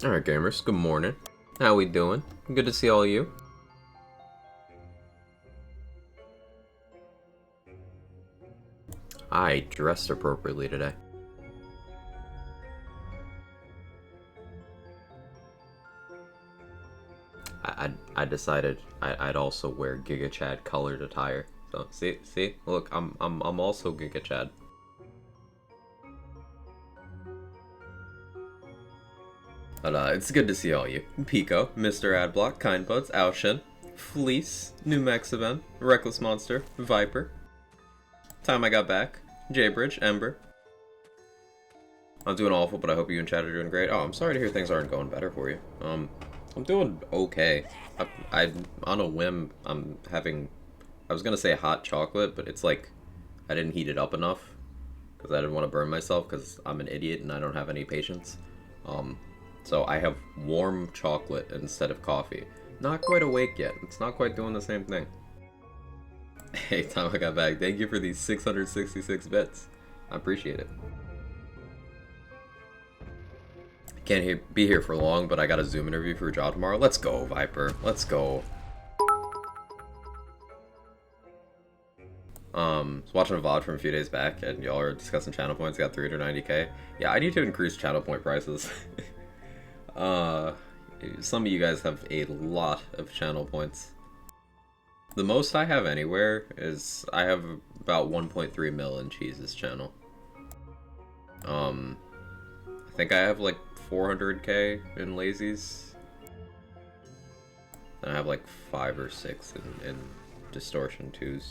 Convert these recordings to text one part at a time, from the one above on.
Alright gamers, good morning. How we doing? Good to see all of you. I dressed appropriately today. I decided I'd also wear Gigachad colored attire. So see, look, I'm also Gigachad. But it's good to see all you. Pico, Mr. Adblock, Kindbuds, Aushin, Fleece, New Mexivan, Reckless Monster, Viper. Time I got back, Jaybridge, Ember. I'm doing awful, but I hope you and chat are doing great. Oh, I'm sorry to hear things aren't going better for you. I'm doing okay. I on a whim, I'm having, I was gonna say hot chocolate, but it's like, I didn't heat it up enough, because I didn't want to burn myself, because I'm an idiot and I don't have any patience. So I have warm chocolate instead of coffee. Not quite awake yet. It's not quite doing the same thing. Hey, time I got back. Thank you for these 666 bits. I appreciate it. Can't be here for long, but I got a Zoom interview for a job tomorrow. Let's go, Viper. Let's go. Was watching a VOD from a few days back, and y'all are discussing channel points. Got 390k. Yeah, I need to increase channel point prices. Some of you guys have a lot of channel points. The most I have anywhere is I have about 1.3 mil in Cheese's channel. I think I have like 400k in Lazy's. And I have like 5 or 6 in Distortion 2s.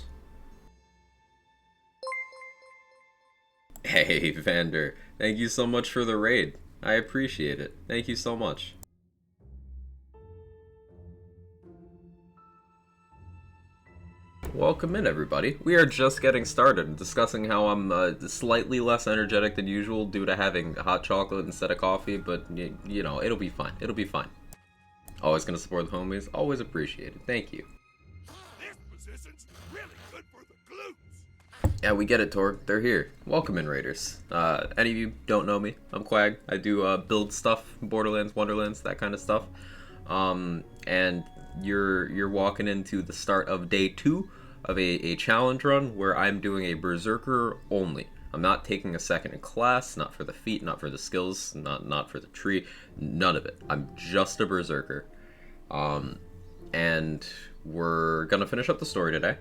Hey, Vander, thank you so much for the raid. I appreciate it. Thank you so much. Welcome in, everybody. We are just getting started, discussing how I'm slightly less energetic than usual due to having hot chocolate instead of coffee, but, you know, it'll be fine. It'll be fine. Always gonna support the homies. Always appreciate it. Thank you. This position's really good for the glutes. Yeah, we get it, Torg. They're here. Welcome in, Raiders. Any of you don't know me, I'm Quag. I do build stuff, Borderlands, Wonderlands, that kind of stuff. And you're walking into the start of day 2 of a challenge run where I'm doing a Berserker only. I'm not taking a second in class, not for the feat, not for the skills, not for the tree, none of it. I'm just a Berserker. And we're gonna finish up the story today.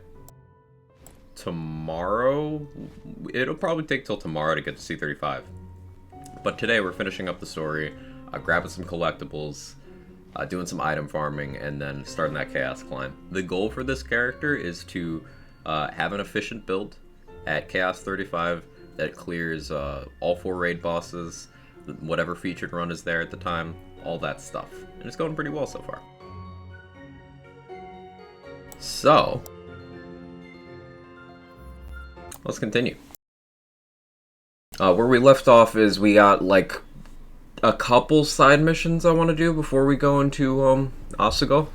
Tomorrow, it'll probably take till tomorrow to get to C35. But today we're finishing up the story, grabbing some collectibles, doing some item farming, and then starting that chaos climb. The goal for this character is to have an efficient build at Chaos 35 that clears all 4 raid bosses, whatever featured run is there at the time, all that stuff. And it's going pretty well so far. So, let's continue. Where we left off is we got like a couple side missions I want to do before we go into Asugo.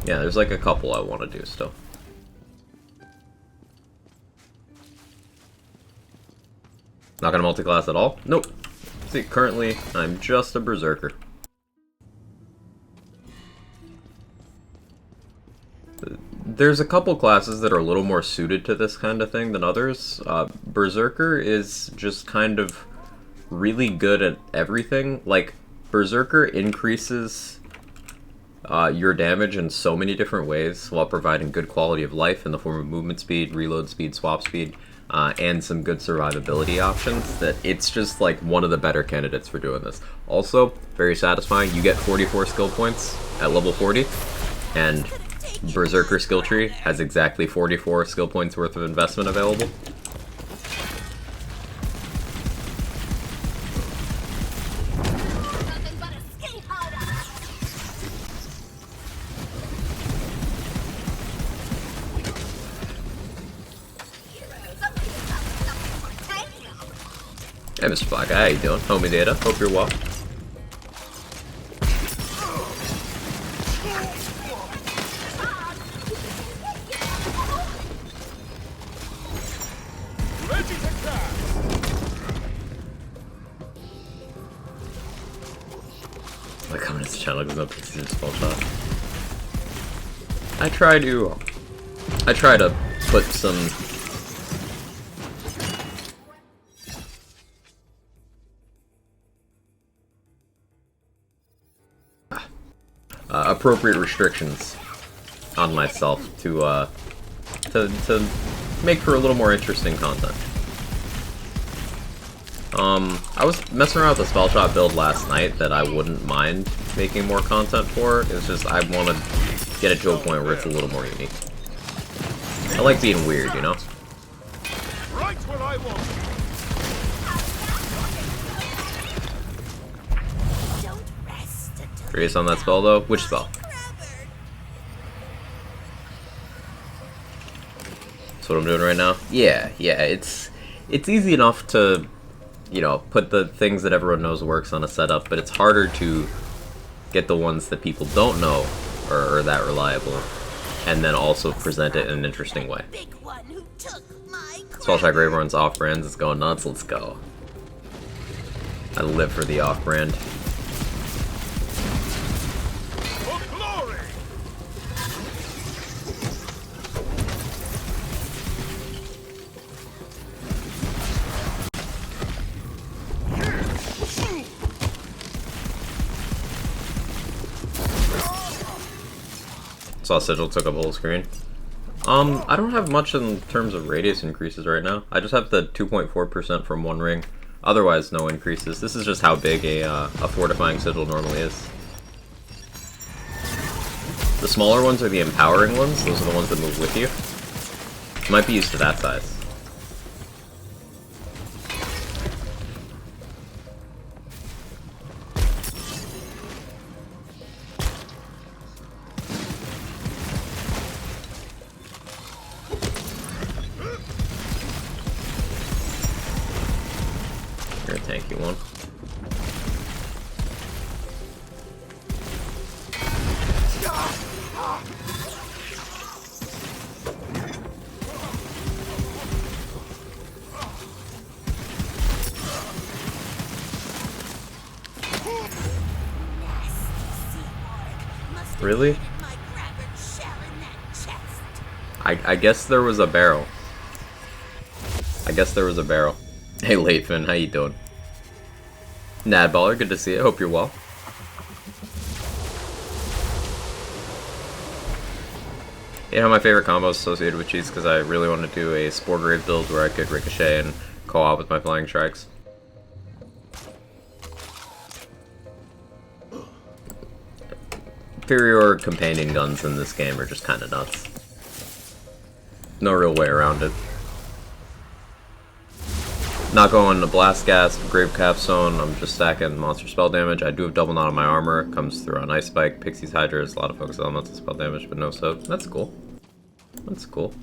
Yeah, there's like a couple I want to do still. Not gonna multi-class at all? Nope. See, currently I'm just a Berserker. There's a couple classes that are a little more suited to this kind of thing than others. Berserker is just kind of really good at everything. Like, Berserker increases your damage in so many different ways while providing good quality of life in the form of movement speed, reload speed, swap speed, and some good survivability options, that it's just like one of the better candidates for doing this. Also, very satisfying. You get 44 skill points at level 40, and Berserker skill tree has exactly 44 skill points worth of investment available. Hey, Mr. Black, how you doing? Homie Data, hope you're well. Like coming to this channel because no pieces of spell shot. I try to put some appropriate restrictions on myself to make for a little more interesting content. I was messing around with the spell shot build last night that I wouldn't mind making more content for. It's just I want to get it to a point where it's a little more unique. I like being weird, you know? Right where I want you. Curious on that spell though? Which spell? That's what I'm doing right now? Yeah, it's easy enough to, you know, put the things that everyone knows works on a setup, but it's harder to get the ones that people don't know are that reliable, and then also present it in an interesting way. Spellshot Grave runs off-brands, it's going nuts, let's go. I live for the off-brand. Saw Sigil took up whole screen. I don't have much in terms of radius increases right now. I just have the 2.4% from one ring. Otherwise, no increases. This is just how big a fortifying sigil normally is. The smaller ones are the empowering ones. Those are the ones that move with you. Might be used to that size. You're a tanky one. Really? I guess there was a barrel. Hey Leitfin, how you doing? Nadballer, good to see you. Hope you're well. You know, my favorite combos associated with cheats because I really want to do a Spore Grave build where I could ricochet and co-op with my flying strikes. Inferior companion guns in this game are just kind of nuts. No real way around it. Not going to Blast Gas, Grave Capstone, I'm just stacking monster spell damage. I do have double knot on my armor, comes through on Ice Spike, Pixie's Hydra, a lot of focus elements and spell damage, but no subs. That's cool. That's cool.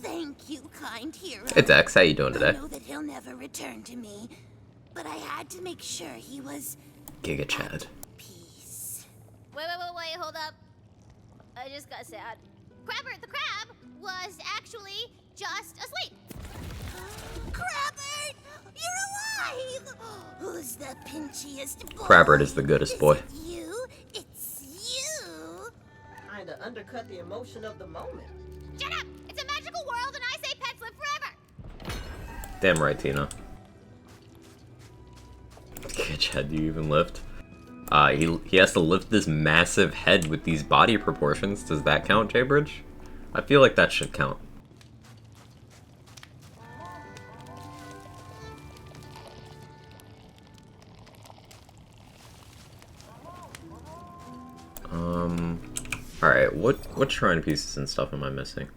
Thank you, kind hero. Hey Dex, how you doing today? I know that he'll never return to me, but I had to make sure he was Gigachad. peace. Wait, hold up. I just got sad. Crabbert the crab was actually just asleep. Crabbert, you're alive! Who's the pinchiest boy? Crabbert is the goodest boy. Is it you? It's you. Kinda undercut the emotion of the moment. Shut up! It's a magical world and I say pets live forever! Damn right, Tina. Gigachad, do you even lift? He has to lift this massive head with these body proportions. Does that count, Jaybridge? I feel like that should count. Alright, what shrine pieces and stuff am I missing?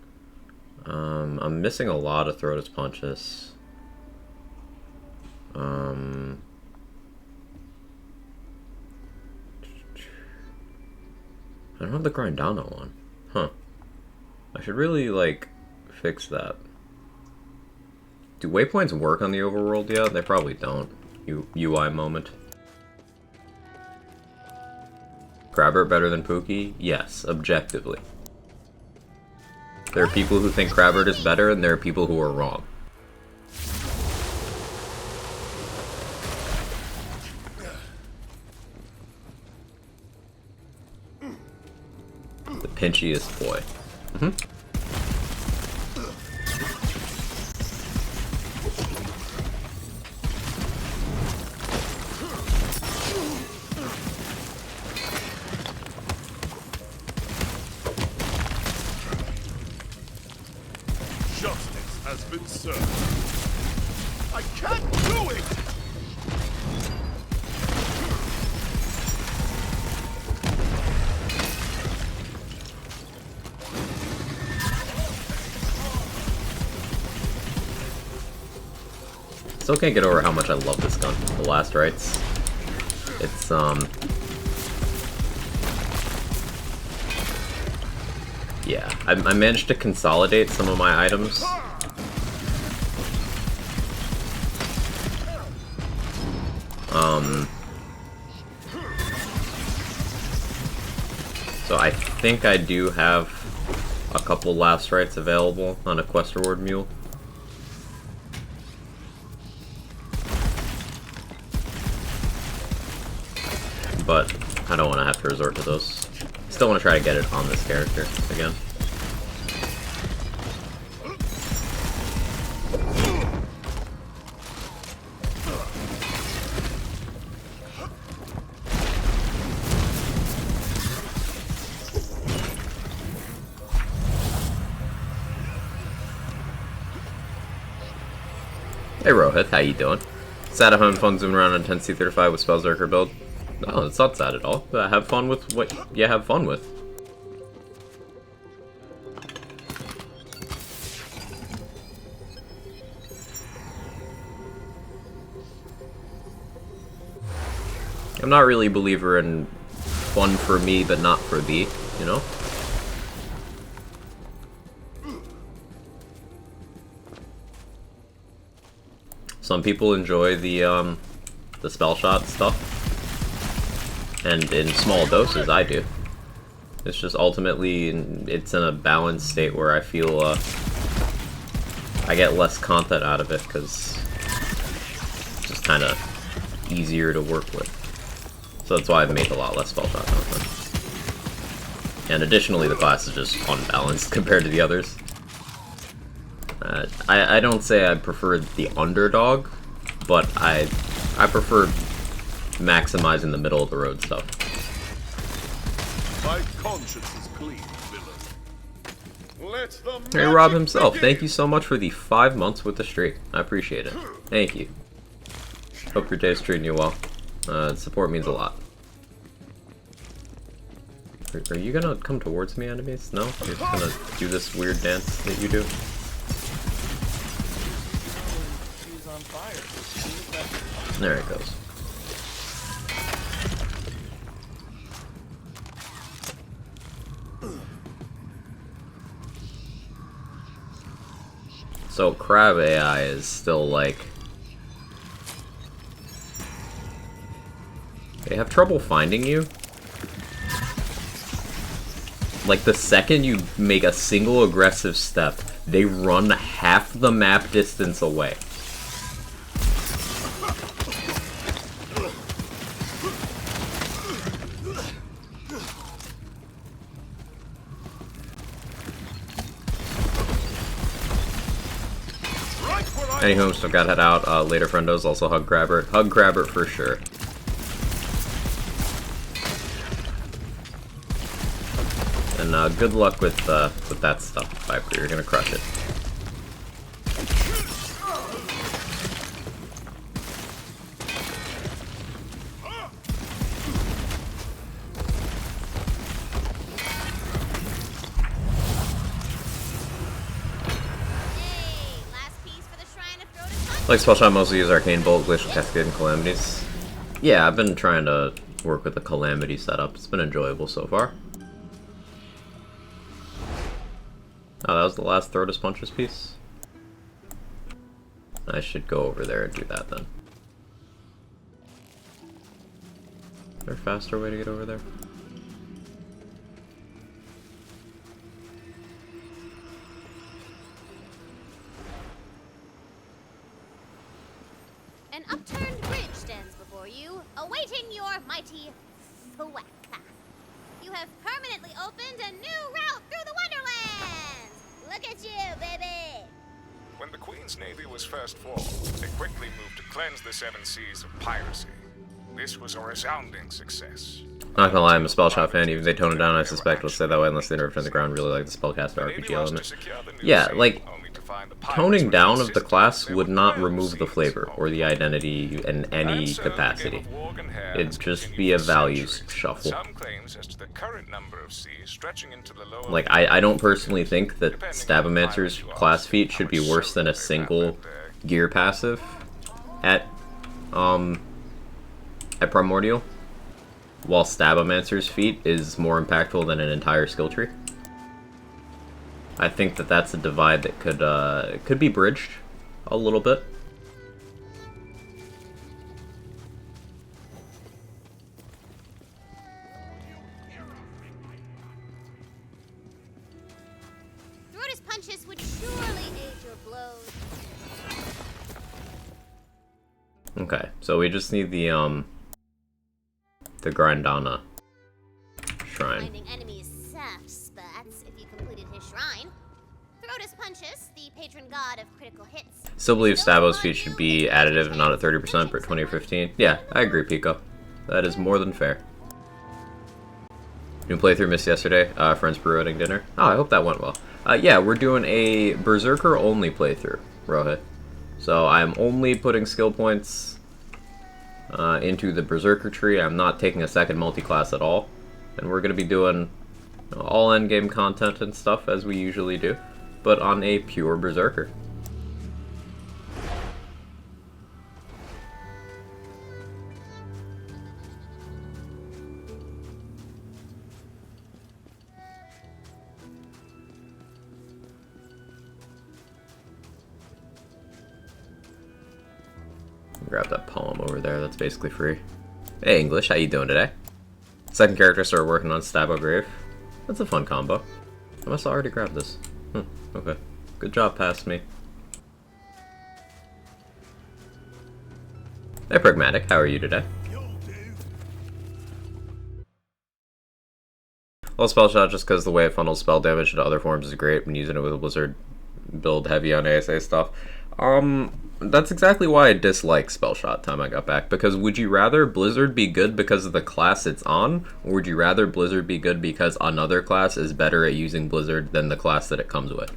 I'm missing a lot of Throatus Punches. I don't have the Grindano one. Huh. I should really, like, fix that. Do waypoints work on the overworld yet? They probably don't. UI moment. Crabbert better than Pookie? Yes, objectively. There are people who think Crabbert is better, and there are people who are wrong. The pinchiest boy. Justice has been served. I can't do it! Still can't get over how much I love this gun. The Last Rites. It's yeah, I managed to consolidate some of my items. So I think I do have a couple Last Rites available on a quest reward mule. But I don't want to have to resort to those. Still want to try to get it on this character again. Hey Rohit, how you doing? Sad at home, fun zooming around on 10C35 with Spellzerker build. No, it's not sad at all. Have fun with what you have fun with. I'm not really a believer in fun for me, but not for thee, you know? Some people enjoy the spell shot stuff, and in small doses I do. It's just ultimately, it's in a balanced state where I feel I get less content out of it, because it's just kind of easier to work with. So that's why I've made a lot less spell shot content. And additionally, the class is just unbalanced compared to the others. I don't say I prefer the underdog, but I prefer maximizing the middle of the road stuff. My conscience is clean, villain. Let the Hey Rob magic himself, begin. thank you so much for the 5 months with the streak. I appreciate it. Thank you. Hope your day's treating you well. Support means a lot. Are you gonna come towards me, enemies? No? You're just gonna do this weird dance that you do? She's on fire. There it goes. So Crab AI is still like... They have trouble finding you. Like the second you make a single aggressive step, they run half the map distance away. Anywho, still gotta head out. Later, friendos. Also, hug Grabbert. Hug Grabbert for sure. And good luck with that stuff, Viper. You're gonna crush it. Like Spellshot mostly use Arcane Bolt, Glacial Cascade, and Calamities. Yeah, I've been trying to work with the Calamity setup. It's been enjoyable so far. Oh, that was the last Throtus Punches piece? I should go over there and do that then. Is there a faster way to get over there? An upturned bridge stands before you, awaiting your mighty thwack. You have permanently opened a new route through the Wonderlands! Look at you, baby! When the Queen's Navy was first formed, they quickly moved to cleanse the seven seas of piracy. This was a resounding success. Not gonna lie, I'm a Spellshot fan. Even if they tone it down, I suspect it'll stay that way unless they nerf it in the ground. Really like the Spellcaster RPG element. Yeah, like, toning down of the class would not remove the flavor or the identity in any capacity. It'd just be a values shuffle. Like, I don't personally think that Stabomancer's class feat should be worse than a single gear passive at Primordial, while Stabomancer's feat is more impactful than an entire skill tree. I think that that's a divide that could be bridged a little bit. Throatus punches would surely aid your blows. Okay, so we just need the Grindana shrine. Finding enemies' soft spots if you completed his shrine. Throatus punches, the patron god of critical hits. Still believe Stabo's feat should be additive, not at 30%, but 20 or 15. Yeah, I agree, Pico. That is more than fair. New playthrough missed yesterday. Friends brew-wedding dinner. Oh, I hope that went well. Yeah, we're doing a Berserker only playthrough, Rohit. So I'm only putting skill points into the Berserker tree. I'm not taking a second multi-class at all. And we're going to be doing all endgame content and stuff as we usually do, but on a pure Berserker. Grab that poem over there, that's basically free. Hey English, how you doing today? Second character started working on Stabo Grave. That's a fun combo. I must have already grabbed this. Okay. Good job, past me. Hey Pragmatic, how are you today? Well, spell shot just because the way it funnels spell damage into other forms is great when using it with a Blizzard build heavy on ASA stuff. That's exactly why I dislike Spellshot time I got back, because would you rather Blizzard be good because of the class it's on, or would you rather Blizzard be good because another class is better at using Blizzard than the class that it comes with?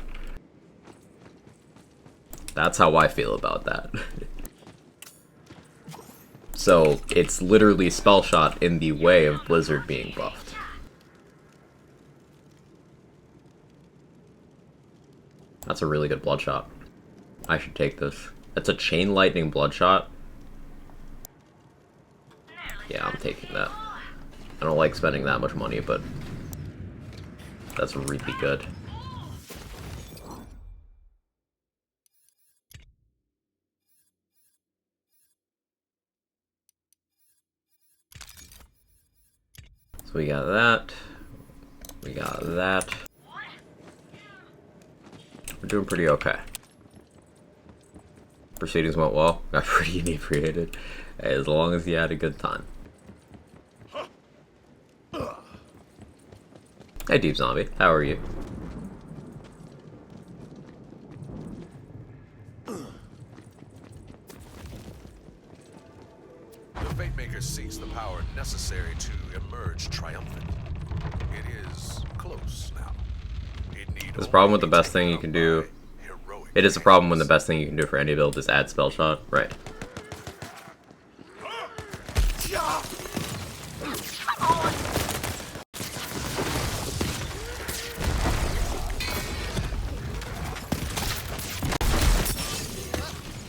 That's how I feel about that. So, it's literally Spellshot in the way of Blizzard being buffed. That's a really good Bloodshot. I should take this. It's a Chain Lightning Bloodshot. Yeah, I'm taking that. I don't like spending that much money, but that's really good. So we got that. We got that. We're doing pretty okay. Proceedings went well. Got pretty inebriated. As long as you had a good time. Hey Deep Zombie, how are you? The Fatemaker seeks the power necessary to emerge triumphant. It is close now. There's a problem with the best thing you can do. It is a problem when the best thing you can do for any build is add spell shot. Right.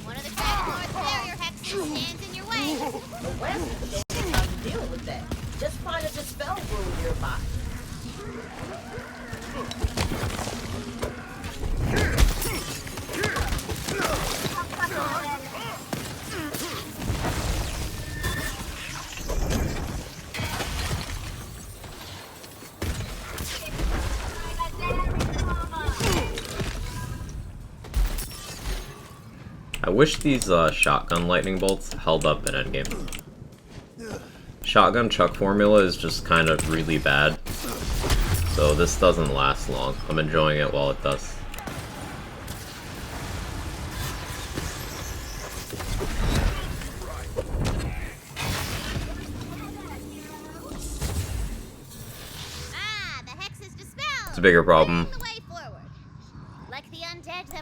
One of the Dragon Lord's barrier hexes stands in your way. The West don't know how to deal with that. Just find a dispel room nearby. I wish these shotgun lightning bolts held up in endgame. Shotgun chuck formula is just kind of really bad, so this doesn't last long. I'm enjoying it while it does. It's a bigger problem.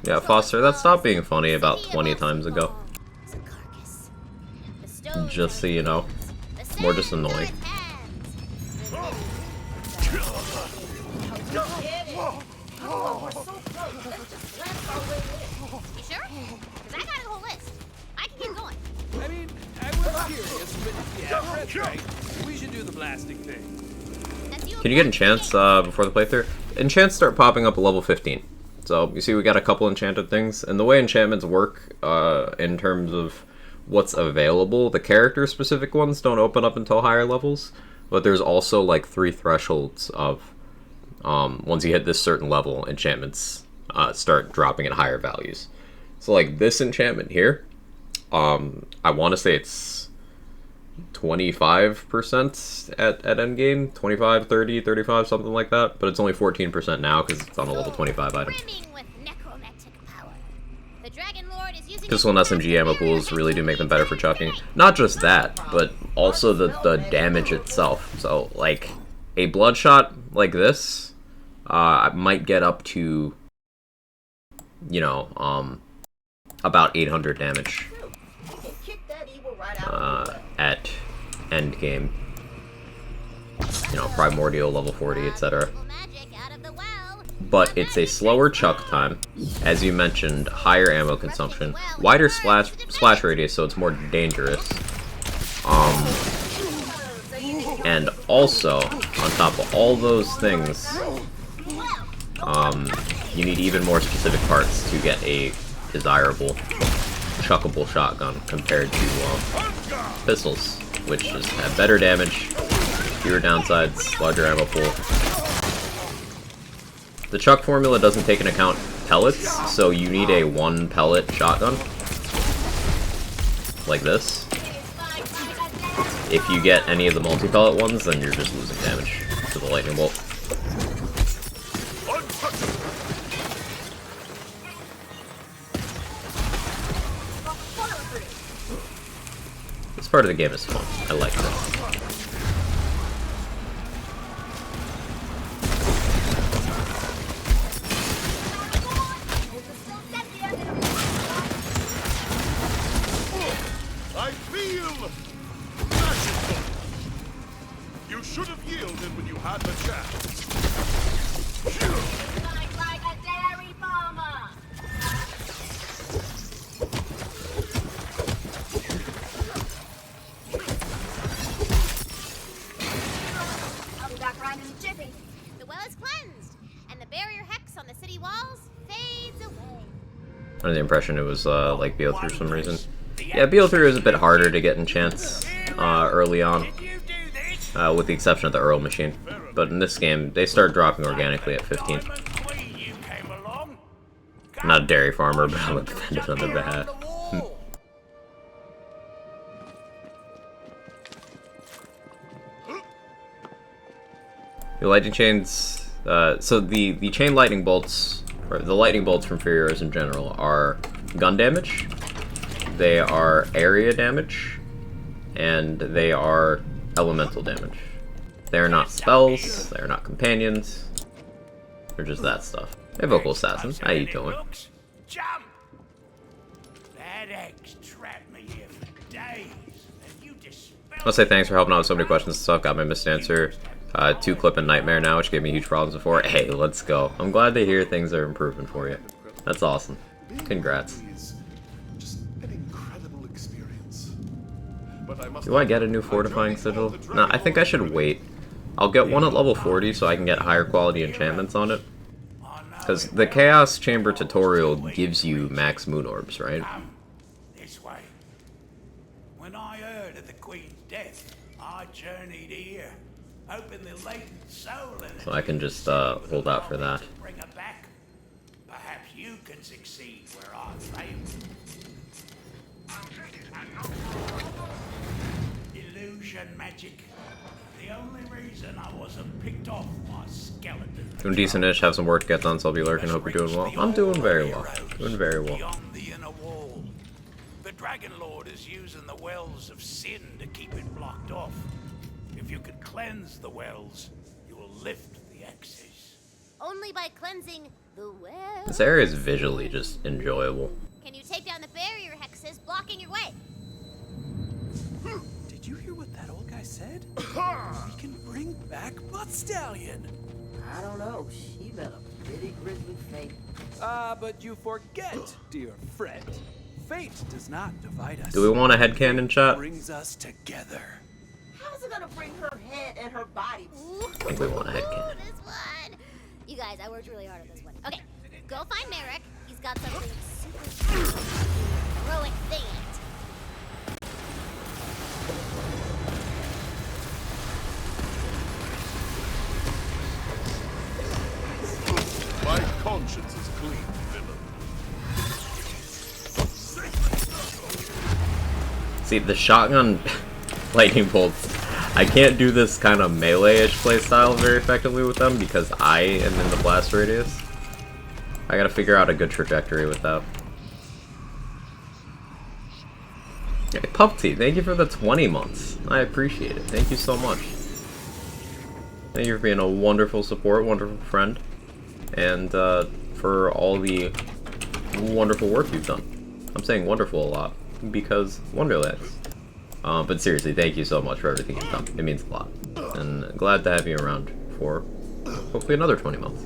Yeah, Foster, that stopped being funny about 20 times ago. Just so you know. More just annoying. You sure? Because I got a whole list. I can keep going. I mean, I was curious, but yeah, Fred's right. We should do the blasting thing. Can you get enchants before the playthrough? Enchants start popping up at level 15. So, you see we got a couple enchanted things. And the way enchantments work, in terms of what's available, the character-specific ones don't open up until higher levels. But there's also, like, 3 thresholds of, once you hit this certain level, enchantments start dropping at higher values. So, like, this enchantment here, I want to say it's 25% at endgame, 25, 30, 35, something like that, but it's only 14% now because it's on a level 25 item. Pistol and SMG ammo pools really do make them better for chucking. Not just that, but also the damage itself. So, like, a bloodshot like this might get up to, you know, about 800 damage at endgame. You know, primordial, level 40, etc. But it's a slower chuck time, as you mentioned, higher ammo consumption, wider splash radius, so it's more dangerous. And also, on top of all those things, you need even more specific parts to get a desirable, chuckable shotgun compared to pistols, which just have better damage, fewer downsides, larger ammo pool. The chuck formula doesn't take into account pellets, so you need a 1 pellet shotgun, like this. If you get any of the multi-pellet ones, then you're just losing damage to the lightning bolt. This part of the game is fun. I like it. I feel magical. You should have yielded when you had the chance. Like a dairy farmer. I'll be back right in a jiffy. The well is cleansed, and the barrier hex on the city walls fades away. Under the impression it was like Beelzer for some reason. Yeah, Beelzer is a bit harder to get enchants early on, with the exception of the Earl machine. But in this game, they start dropping organically at 15. I'm not a dairy farmer, but I'm a defender on their behalf. The lightning chains, so the chain lightning bolts, or the lightning bolts from Furioros in general, are gun damage, they are area damage, and they are elemental damage. They are not spells, they are not companions, they're just that stuff. Hey, Vocal Assassin, how you doing? Jump! That X trapped me here for days, and you dispelled. I'll say thanks for helping out with so many questions and stuff. Got my missed answer. 2-clip and Nightmare now, which gave me huge problems before. Hey, let's go. I'm glad to hear things are improving for you. That's awesome. Congrats. Just an incredible experience. But I must Do I get a new fortifying sigil? Nah, I think I should wait. I'll get one at level 40 so I can get higher quality enchantments on it. Because the Chaos Chamber tutorial gives you max moon orbs, right? This way. When I heard of the Queen's death, I journeyed here, hoping the latent soul in it. So I can just hold out for that. Bring her back. Perhaps you can succeed where I failed. Illusion magic. The only reason I wasn't picked off by skeletons. Doing decent-ish, have some work to get done, so I'll be lurking. Hope you're doing well. I'm doing very well. Doing very well. Beyond the inner wall. The Dragon Lord is using the wells of sin to keep it blocked off. If you can cleanse the wells, you will lift the X's. Only by cleansing the well. This area is visually just enjoyable. Can you take down the barrier hexes blocking your way? Did you hear what that old guy said? We can bring back Butt Stallion. I don't know. She met a pretty grisly fate. But you forget, dear friend. Fate does not divide us. Do we want a headcanon chat? Brings us together. How is it gonna bring her head and her body? Ooh, I think we want a headcanon. this one. You guys, I worked really hard on this one. Okay, go find Merrick. He's got something super heroic thing in it. My conscience is clean, villain. See, the shotgun lightning bolts, I can't do this kind of melee-ish playstyle very effectively with them because I am in the blast radius. I gotta figure out a good trajectory with that. Hey, Puppy, thank you for the 20 months. I appreciate it. Thank you so much. Thank you for being a wonderful support, wonderful friend, and for all the wonderful work you've done. I'm saying wonderful a lot because Wonderlands. But seriously, thank you so much for everything you've done. It means a lot. And glad to have you around for hopefully another 20 months.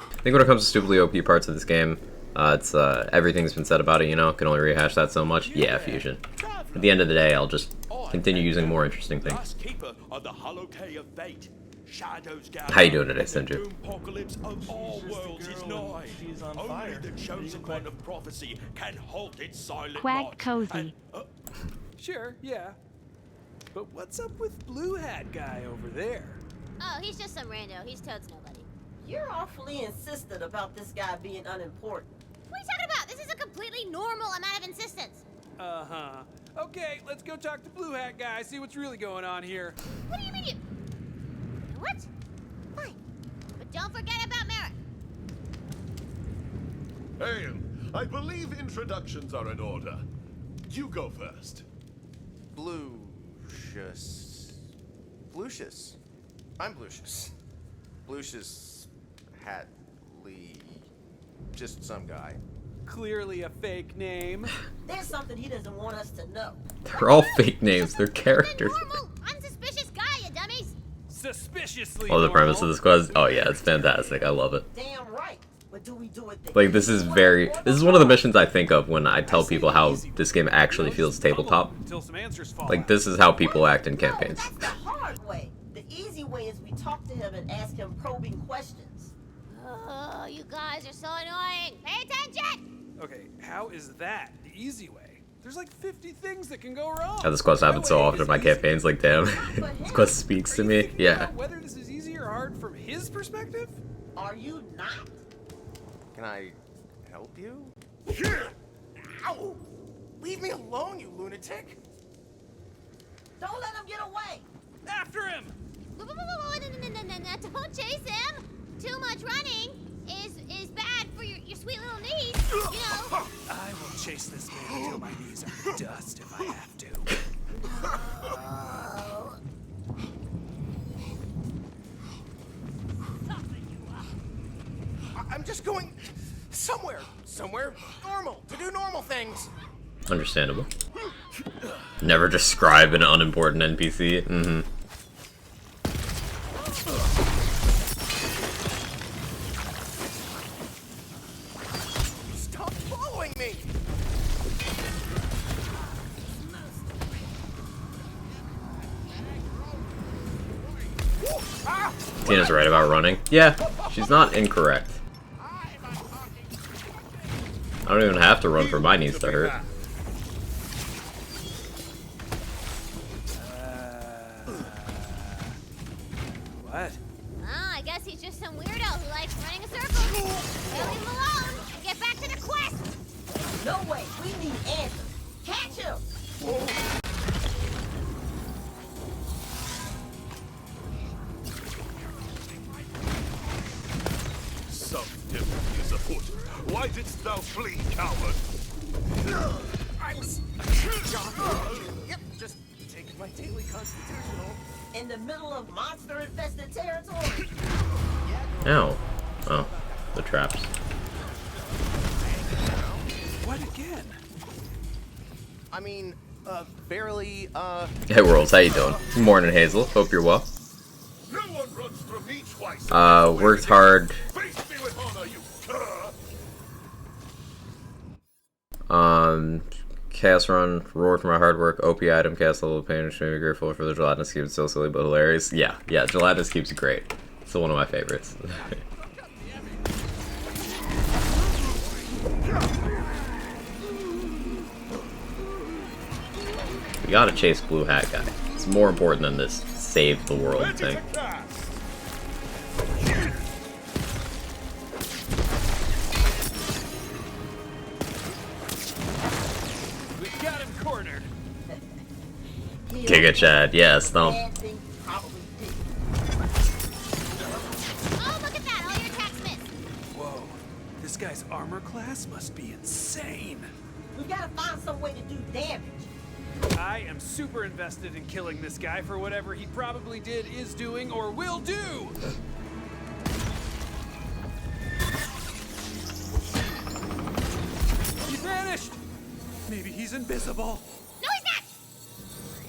I think when it comes to stupidly OP parts of this game, it's everything's been said about it, you know? Can only rehash that so much. Yeah, Fusion. At the end of the day, I'll just continue using more interesting things. How you doing today, Senju? Apocalypse of all worlds is nigh. Only the chosen one of prophecy can halt its silent Quack march. cozy. Sure, yeah. But what's up with Blue Hat guy over there? Oh, he's just some rando. He's totes nobody. You're awfully insistent about this guy being unimportant. What are you talking about? This is a completely normal amount of insistence. Uh-huh. Okay, let's go talk to Blue Hat guy, see what's really going on here. What do you mean you... What? Fine. But don't forget about Merrick. Hail! I believe introductions are in order. You go first. Blucius. I'm Blucius. Blucius Hatley. Just some guy. Clearly a fake name. There's something he doesn't want us to know. They're all fake names. They're characters. The normal, unsuspicious guy, you dummies. Suspiciously Oh, the premise of normal. this quest? Oh yeah, it's fantastic. I love it. Damn right. But do we do it? Like, this is one of the missions I think of when I tell people how this game actually feels tabletop. Until some answers fall Like, out. this is how people act in No, campaigns. that's the hard way. The easy way is we talk to him and ask him probing questions. Oh, you guys are so annoying. Pay attention. Okay, how is that the easy way? There's like 50 things that can go wrong. How this quest happens so often in my campaigns, like, damn. This quest speaks to me. Yeah. Whether this is easy or hard from his perspective? Are you not? Can I help you? Ow! Leave me alone, you lunatic! Don't let him get away. After him! No, don't chase him. Too much running is bad for your sweet little knees. You know. I will chase this man until my knees are dust if I have to. I'm just going somewhere normal, to do normal things. Understandable. Never describe an unimportant NPC. Mm-hmm. Stop following me! Tina's right about running. Yeah, she's not incorrect. I don't even have to run for my knees to hurt. What? Oh, I guess he's just some weirdo who likes running a circle. Don't leave him alone. quest! No way. We need answers. Catch him. Some devil is afoot. Why didst thou flee, coward? Yep, just taking my daily constitutional. In the middle of monster-infested territory. Ow. Oh, the traps. What again? I mean, barely, Hey Worlds, how you doing? Morning, Hazel. Hope you're well. No one runs from me twice. Worked hard. Face me with honor, you cur! Chaos Run, reward for my hard work, OP item, cast level of pain, extremely grateful for the gelatinous cube. It's so silly but hilarious. Yeah, gelatinous cube's great. It's one of my favorites. We gotta chase Blue Hat Guy. It's more important than this save the world thing. We've got him cornered. Gigachad, yes, no. Oh, look at that! All your attacks missed! Whoa, this guy's armor class must be insane. We gotta find some way to do damage. I am super invested in killing this guy for whatever he probably did, is doing, or will do! He vanished! Maybe he's invisible. No, he's not!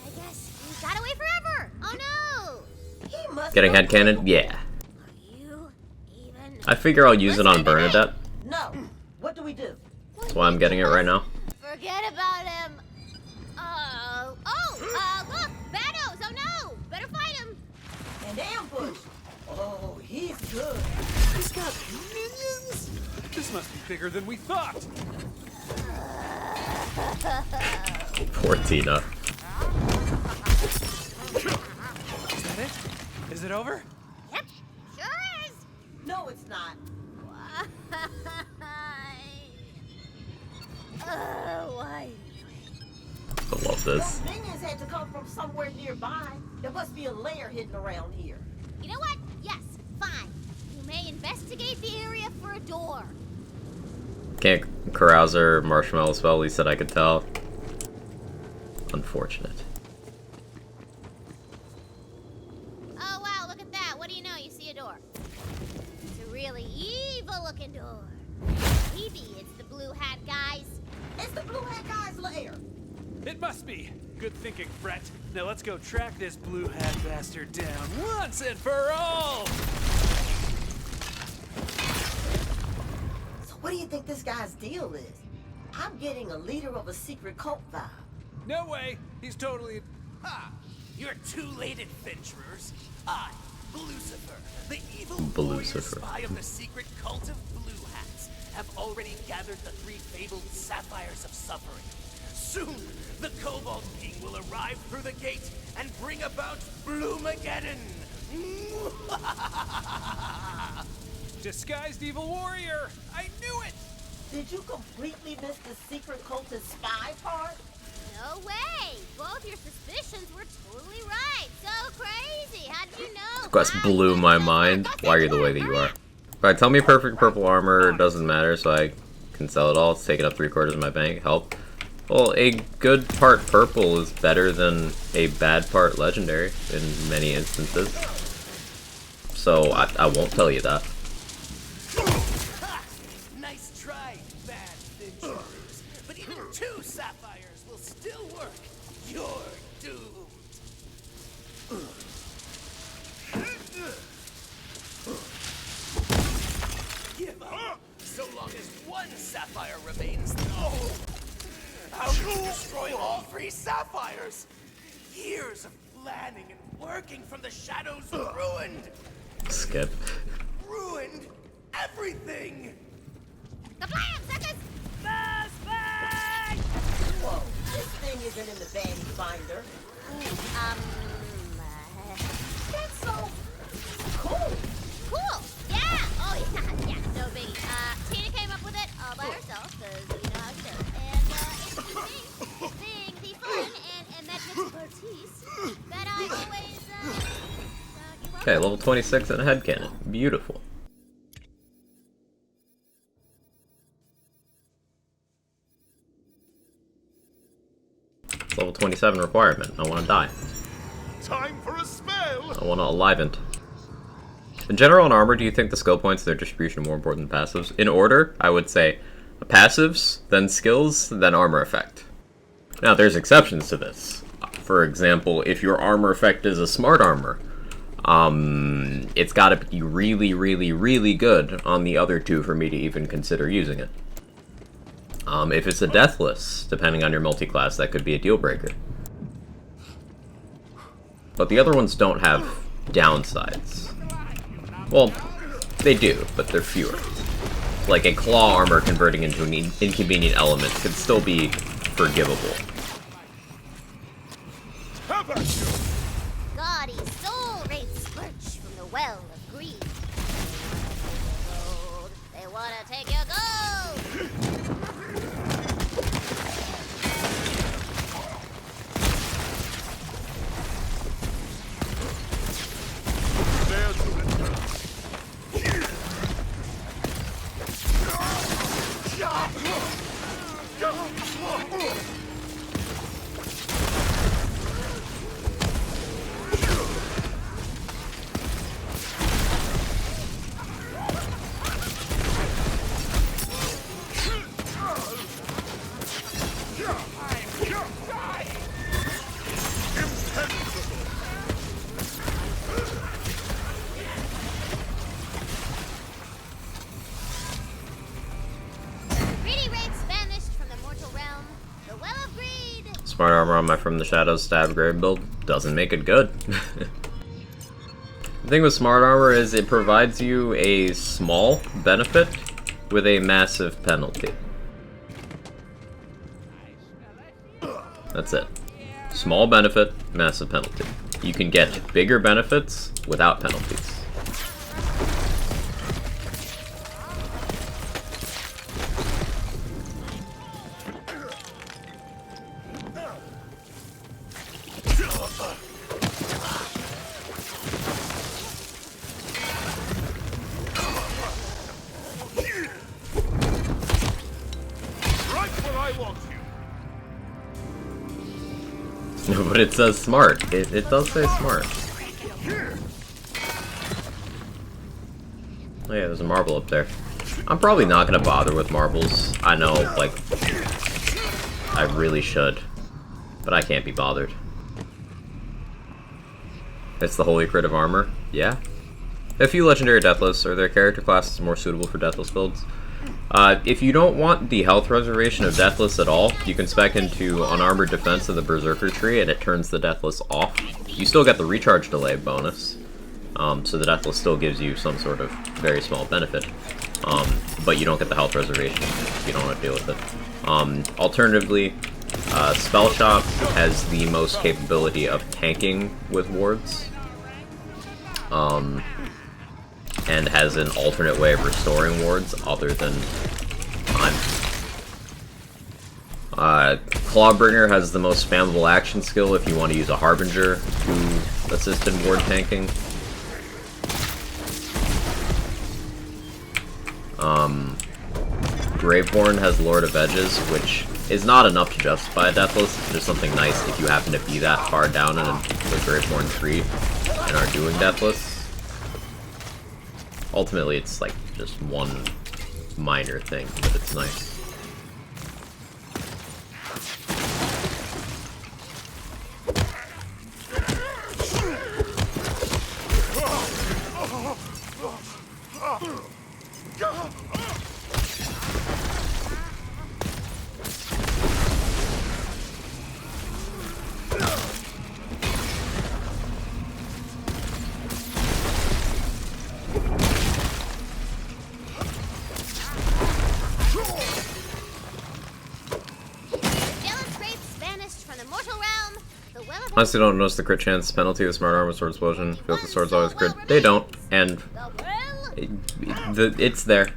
I guess he got away forever! Oh no! He must Getting headcanon? Yeah. You even... I figure I'll use it on Bernadette. No. What do we do? That's why I'm getting it right now. Forget about him! Look! Banos! Oh no! Better fight him! An ambush. Oh, he's good. He's got minions? This must be bigger than we thought. Poor Tina. Is that it? Is it over? Yep, sure is! No, it's not. Why? I love this. Those minions had to come from somewhere nearby. There must be a lair hidden around here. You know what? Yes, fine. You may investigate the area for a door. Can't carouser marshmallow spell, at least that I could tell. Unfortunate. Oh wow, look at that. What do you know? You see a door. It's a really evil looking door. Maybe it's the Blue Hat guys. It's the Blue Hat guy's lair. It must be. Good thinking, Brett. Now let's go track this Blue Hat bastard down once and for all! So what do you think this guy's deal is? I'm getting a leader of a secret cult vibe. No way! He's totally... Ha! You're too late, adventurers. I, Lucifer, the evil Lucifer. warrior spy of the secret cult of Blue Hats, have already gathered the 3 fabled sapphires of suffering. Soon, the Cobalt King will arrive through the gate and bring about Bloomageddon! Disguised evil warrior! I knew it! Did you completely miss the secret cultist spy part? No way! Both your suspicions were totally right. So crazy. How did you know? This quest blew my mind. Why are you the way that you are? Alright, tell me perfect purple armor doesn't matter, so I can sell it all. It's taking up 3/4 of my bank. Help. Well, a good part purple is better than a bad part legendary in many instances. So I won't tell you that. Nice try, bad adventurers. But even 2 sapphires will still work. You're doomed. Give up. So long as 1 sapphire remains. No! How can you destroy all 3 sapphires? Years of planning and working from the shadows ruined. Skip. Ruined everything. The plan, circus! Whoa, this thing isn't in the baddie finder. That's so cool. Cool! Yeah! Oh, yeah, no biggie. Tina came up with it all by herself. Okay, level 26 and a headcanon. Beautiful. It's level 27 requirement. I want to die. Time for a spell! I want to alivent. In general, in armor, do you think the skill points and their distribution are more important than passives? In order, I would say passives, then skills, then armor effect. Now, there's exceptions to this. For example, if your armor effect is a smart armor, it's got to be really, really, really good on the other two for me to even consider using it. If it's a deathless, depending on your multi-class, that could be a deal breaker. But the other ones don't have downsides. Well, they do, but they're fewer. Like a claw armor converting into an inconvenient element could still be forgivable. Gaudy soul rates splurge from the well of greed. They wanna take your gold! Dare to return. Greedy rates banished from the mortal realm. The well of greed! Smart armor on my From the Shadows stab grave build doesn't make it good. The thing with smart armor is it provides you a small benefit with a massive penalty. That's it. Small benefit, massive penalty. You can get bigger benefits without penalties. Right where I want you. No, but it says smart. It does say smart. Oh yeah, there's a marble up there. I'm probably not gonna bother with marbles. I know, like, I really should, but I can't be bothered. It's the holy crit of armor. Yeah. A few legendary deathless or their character classes more suitable for deathless builds. If you don't want the health reservation of deathless at all, you can spec into unarmored defense of the berserker tree and it turns the deathless off. You still get the recharge delay bonus, so the deathless still gives you some sort of very small benefit, but you don't get the health reservation if you don't want to deal with it. Alternatively, Spell Shop has the most capability of tanking with wards, and has an alternate way of restoring wards other than time. Clawbringer has the most spammable action skill if you want to use a Harbinger to assist in ward tanking. Graveborn has Lord of Edges, which is not enough to justify a Deathless. It's just something nice if you happen to be that far down in the Graveborn tree and are doing Deathless. Ultimately, it's like just one minor thing, but it's nice. Honestly, don't notice the crit chance penalty of Smart Armor Sword Explosion. Feels the sword's always crit. They don't, and it's there.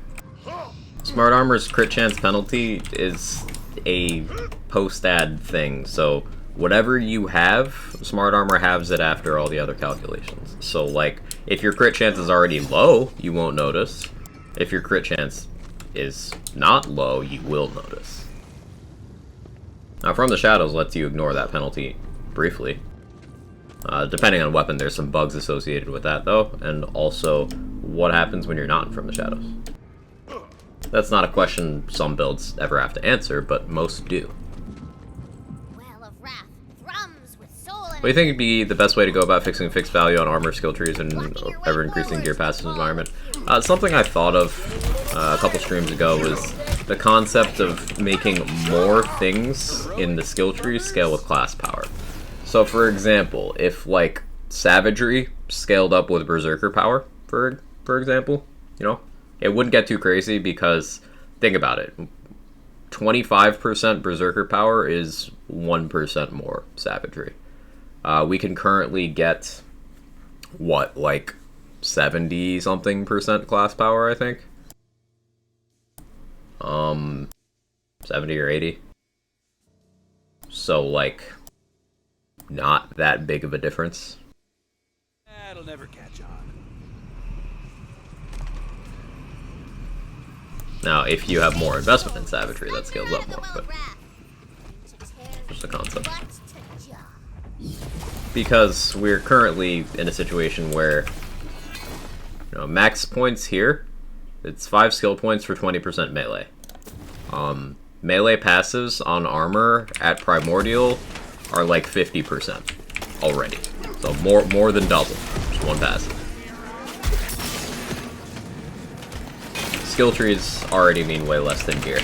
Smart Armor's crit chance penalty is a post-add thing, so whatever you have, Smart Armor halves it after all the other calculations. So, like, If your crit chance is already low, you won't notice. If your crit chance is not low, you will notice. Now, From the Shadows lets you ignore that penalty briefly. Depending on weapon, there's some bugs associated with that, though, and also what happens when you're not in From the Shadows. That's not a question some builds ever have to answer, but most do. Well of wrath thrums with soul and What do you think would be the best way to go about fixing fixed value on armor skill trees in an ever-increasing gear passive environment? Something I thought of a couple streams ago was the concept of making more things in the skill tree scale with class power. So, for example, if, like, Savagery scaled up with Berserker power, for example, you know, it wouldn't get too crazy because, think about it, 25% Berserker power is 1% more Savagery. We can currently get, what, like 70-something% class power, I think? 70 or 80. So, like, not that big of a difference. That'll never catch on. Now, if you have more investment in Savagery, that scales up more, but just a concept. Because we're currently in a situation where, you know, max points here, it's 5 skill points for 20% melee. Melee passives on armor at Primordial are like 50% already. So more than double, just one passive. Skill trees already mean way less than gear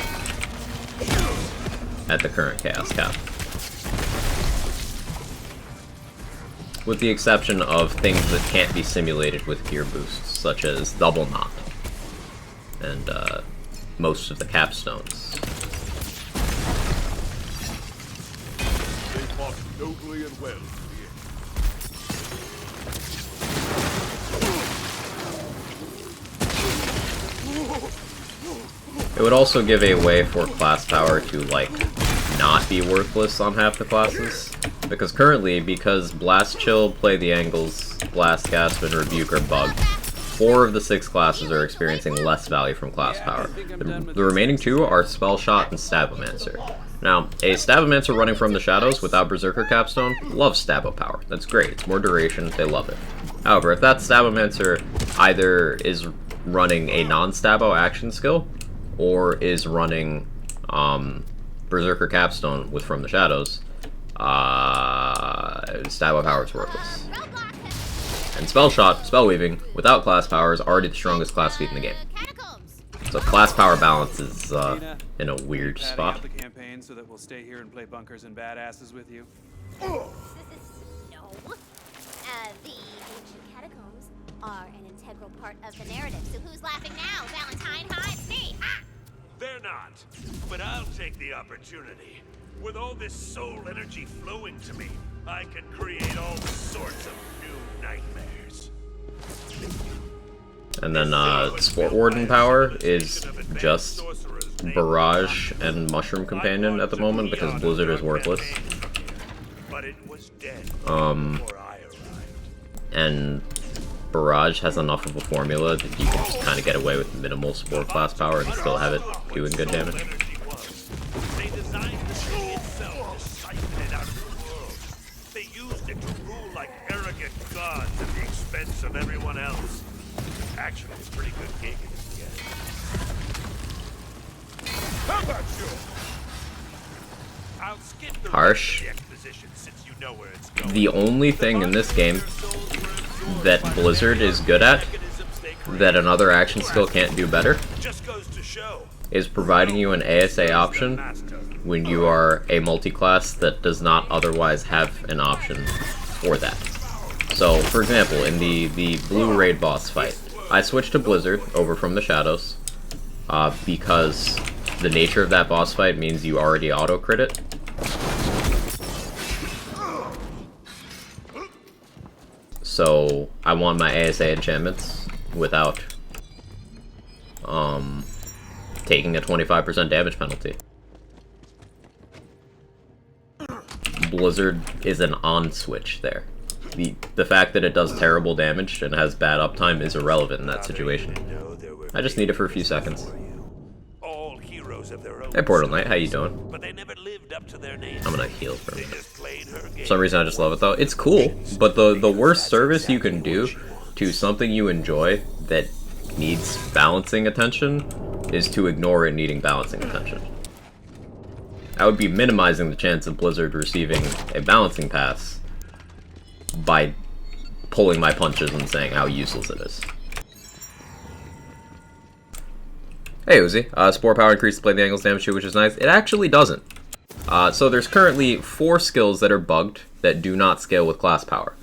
at the current chaos cap. With the exception of things that can't be simulated with gear boosts, such as Double Knot and most of the capstones. They fought nobly and well. It would also give a way for class power to, like, not be worthless on half the classes. Because currently, because Blast Chill, Play the Angles, Blast Gasp, and Rebuke are bugged, 4 of the 6 classes are experiencing less value from class power. The remaining 2 are Spell Shot and Stabomancer. Now, a Stabomancer running From the Shadows without Berserker Capstone loves Stabo power. That's great. It's more duration. They love it. However, if that Stabomancer either is running a non-Stabo action skill, or is running Berserker Capstone with From the Shadows, Stabo power is worthless. And Spell Shot, Spell Weaving, without class power is already the strongest class feat in the game. So class power balance is in a weird spot. The campaign so that we'll stay here and play bunkers and badasses with you. No. The ancient catacombs are an integral part of the narrative. So who's laughing now? Valentine? Hi, it's me. Ha! They're not, but I'll take the opportunity. With all this soul energy flowing to me, I can create all sorts of new nightmares. And then Sport Warden power is just Barrage and Mushroom Companion at the moment because Blizzard is worthless. But it was dead and Barrage has enough of a formula that you can just kind of get away with minimal support class power and still have it doing good damage. They designed the thing itself to siphon it out of the world. They used it to rule like arrogant gods at the expense of everyone else. Actually, it's a pretty good gig if you get it. How about you? I'll skip the Harsh. exposition since you know where it's going. The only thing in this game that Blizzard is good at, that another action skill can't do better, is providing you an ASA option when you are a multi-class that does not otherwise have an option for that. So, for example, in the blue raid boss fight, I switched to Blizzard over From the Shadows because the nature of that boss fight means you already auto-crit it. So I want my ASA enchantments without taking a 25% damage penalty. Blizzard is an on switch there. the fact that it does terrible damage and has bad uptime is irrelevant in that situation. I just need it for a few seconds. All heroes of their own. Hey, Portal Knight, how you doing? But they never lived up to their names. I'm gonna heal for a They minute. just played her game. For some reason, I just love it though. It's cool, but the worst service you can do to something you enjoy that needs balancing attention is to ignore it needing balancing attention. I would be minimizing the chance of Blizzard receiving a balancing pass by pulling my punches and saying how useless it is. Hey Uzi, Spore Power increases play the angles damage too, which is nice. It actually doesn't. So there's currently 4 skills that are bugged that do not scale with class power.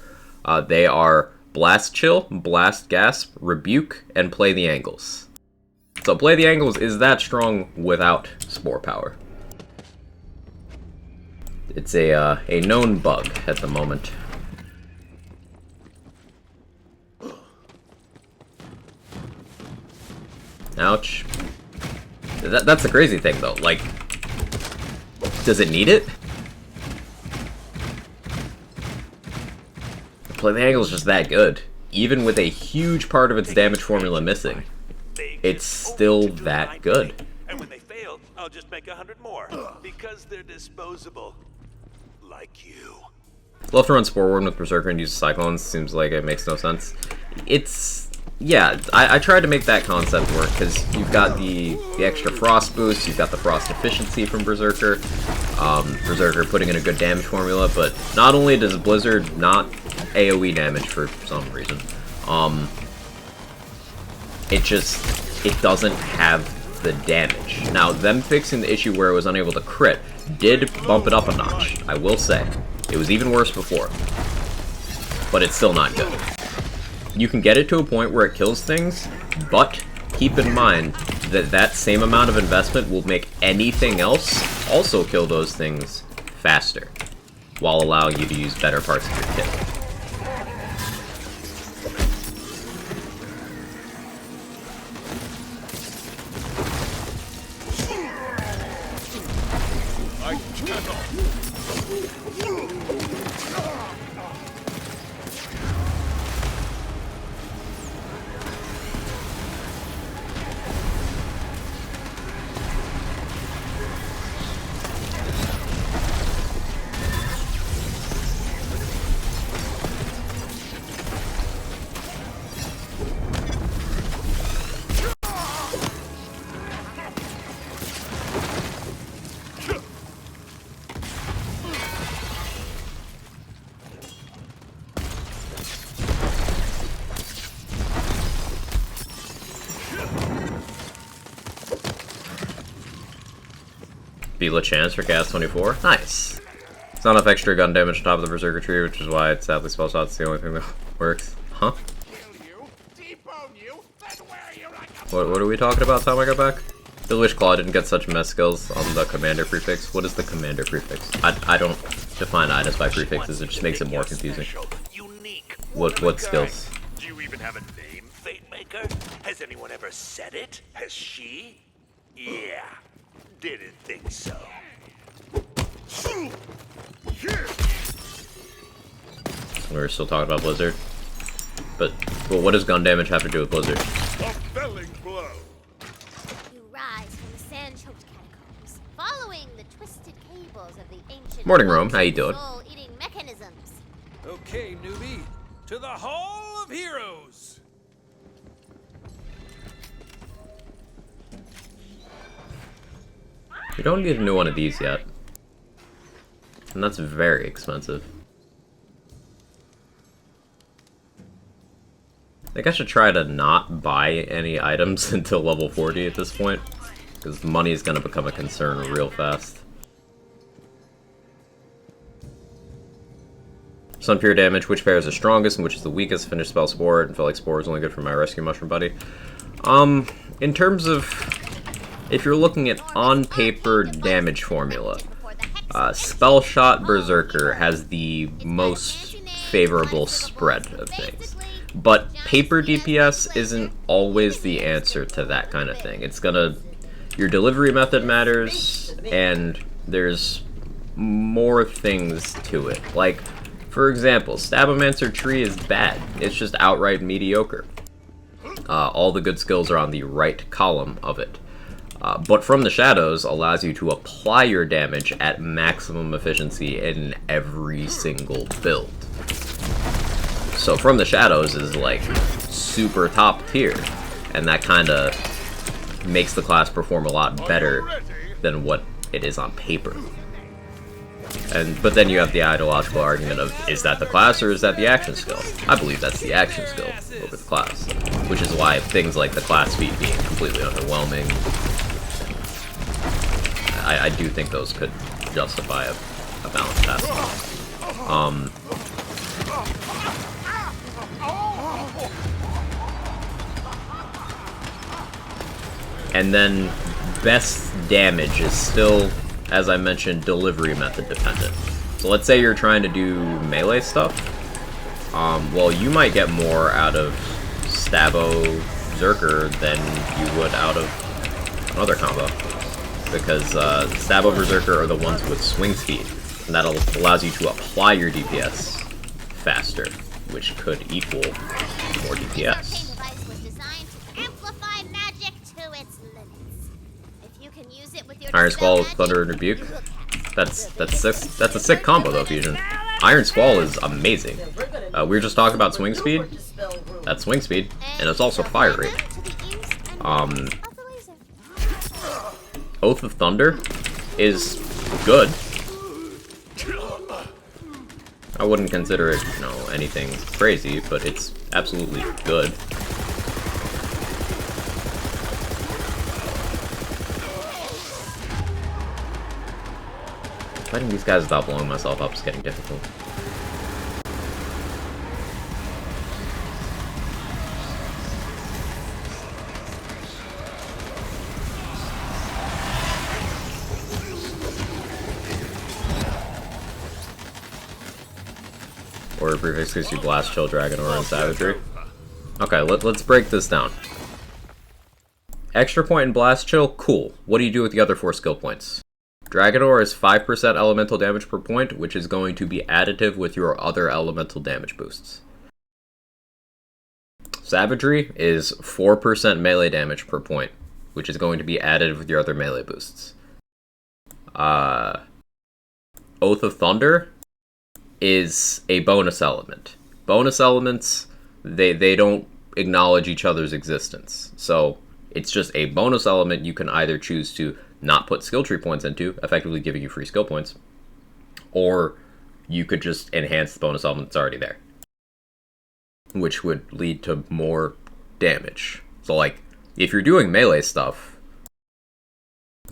They are Blast Chill, Blast Gasp, Rebuke, and Play the Angles. So Play the Angles is that strong without Spore Power. It's a known bug at the moment. Ouch. That's the crazy thing, though. Like, does it need it? Play the Angle is just that good. Even with a huge part of its damage formula missing, it's still that good. And when they fail, I'll just make 100 more. Because they're disposable. Like you. Love to run Spore Warden with Berserker and use Cyclones. Seems like it makes no sense. It's... yeah, I tried to make that concept work, because you've got the extra Frost boost, you've got the Frost efficiency from Berserker, Berserker putting in a good damage formula, but not only does Blizzard not AoE damage for some reason, it doesn't have the damage. Now, them fixing the issue where it was unable to crit did bump it up a notch, I will say. It was even worse before, but it's still not good. You can get it to a point where it kills things, but keep in mind that that same amount of investment will make anything else also kill those things faster, while allowing you to use better parts of your kit. Beat chance for Gas 24. Nice. It's not enough extra gun damage on top of the Berserker tree, which is why it's sadly spell shot's the only thing that works. Huh? What are we talking about, Tom? I got back? I wish Claw didn't get such mess skills on the commander prefix. What is the commander prefix? I don't define items by prefixes, it just makes it more confusing. What skills? Do you even have a name, Fate Maker? Has anyone ever said it? Has she? Yeah. Didn't think so. We're still talking about Blizzard. But what does gun damage have to do with Blizzard? A felling blow. You rise from the sand-choked catacombs, following the twisted cables of the ancient Morning, Rome. How you doing? soul-eating mechanisms. Okay, newbie, to the Hall of Heroes. We don't need a new one of these yet. And that's very expensive. I think I should try to not buy any items until level 40 at this point, because money is going to become a concern real fast. Sun Pure damage, which pair is the strongest and which is the weakest? Finish spell Spore, and feel like Spore is only good for my rescue mushroom buddy. In terms of, if you're looking at on-paper damage formula, Spell Shot Berserker has the most favorable spread of things. But paper DPS isn't always the answer to that kind of thing. It's gonna... your delivery method matters, and there's more things to it. Like, For example, Stabomancer Tree is bad. It's just outright mediocre. All the good skills are on the right column of it. But From the Shadows allows you to apply your damage at maximum efficiency in every single build. So From the Shadows is like super top tier, and that kind of makes the class perform a lot better than what it is on paper. But then you have the ideological argument of, is that the class or is that the action skill? I believe that's the action skill over the class, which is why things like the class feat being completely underwhelming, I do think those could justify a balanced pass. And then best damage is still, as I mentioned, delivery method dependent. So let's say you're trying to do melee stuff. Well, you might get more out of Stabo-Zerker than you would out of another combo. Because Stabo-Berserker are the ones with swing speed, and that allows you to apply your DPS faster, which could equal more DPS. Iron Squall with Thunder and Rebuke. That's a sick combo though, Fusion. Iron Squall is amazing. We were just talking about swing speed. That's swing speed, and it's also fire rate. Oath of Thunder is good. I wouldn't consider it, you know, anything crazy, but it's absolutely good. Fighting these guys without blowing myself up is getting difficult. Order prefix gives you Blast, Chill, Dragon Aura, and Savagery. Okay, let's break this down. Extra point in Blast Chill, cool. What do you do with the other 4 skill points? Dragon Aura is 5% elemental damage per point, which is going to be additive with your other elemental damage boosts. Savagery is 4% melee damage per point, which is going to be additive with your other melee boosts. Oath of Thunder is a bonus element. Bonus elements, they don't acknowledge each other's existence. So it's just a bonus element you can either choose to not put skill tree points into, effectively giving you free skill points, or you could just enhance the bonus element that's already there, which would lead to more damage. So like, if you're doing melee stuff,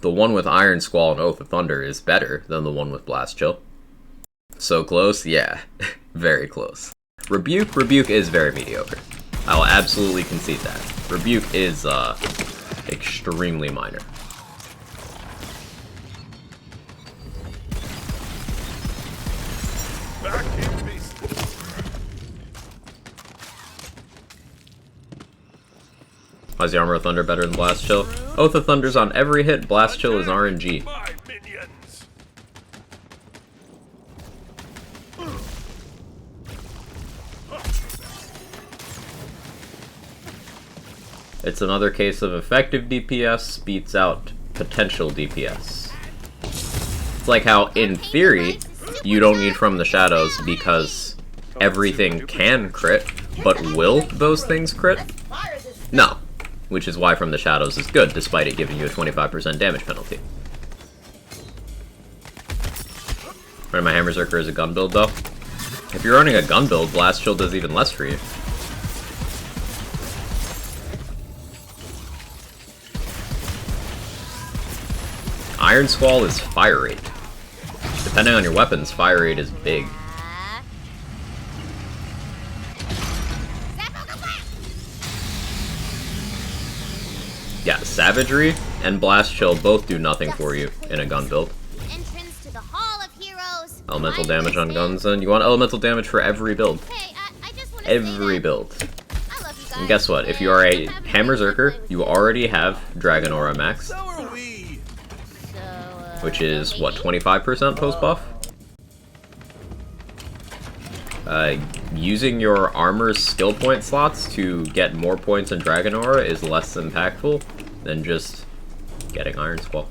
the one with Iron Squall and Oath of Thunder is better than the one with Blast Chill. So close? Yeah, very close. Rebuke is very mediocre. I will absolutely concede that. Rebuke is extremely minor. Why is the Armor of Thunder better than Blast Chill? Oath of Thunder's on every hit, Blast Chill is RNG. It's another case of effective DPS beats out potential DPS. It's like how, in theory, you don't need From the Shadows because everything can crit, but will those things crit? No. Which is why From the Shadows is good, despite it giving you a 25% damage penalty. Running my Hammerzerker as a gun build, though. If you're running a gun build, Blast Chill does even less for you. Iron Squall is fire rate. Depending on your weapons, fire rate is big. Yeah, Savagery and Blast Chill both do nothing for you in a gun build. Elemental damage on guns, and you want elemental damage for every build. Every build. And guess what? If you are a Hammerzerker, you already have Dragon Aura max. Which is, what, 25% post buff? using your armor's skill point slots to get more points in Dragon Aura is less impactful than just getting Iron Squall.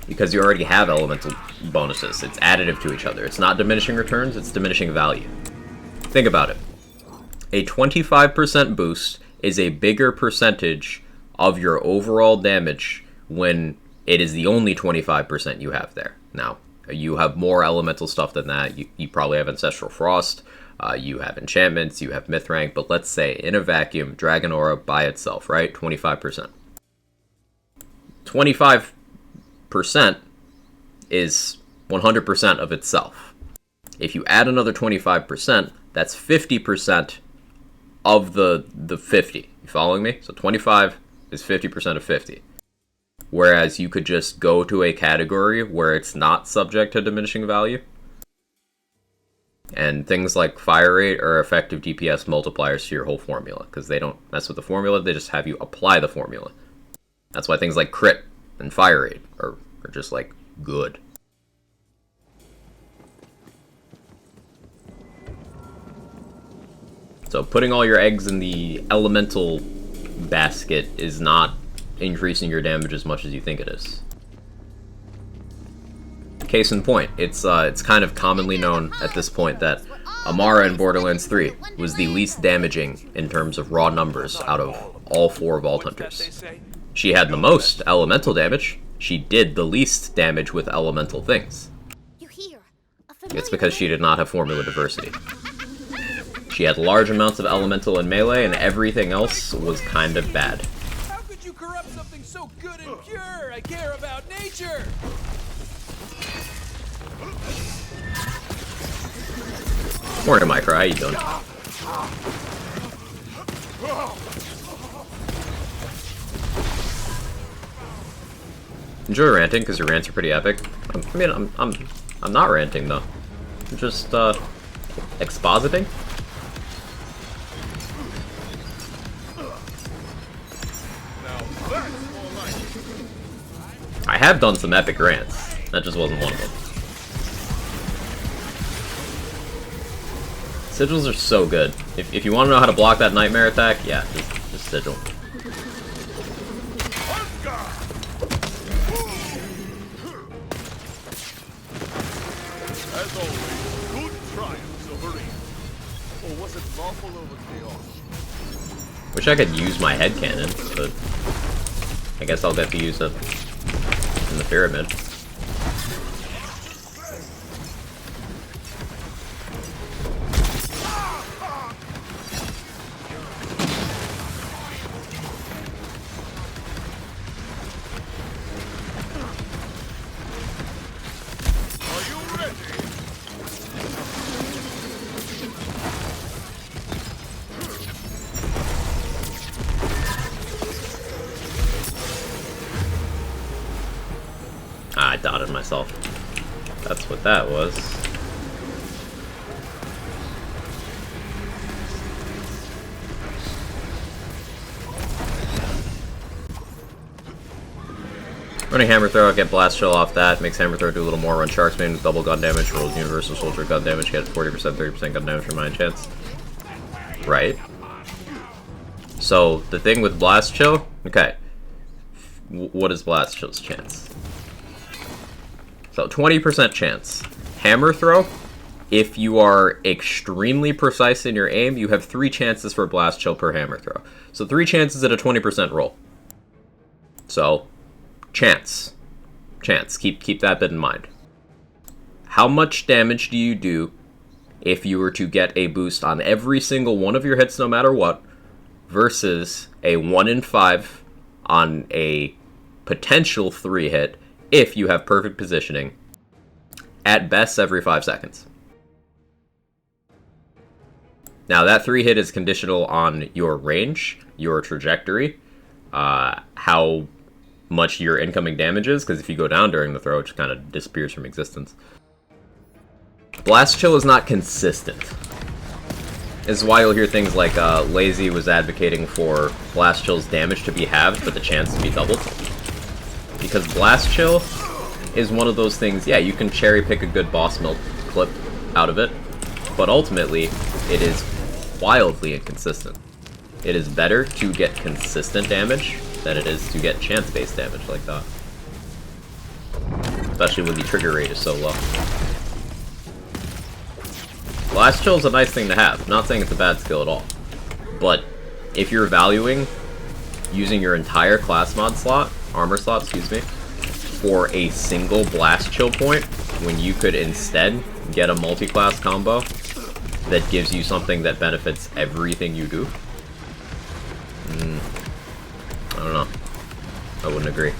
Because you already have elemental bonuses. It's additive to each other. It's not diminishing returns, it's diminishing value. Think about it. A 25% boost is a bigger percentage of your overall damage when it is the only 25% you have there. Now, you have more elemental stuff than that. You probably have Ancestral Frost, you have enchantments, you have Myth Rank, but let's say in a vacuum, Dragon Aura by itself, right? 25%. 25% is 100% of itself. If you add another 25%, that's 50% of the 50. You following me? So 25 is 50% of 50. Whereas you could just go to a category where it's not subject to diminishing value. And things like Fire Rate are effective DPS multipliers to your whole formula, because they don't mess with the formula, they just have you apply the formula. That's why things like Crit and Fire Rate are just, like, good. So putting all your eggs in the elemental basket is not increasing your damage as much as you think it is. Case in point, it's kind of commonly known at this point that Amara in Borderlands 3 was the least damaging in terms of raw numbers out of all 4 Vault Hunters. She had the most elemental damage. She did the least damage with elemental things. It's because she did not have formula diversity. She had large amounts of elemental and melee, and everything else was kind of bad. How could you corrupt something so good and pure? I care about nature! Morning, Micro. How you doing? Enjoy ranting, because your rants are pretty epic. I'm not ranting, though. I'm just, expositing? I have done some epic rants. That just wasn't one of them. Sigils are so good. If you want to know how to block that nightmare attack, yeah, just sigil. As always, good triumphs over evil. Or was it lawful over chaos? Wish I could use my headcanon, but I guess I'll get to use it in the pyramid. I dotted myself. That's what that was. Running Hammer Throw, get Blast Chill off that. Makes Hammer Throw do a little more. Run Sharksman with double gun damage. Rolls Universal Soldier gun damage. Get 40%, 30% gun damage from my chance. Right. So, the thing with Blast Chill... Okay. What is Blast Chill's chance? So 20% chance. Hammer Throw, if you are extremely precise in your aim, you have 3 chances for Blast Chill per Hammer Throw. So 3 chances at a 20% roll. So, chance. Chance. Keep that bit in mind. How much damage do you do if you were to get a boost on every single one of your hits no matter what, versus a 1 in 5 on a potential 3 hit if you have perfect positioning, at best every 5 seconds. Now that 3 hit is conditional on your range, your trajectory, how much your incoming damage is, because if you go down during the throw, it just kind of disappears from existence. Blast Chill is not consistent. This is why you'll hear things like Lazy was advocating for Blast Chill's damage to be halved, but the chance to be doubled. Because Blast Chill is one of those things, yeah, you can cherry pick a good boss melt clip out of it, but ultimately, it is wildly inconsistent. It is better to get consistent damage than it is to get chance-based damage like that. Especially when the trigger rate is so low. Last Chill is a nice thing to have. Not saying it's a bad skill at all. But if you're valuing using your entire class mod slot, armor slot, excuse me, for a single blast chill point, when you could instead get a multi-class combo that gives you something that benefits everything you do, I don't know. I wouldn't agree.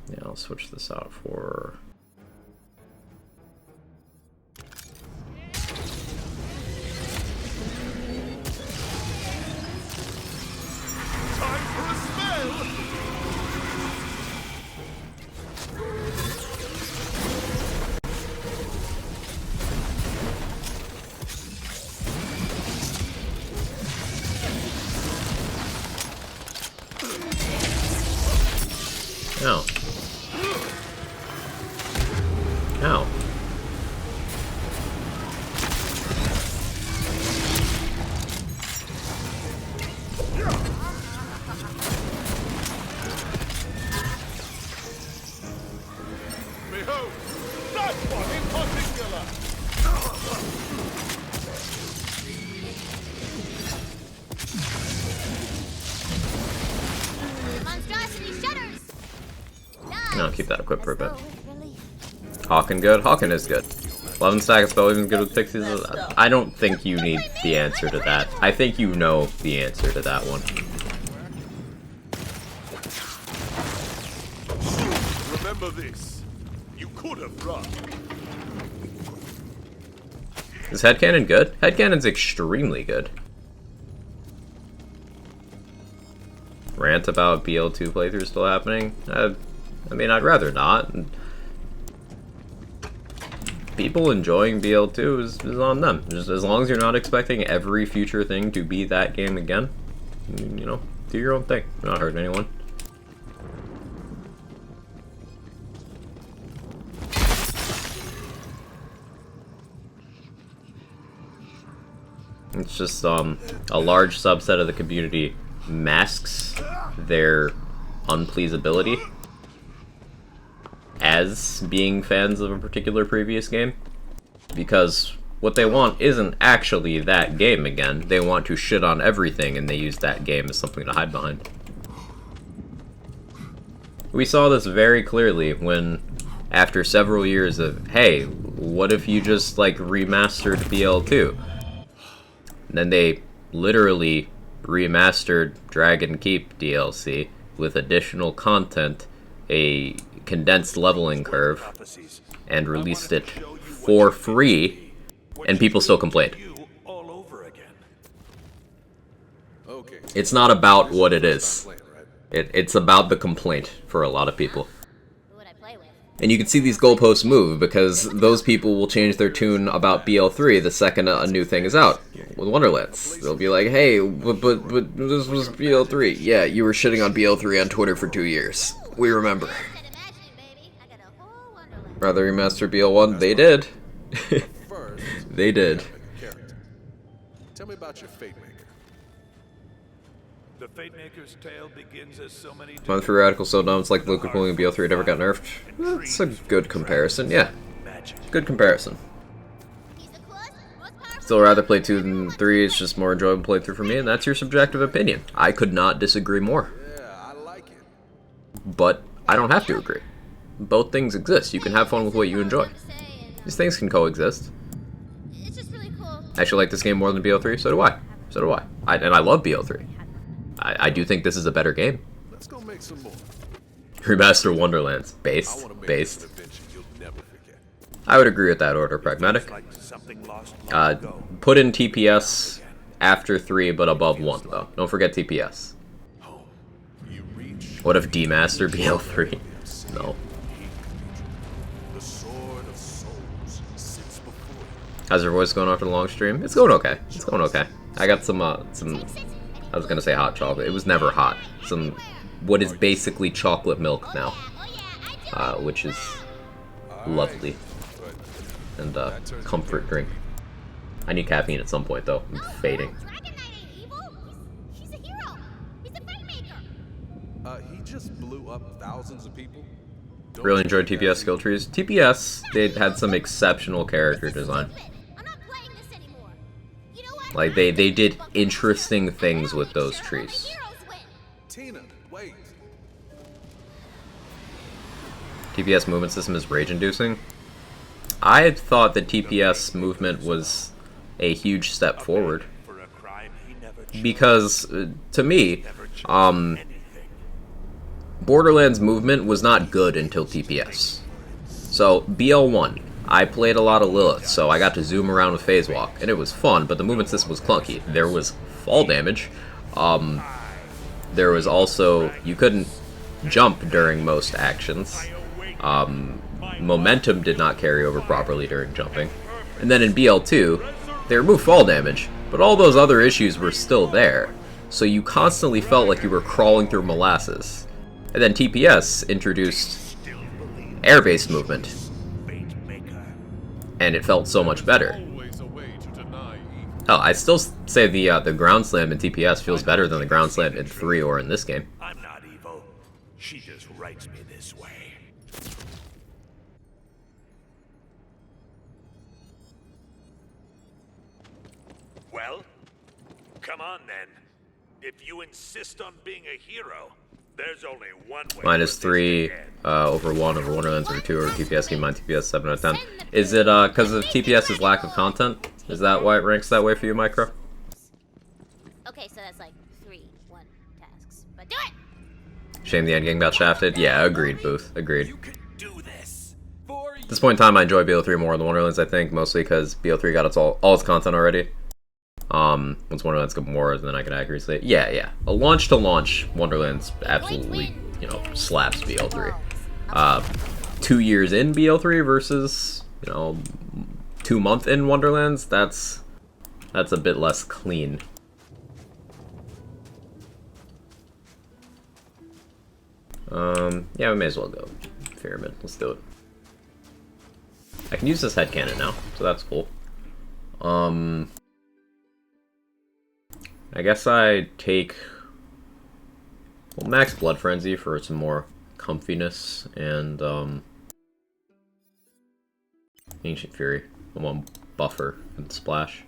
Yeah, I'll switch this out for... Time for a spell! Ow. Ow. Behold, that one in particular! Monstrosity shudders! No, keep that equipped for a bit. Hawken good? Hawken is good. 11 stack of spell even good with pixies? I don't think you need the answer to that. I think you know the answer to that one. Remember this. You could have run. Is headcanon good? Headcanon's extremely good. Rant about BL2 playthrough still happening? I mean, I'd rather not. People enjoying BL2 is on them. Just as long as you're not expecting every future thing to be that game again, you know, do your own thing. You're not hurting anyone. It's just a large subset of the community masks their unpleasability as being fans of a particular previous game, because what they want isn't actually that game again. They want to shit on everything, and they use that game as something to hide behind. We saw this very clearly when, after several years of, hey, what if you just like remastered BL2? And then they literally remastered Dragon Keep DLC with additional content, a condensed leveling curve, and released it for free, and people still complained. It's not about what it is. It's about the complaint for a lot of people. And you can see these goalposts move, because those people will change their tune about BL3 the second a new thing is out. With Wonderlands, they'll be like, hey, but this was BL3. Yeah, you were shitting on BL3 on Twitter for 2 years. We remember. Rather remaster BL1? They did. They did. Tell me about your Fate Maker. The Fate Maker's tale begins as so many One Free Radical so dumb, it's like Luke pulling and BL3 never got nerfed. That's a good comparison, yeah. Good comparison. Still rather play 2 than 3, it's just more enjoyable playthrough for me, and that's your subjective opinion. I could not disagree more. Yeah, I like it. But I don't have to agree. Both things exist. You can have fun with what you enjoy. These things can coexist. It's just really cool. I actually like this game more than BL3, so do I. So do I. And I love BL3. I do think this is a better game. Let's go make some more. Remaster Wonderlands. Based. I would agree with that order, Pragmatic. Put in TPS after 3 but above 1, though. Don't forget TPS. What if D-Master BL3? No. How's your voice going after the long stream? It's going okay. It's going okay. I got some, I was gonna say hot chocolate. It was never hot. Some, what is basically chocolate milk now. Which is lovely. And, comfort drink. I need caffeine at some point, though. I'm fading. He's a hero. He's a fight maker. He just blew up thousands of people. Really enjoyed TPS skill trees. TPS, they had some exceptional character design. Like, they did interesting things with those trees. Tina, wait. TPS movement system is rage-inducing. I had thought that TPS movement was a huge step forward. Because, to me, Borderlands movement was not good until TPS. So, BL1, I played a lot of Lilith, so I got to zoom around with Phase Walk, and it was fun, but the movement system was clunky. There was fall damage. There was also, you couldn't jump during most actions. Momentum did not carry over properly during jumping. And then in BL2, they removed fall damage, but all those other issues were still there. So you constantly felt like you were crawling through molasses. And then TPS introduced air-based movement. And it felt so much better. Oh, I still say the ground slam in TPS feels better than the ground slam in 3 or in this game. I'm not evil. She just writes me this way. Well, come on then. If you insist on being a hero, there's only one way. -3 over 1 over Wonderlands over 2 over TPS game mine TPS 7 out of 10. Is it because of TPS's lack of content? Is that why it ranks that way for you, Micro? Okay, so that's like 3 1 tasks. But do it! Shame the endgame got shafted. Yeah, agreed, Booth. Agreed. At this point in time, I enjoy BO3 more than Wonderlands, I think, mostly because BO3 got all its content already. Once Wonderlands got more, then I can accurately say, yeah. A launch to launch, Wonderlands absolutely, you know, slaps BL3. 2 years in BL3 versus, you know, 2 month in Wonderlands, that's a bit less clean. Yeah, we may as well go Pyramid. Let's do it. I can use this headcanon now, so that's cool. I guess I take, well, Max Blood Frenzy for some more comfiness, and Ancient Fury. I want Buffer and Splash.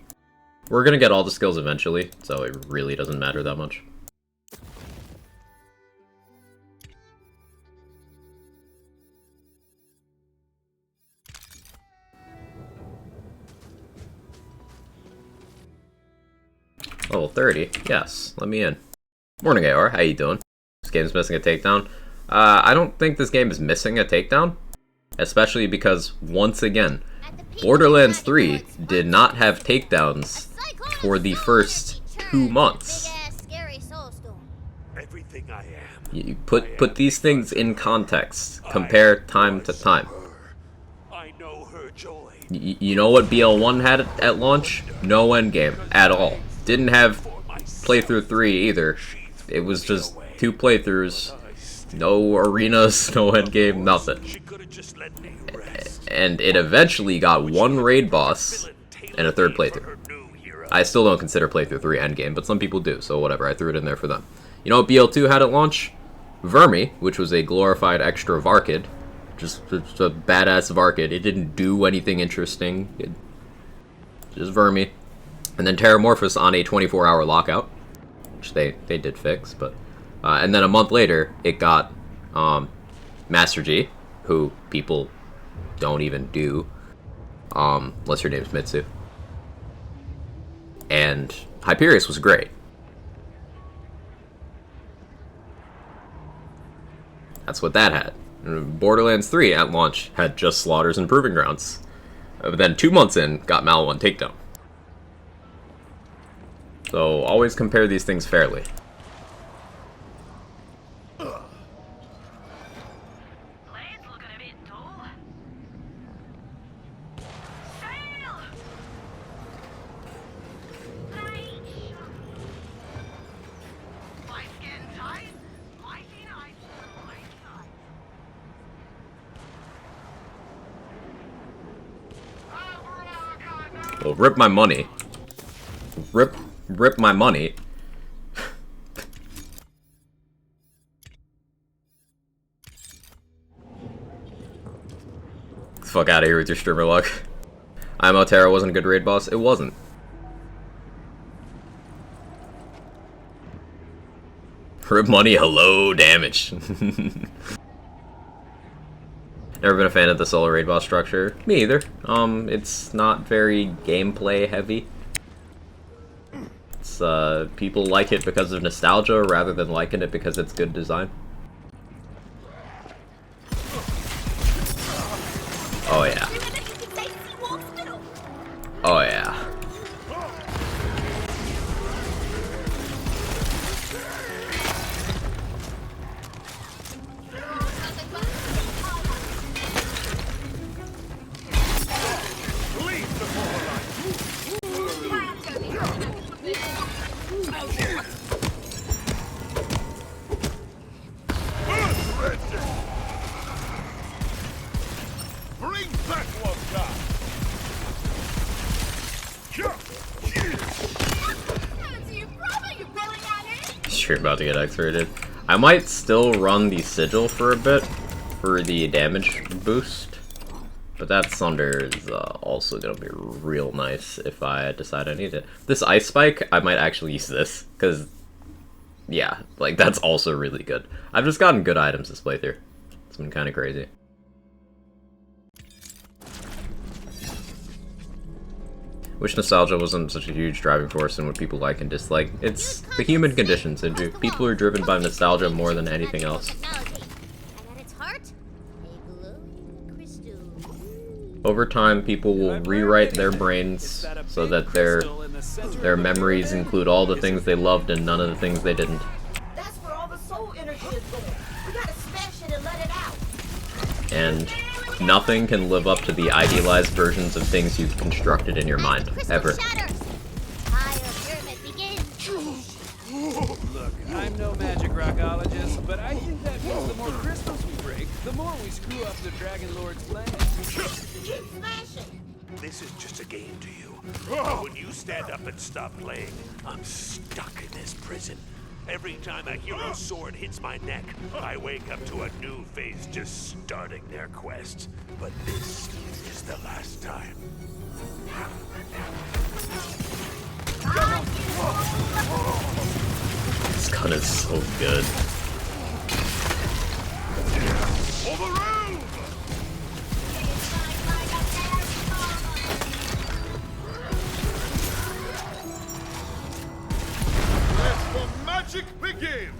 We're gonna get all the skills eventually, so it really doesn't matter that much. Level 30, yes, let me in. Morning, AR, how you doing? This game's missing a takedown. I don't think this game is missing a takedown, especially because, once again, Borderlands 3 did not have takedowns for the first 2 months. Everything I am. You put these things in context. Compare time to time. I know her joy. You know what BL1 had at launch? No endgame at all. Didn't have playthrough 3 either. It was just 2 playthroughs. No arenas, no endgame, nothing. And it eventually got 1 raid boss and a 3rd playthrough. I still don't consider playthrough 3 endgame, but some people do, so whatever, I threw it in there for them. You know what BL2 had at launch? Vermi, which was a glorified extra Varkid. Just a badass Varkid. It didn't do anything interesting. Just Vermi. And then Terramorphous on a 24-hour lockout, which they did fix, but... and then a month later, it got Master G, who people don't even do, unless your name's Mitsu. And Hyperius was great. That's what that had. Borderlands 3 at launch had just Slaughters and Proving Grounds. But then 2 months in, got Mal 1 Takedown. So always compare these things fairly. Well, rip my money. Rip my money. Fuck out of here with your streamer luck. I'm Altera wasn't a good raid boss. It wasn't. Rip money, hello, damage. Never been a fan of the solo raid boss structure. Me either. It's not very gameplay heavy. It's, people like it because of nostalgia rather than liking it because it's good design. Oh yeah. Oh yeah. Bring back what God. Sure about to get X-rated. I might still run the sigil for a bit for the damage boost, but that Sunder is also gonna be real nice if I decide I need it. This Ice Spike, I might actually use this, because, yeah, like, that's also really good. I've just gotten good items this playthrough. It's been kind of crazy. Wish nostalgia wasn't such a huge driving force in what people like and dislike. It's the human condition, Sinju. People are driven by nostalgia more than anything else. Over time, people will rewrite their brains so that their memories include all the things they loved and none of the things they didn't. That's where all the soul energy is going. We gotta smash it and let it out. And nothing can live up to the idealized versions of things you've constructed in your mind, ever. Look, I'm no magic rockologist, but I think that means the more crystals we break, the more we screw up the Dragon Lord's plan. Keep smashing. This is just a game to you. But when you stand up and stop playing, I'm stuck in this prison. Every time a hero's sword hits my neck, I wake up to a new face just starting their quest. But this is the last time. This gun is so good. For the room! Let the magic begin!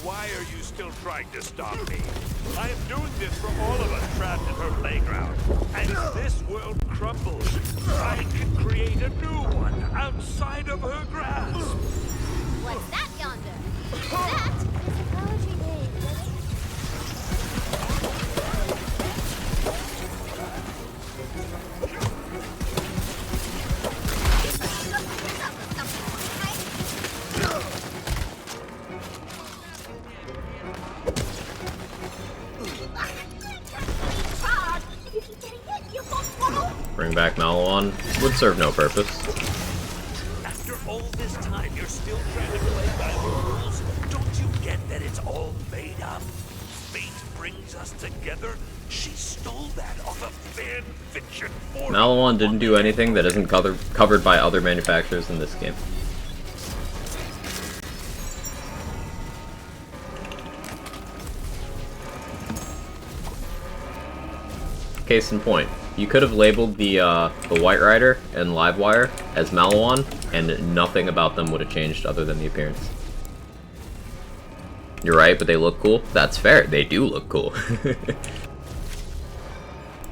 Why are you still trying to stop me? I am doing this for all of us trapped in her playground. And if this world crumbles, I can create a new one outside of her grasp. What's that yonder? That is a poetry page. Bring back Malawan would serve no purpose. After all this time, you're still trying to play by the rules? Don't you get that it's all made up? Fate brings us together? She stole that off a fan fiction forum. Malawan didn't do anything that isn't covered by other manufacturers in this game. Case in point, you could have labeled the White Rider and Livewire as Malawan, and nothing about them would have changed other than the appearance. You're right, but they look cool. That's fair. They do look cool.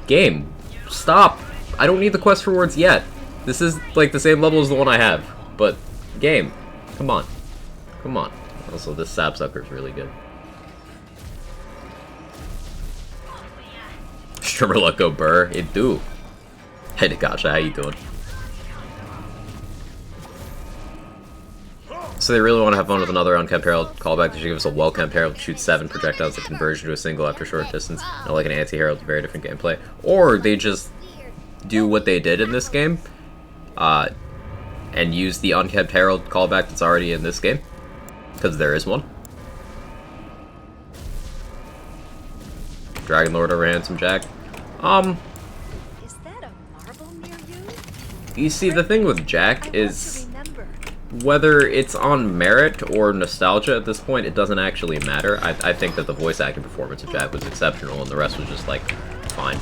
Game, stop. I don't need the quest rewards yet. This is like the same level as the one I have. But game, come on. Come on. Also, this sapsucker is really good. Strummer let go burr. It do. Hey, Gotcha, how you doing? So they really want to have fun with another unkempt herald callback. They should give us a well-kempt herald that shoots 7 projectiles that converge into a single after short distance. Not like an anti-herald, very different gameplay. Or they just do what they did in this game, and use the unkempt herald callback that's already in this game, because there is one. Dragon Lord over Handsome Jack. Is that a marble near you? You see, the thing with Jack is, whether it's on merit or nostalgia at this point, it doesn't actually matter. I think that the voice acting performance of Jack was exceptional, and the rest was just, like, fine.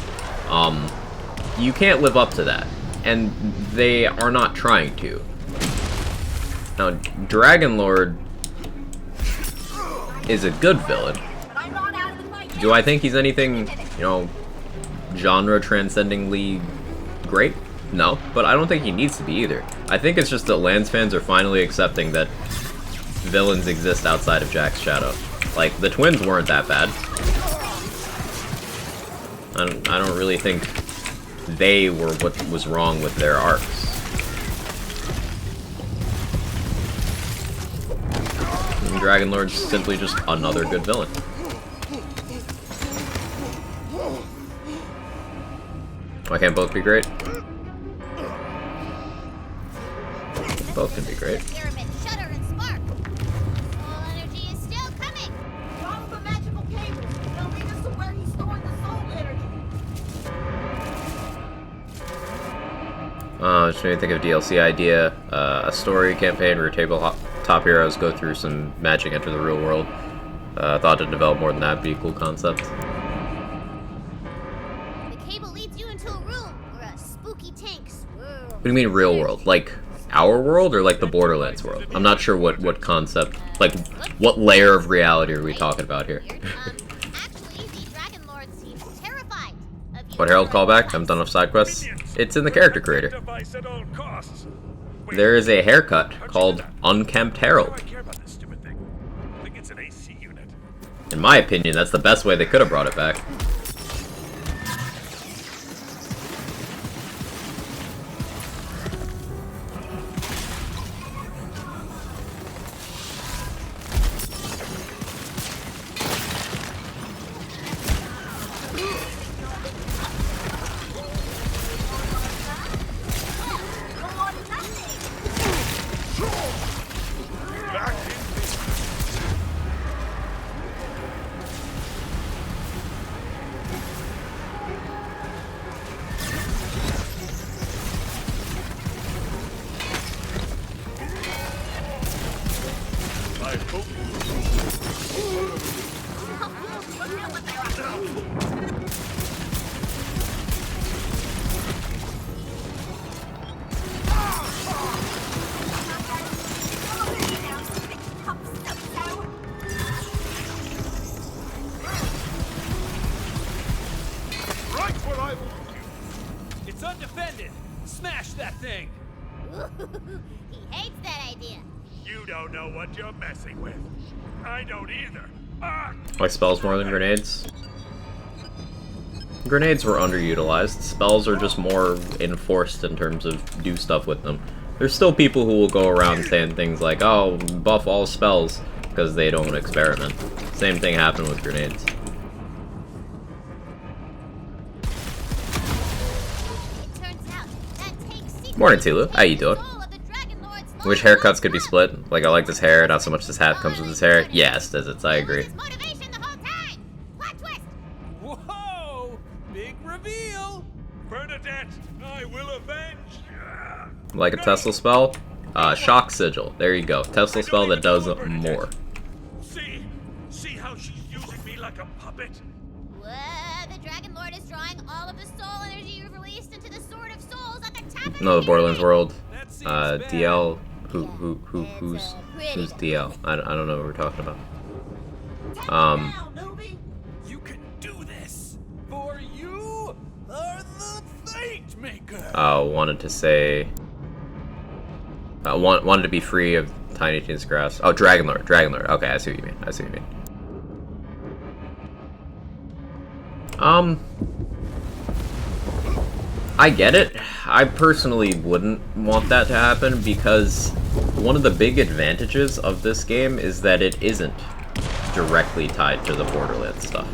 You can't live up to that, and they are not trying to. Now, Dragon Lord is a good villain. Do I think he's anything, you know, genre-transcendingly great? No, but I don't think he needs to be either. I think it's just that Lance fans are finally accepting that villains exist outside of Jack's shadow. Like, the twins weren't that bad. I don't really think they were what was wrong with their arcs. And Dragon Lord's simply just another good villain. Why can't both be great? Both can be great. Pyramid shudder and spark. Soul energy is still coming. Follow the magical cable. They'll lead us to where he's storing the soul energy. Just made me think of DLC idea. A story campaign where tabletop heroes go through some magic, enter the real world. Thought to develop more than that would be a cool concept. The cable leads you into a room where a spooky tank swirls. What do you mean real world? Like our world or like the Borderlands world? I'm not sure what concept, like what layer of reality are we talking about here? Actually, the Dragon Lord seems terrified of you. What Herald callback? I haven't done enough side quests. It's in the character creator. There is a haircut called Unkempt Herald. In my opinion, that's the best way they could have brought it back. It's undefended. Smash that thing. He hates that idea. You don't know what you're messing with. I don't either. Ah! Like spells more than grenades? Grenades were underutilized. Spells are just more enforced in terms of do stuff with them. There's still people who will go around saying things like, oh, buff all spells, because they don't experiment. Same thing happened with grenades. Morning, Tulu. How you doing? Which haircuts could be split? Like, I like this hair, not so much this hat comes with this hair. Yes, does it? I agree. Whoa! Big reveal! Bernadette, I will avenge. Like a Tesla spell? Shock Sigil. There you go. Tesla spell that does more. See how she's using me like a puppet? The Dragon Lord is drawing all of the soul energy you've released into the Sword of Souls at the tap of No, the Borderlands world. DL. Who's Who's DL? I don't know what we're talking about. You can do this, for you are the Fate Maker. Wanted to say... wanted to be free of Tiny Teen's grasp. Oh, Dragonlord. Okay, I see what you mean. I get it. I personally wouldn't want that to happen because one of the big advantages of this game is that it isn't directly tied to the Borderlands stuff.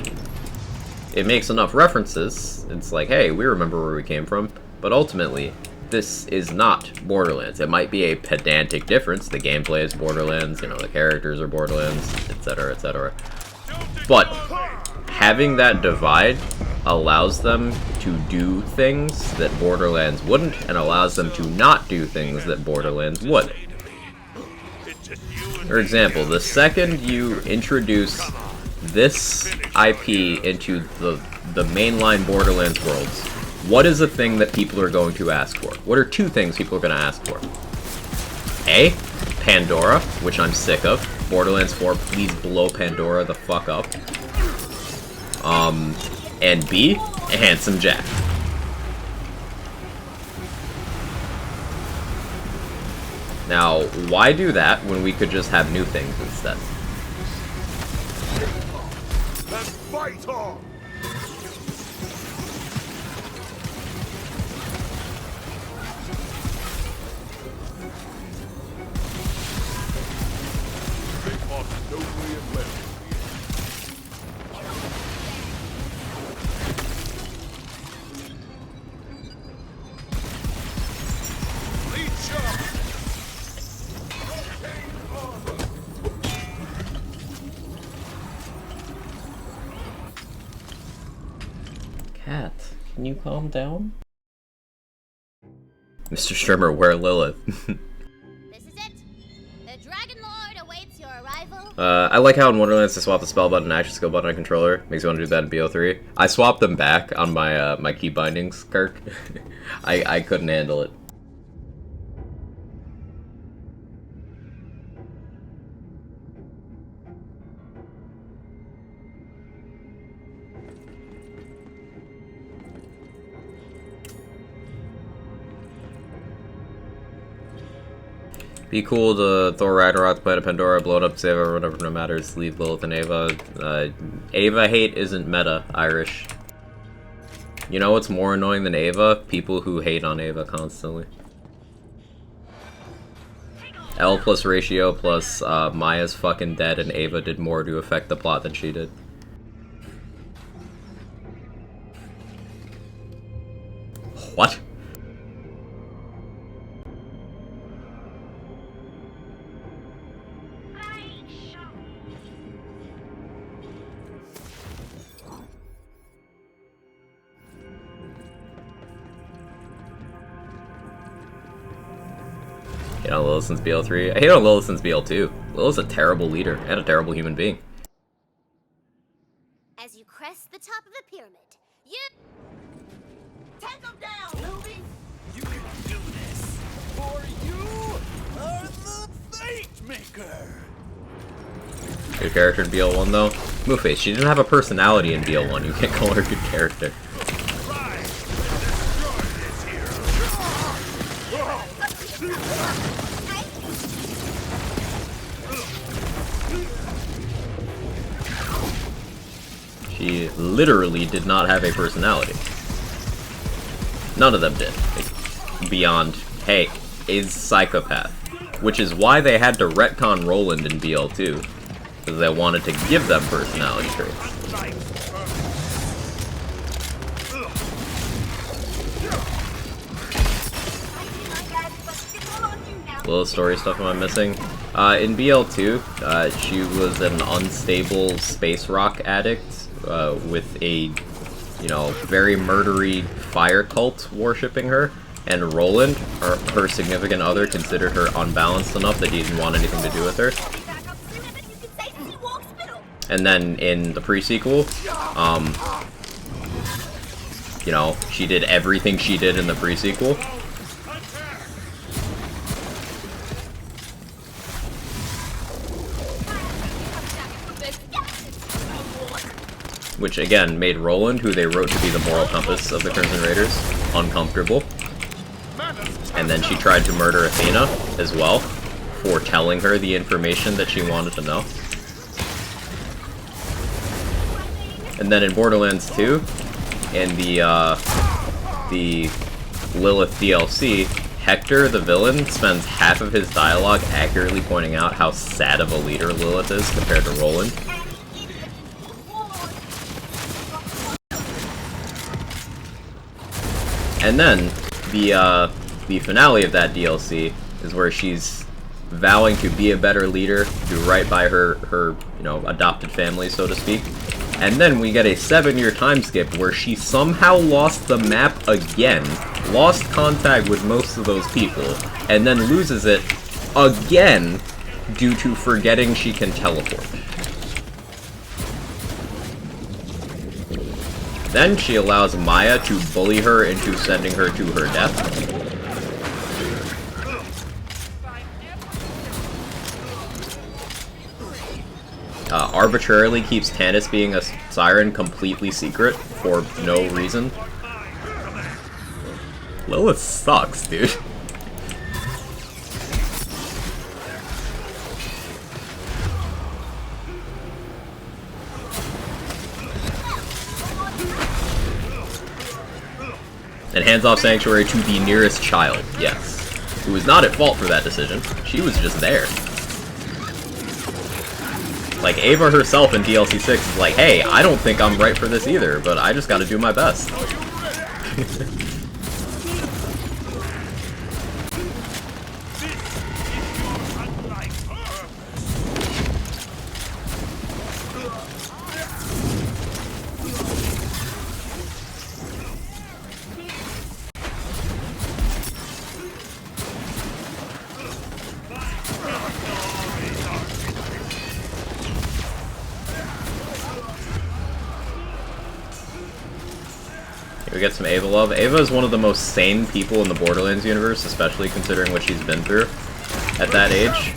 It makes enough references. It's like, hey, we remember where we came from, but ultimately, this is not Borderlands. It might be a pedantic difference. The gameplay is Borderlands, you know, the characters are Borderlands, etc., etc. But having that divide allows them to do things that Borderlands wouldn't, and allows them to not do things that Borderlands would. For example, the second you introduce this IP into the mainline Borderlands worlds, what is a thing that people are going to ask for? What are two things people are going to ask for? A, Pandora, which I'm sick of. Borderlands 4, please blow Pandora the fuck up. And B, a Handsome Jack. Now, why do that when we could just have new things instead? Let's fight on! They fought nobly and well. Cat, can you calm down? Mr. Strimmer, where Lilith? This is it. The Dragon Lord awaits your arrival. I like how in Wonderlands they swap the spell button and action skill button on controller. Makes me want to do that in BO3. I swapped them back on my my key bindings, Kirk. I couldn't handle it. Be cool to Thor Ragnarok, the planet Pandora, blow it up, save everyone, whatever, no matters, leave Lilith and Ava. Ava hate isn't meta, Irish. You know what's more annoying than Ava? People who hate on Ava constantly. L plus ratio plus Maya's fucking dead and Ava did more to affect the plot than she did. What? I hate on Lilith since BL3. I hate on Lilith since BL2. Lilith's a terrible leader and a terrible human being. As you crest the top of the pyramid, you Take them down, newbie! You can do this, for you are the Fate Maker. Good character in BL1 though. Moonface, she didn't have a personality in BL1. You can't call her a good character. She literally did not have a personality. None of them did. Beyond, hey, is psychopath. Which is why they had to retcon Roland in BL2. Because they wanted to give them personality traits. Little story stuff am I missing? In BL2, she was an unstable space rock addict with a, you know, very murdery fire cult worshipping her, and Roland, her significant other, considered her unbalanced enough that he didn't want anything to do with her. And then in the pre-sequel, you know, she did everything she did in the pre-sequel. which again made Roland, who they wrote to be the moral compass of the Crimson Raiders, uncomfortable. And then she tried to murder Athena as well, for telling her the information that she wanted to know. And then in Borderlands 2, in the Lilith DLC, Hector, the villain, spends half of his dialogue accurately pointing out how sad of a leader Lilith is compared to Roland. And then, the finale of that DLC is where she's vowing to be a better leader, do right by her you know, adopted family, so to speak. And then we get a 7-year time skip where she somehow lost the map again, lost contact with most of those people, and then loses it again due to forgetting she can teleport. Then she allows Maya to bully her into sending her to her death. Arbitrarily keeps Tannis being a siren completely secret for no reason. Lilith sucks, dude. And hands off Sanctuary to the nearest child, yes. Who was not at fault for that decision. She was just there. Like, Ava herself in DLC 6 is like, hey, I don't think I'm right for this either, but I just gotta do my best. We get some Ava love. Ava is one of the most sane people in the Borderlands universe, especially considering what she's been through at that age.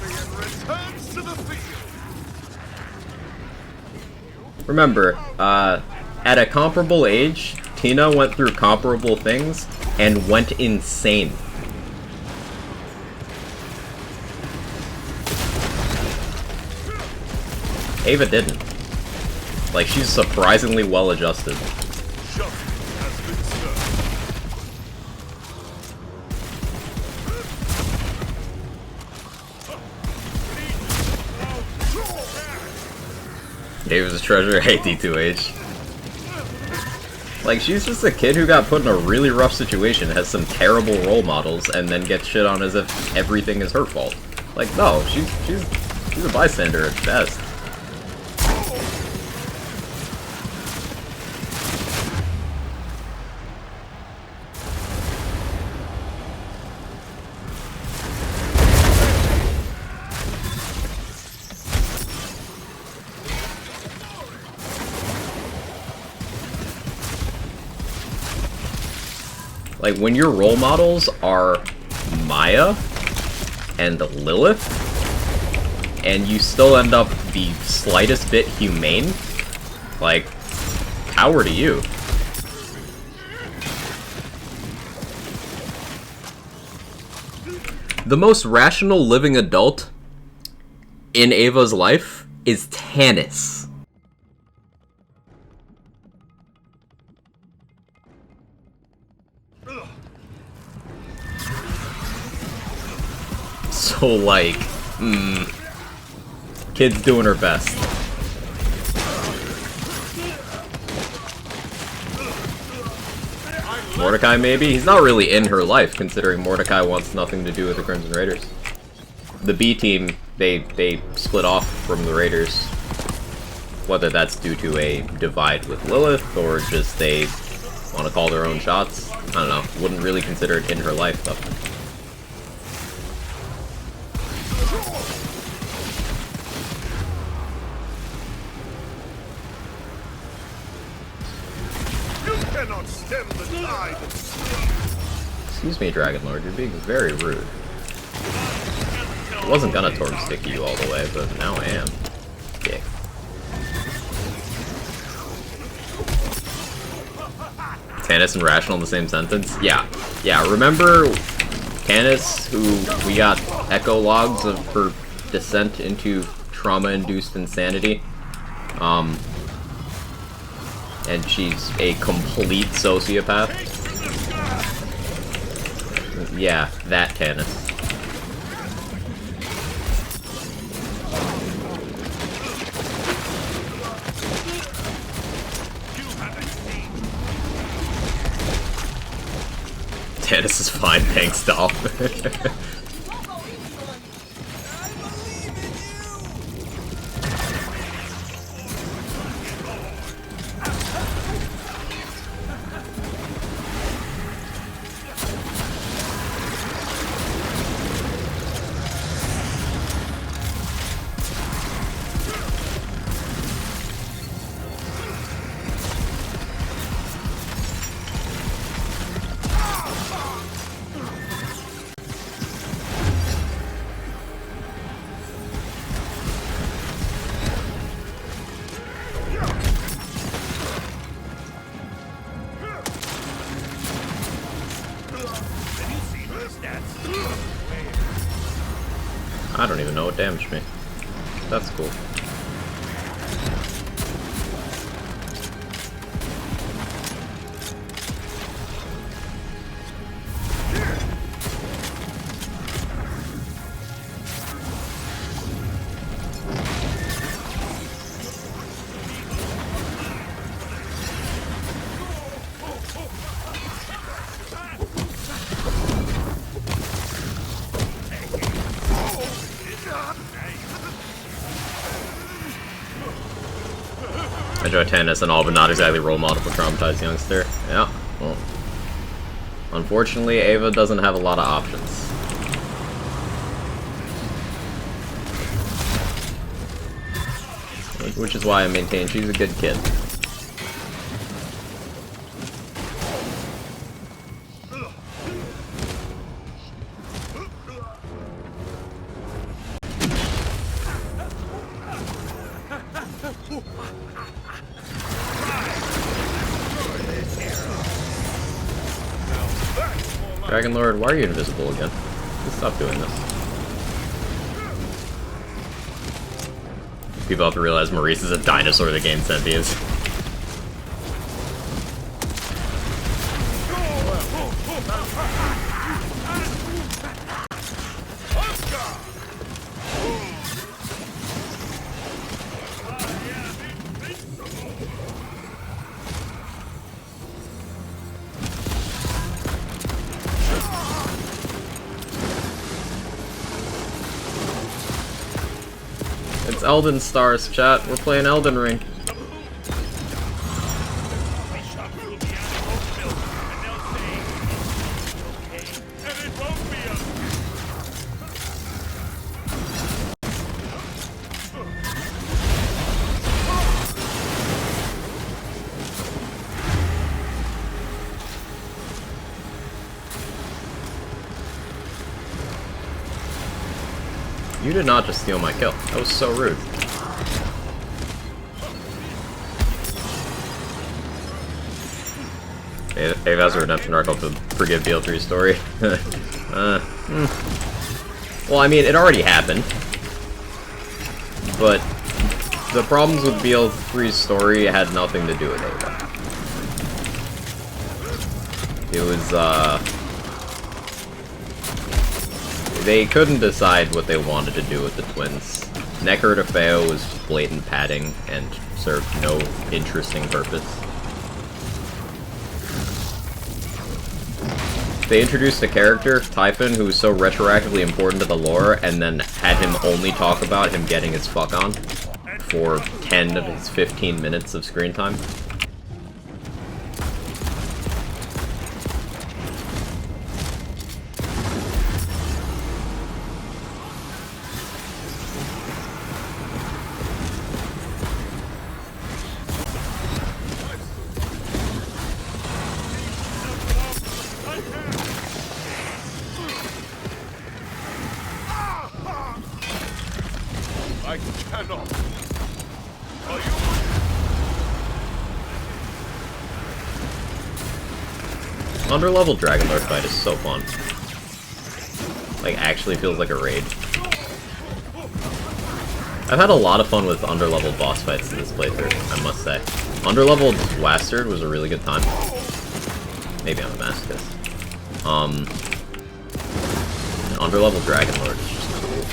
Remember, at a comparable age, Tina went through comparable things and went insane. Ava didn't. Like, she's surprisingly well adjusted. Ava's a treasure, I hate D2H. Like, she's just a kid who got put in a really rough situation, has some terrible role models, and then gets shit on as if everything is her fault. Like, no, she's a bystander at best. Like, when your role models are Maya and Lilith, and you still end up the slightest bit humane, like, power to you. The most rational living adult in Ava's life is Tannis. So, like, kid's doing her best. Mordecai, maybe? He's not really in her life, considering Mordecai wants nothing to do with the Crimson Raiders. The B team, they split off from the Raiders. Whether that's due to a divide with Lilith, or just they want to call their own shots. I don't know. Wouldn't really consider it in her life, though. Cannot stem the tide. Excuse me, Dragon Lord, you're being very rude. I wasn't gonna torn stick you all the way, but now I am. Dick. Tannis and Rational in the same sentence? Yeah. Yeah, remember Tannis, who we got echo logs of her descent into trauma-induced insanity? And she's a complete sociopath? Yeah, that Tannis. Tannis is fine, thanks, doll. I don't even know what damaged me. That's cool. I enjoy Tannis and all, but not exactly role model for traumatized youngster. Yeah, well. Unfortunately, Ava doesn't have a lot of options. Which is why I maintain she's a good kid. Dragon Lord, why are you invisible again? Just stop doing this. People have to realize Maurice is a dinosaur that gains sentience. It's Elden Stars, chat. We're playing Elden Ring. You did not just steal my kill. That was so rude. Ava has a redemption arc to forgive BL3's story. Well, I mean, it already happened. But the problems with BL3's story had nothing to do with Ava. It was, they couldn't decide what they wanted to do with the twins. Necker to Feo was blatant padding and served no interesting purpose. They introduced a character, Typhon, who was so retroactively important to the lore, and then had him only talk about him getting his fuck on for 10 of his 15 minutes of screen time. I cannot. Are you? Underlevel Dragon Lord fight is so fun. Like, actually feels like a raid. I've had a lot of fun with underleveled boss fights in this playthrough, I must say. Underleveled Wastard was a really good time. Maybe I'm a masochist. An underleveled Dragon Lord is just cool.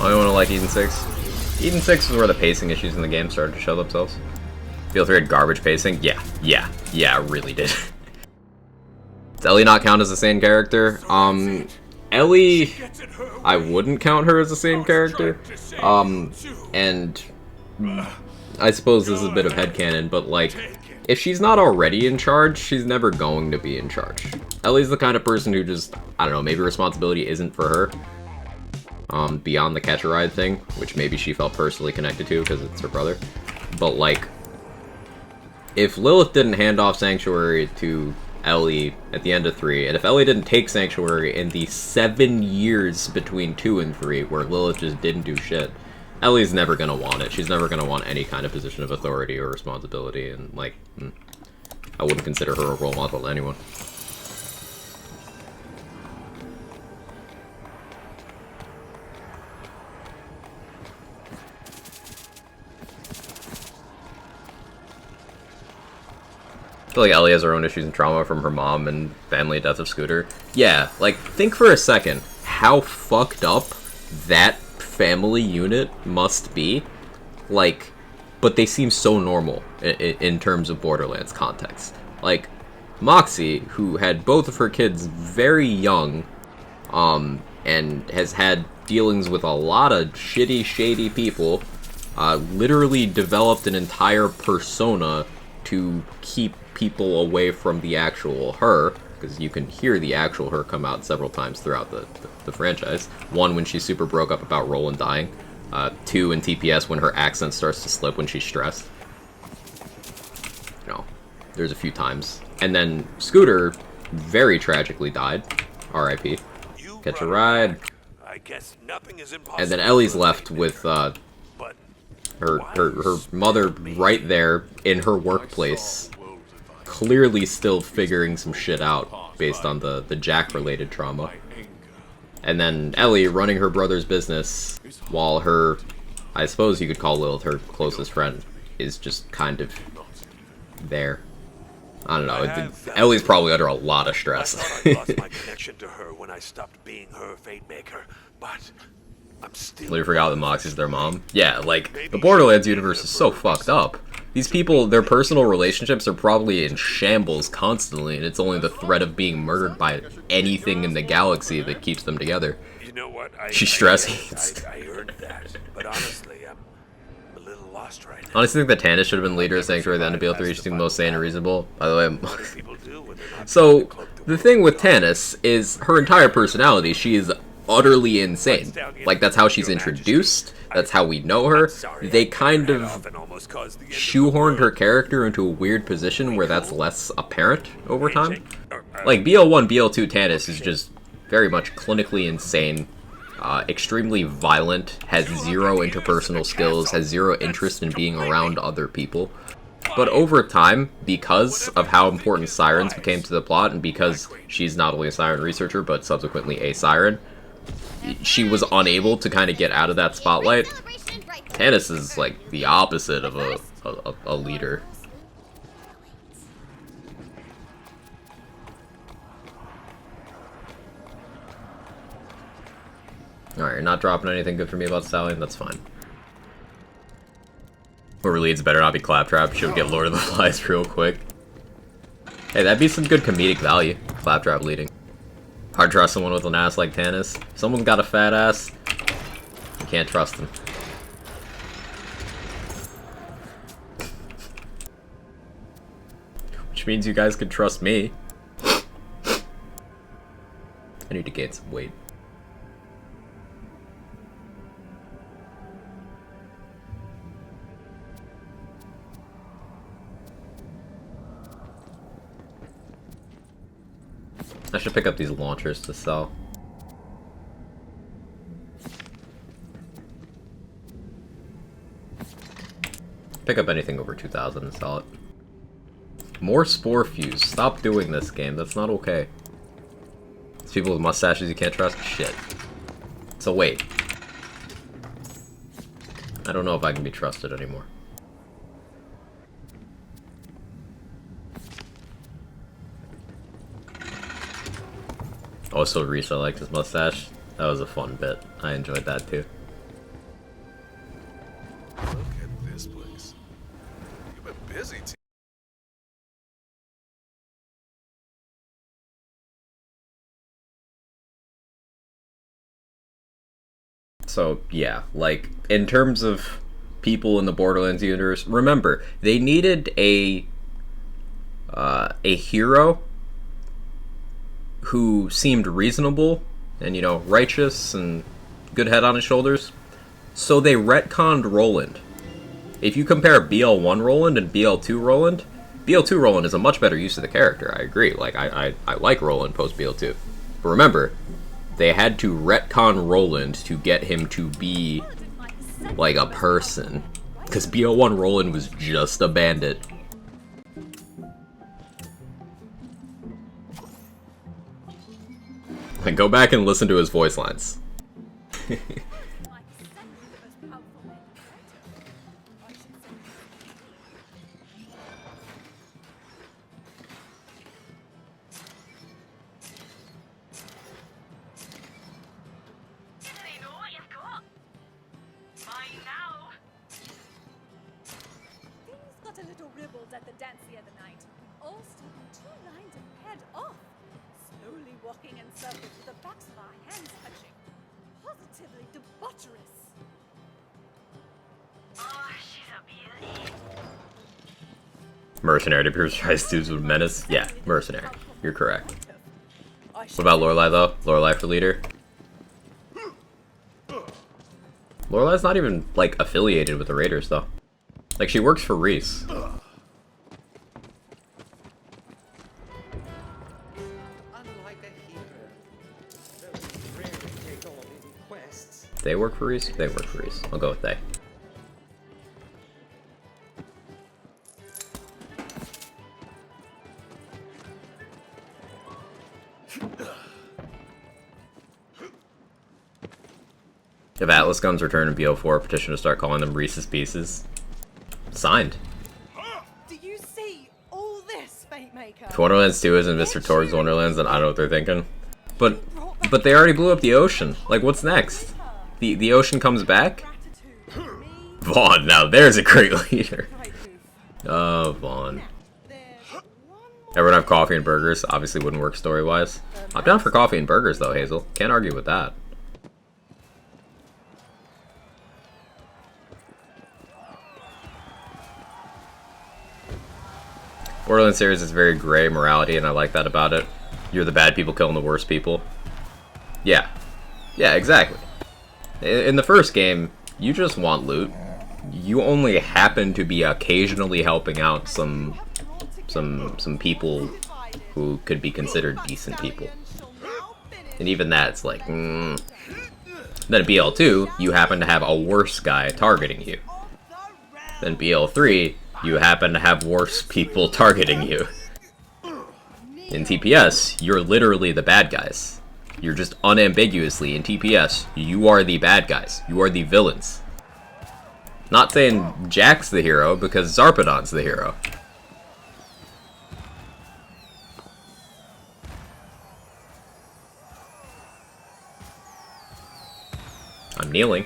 I want to like Eden 6. Eden 6 is where the pacing issues in the game started to show themselves. Feel 3 had garbage pacing? Yeah, it really did. Does Ellie not count as a sane character? Ellie, I wouldn't count her as a sane character. And I suppose this is a bit of headcanon, but like, if she's not already in charge, she's never going to be in charge. Ellie's the kind of person who just, I don't know, maybe responsibility isn't for her. Beyond the catch a ride thing, which maybe she felt personally connected to because it's her brother. But like, if Lilith didn't hand off Sanctuary to Ellie at the end of 3, and if Ellie didn't take Sanctuary in the 7 years between 2 and 3, where Lilith just didn't do shit, Ellie's never gonna want it. She's never gonna want any kind of position of authority or responsibility, and like, I wouldn't consider her a role model to anyone. I feel like Ellie has her own issues and trauma from her mom and family death of Scooter. Yeah, like, think for a second how fucked up that family unit must be. Like, but they seem so normal in terms of Borderlands context. Like, Moxie, who had both of her kids very young, and has had dealings with a lot of shitty, shady people, literally developed an entire persona to keep people away from the actual her, because you can hear the actual her come out several times throughout the franchise. 1, when she's super broke up about Roland dying. 2, in TPS, when her accent starts to slip when she's stressed. You know, there's a few times. And then Scooter very tragically died. R.I.P. Catch a ride. I guess nothing is impossible. And then Ellie's left with her mother right there in her workplace, clearly still figuring some shit out based on the Jack-related trauma. And then Ellie running her brother's business while her, I suppose you could call Lilith her closest friend, is just kind of there. I don't know. Ellie's probably under a lot of stress. I lost my connection to her when I stopped being her fate maker, but I'm still. Literally forgot that Moxie's their mom. Yeah, like, the Borderlands universe is so fucked up. These people, their personal relationships are probably in shambles constantly, and it's only the threat of being murdered by anything in the galaxy that keeps them together. You know what? She's stressed. I heard that, but honestly, I'm a little lost right now. Honestly, think that Tannis should have been leader of Sanctuary at the end of BL3. She seemed the most sane and reasonable. By the way, so the thing with Tannis is her entire personality. She is utterly insane. Like, that's how she's introduced. That's how we know her. They kind of shoehorned her character into a weird position where that's less apparent over time. Like, BL1, BL2 Tannis is just very much clinically insane, extremely violent, has zero interpersonal skills, has zero interest in being around other people. But over time, because of how important sirens became to the plot, and because she's not only a siren researcher, but subsequently a siren, she was unable to kind of get out of that spotlight. Tannis is like the opposite of a leader. Alright, you're not dropping anything good for me about Stallion? That's fine. Whoever leads better not be Claptrap. She'll get Lord of the Flies real quick. Hey, that'd be some good comedic value. Claptrap leading. Hard to trust someone with an ass like Tannis. If someone's got a fat ass, you can't trust them. Which means you guys can trust me. I need to gain some weight. I should pick up these launchers to sell. Pick up anything over 2,000 and sell it. More Spore Fuse. Stop doing this, game. That's not okay. These people with mustaches you can't trust? Shit. So wait. I don't know if I can be trusted anymore. Also, Reese, I liked his mustache. That was a fun bit. I enjoyed that too. Look at this place. You've been busy, T. So, yeah, like, in terms of people in the Borderlands universe, remember, they needed a hero who seemed reasonable and, you know, righteous and good head on his shoulders. So they retconned Roland. If you compare BL1 Roland and BL2 Roland, BL2 Roland is a much better use of the character, I agree. Like, I like Roland post BL2. But remember, they had to retcon Roland to get him to be, like, a person. Because BL1 Roland was just a bandit. And go back and listen to his voice lines. A little ribbled at the dance the other night. All stood in two lines and paired off, slowly walking in circles with the backs of our hands touching. Positively debaucherous. Oh, she's a beauty. Mercenary to purifies dudes with menace? Yeah, mercenary. You're correct. What about Lorelei though? Lorelei for leader? Lorelei's not even, like, affiliated with the Raiders though. Like, she works for Reese. They work for Reese? They work for Reese. I'll go with they. If Atlas guns return in BO4, petition to start calling them Reese's Pieces. Signed. Do you see all this, Fate Maker? If Wonderlands 2 isn't Mr. Torg's Wonderlands, then I don't know what they're thinking. But they already blew up the ocean. Like, what's next? The ocean comes back? Vaughn, now there's a great leader. Oh, Vaughn. Everyone have coffee and burgers. Obviously wouldn't work story-wise. I'm down for coffee and burgers, though, Hazel. Can't argue with that. Borderlands series is very gray morality, and I like that about it. You're the bad people killing the worst people. Yeah. Yeah, exactly. In the first game, you just want loot. You only happen to be occasionally helping out some people who could be considered decent people. And even that's like, Then in BL2, you happen to have a worse guy targeting you. Then BL3, you happen to have worse people targeting you. In TPS, you're literally the bad guys. You're just unambiguously, in TPS, you are the bad guys. You are the villains. Not saying Jack's the hero, because Zarpedon's the hero. I'm kneeling.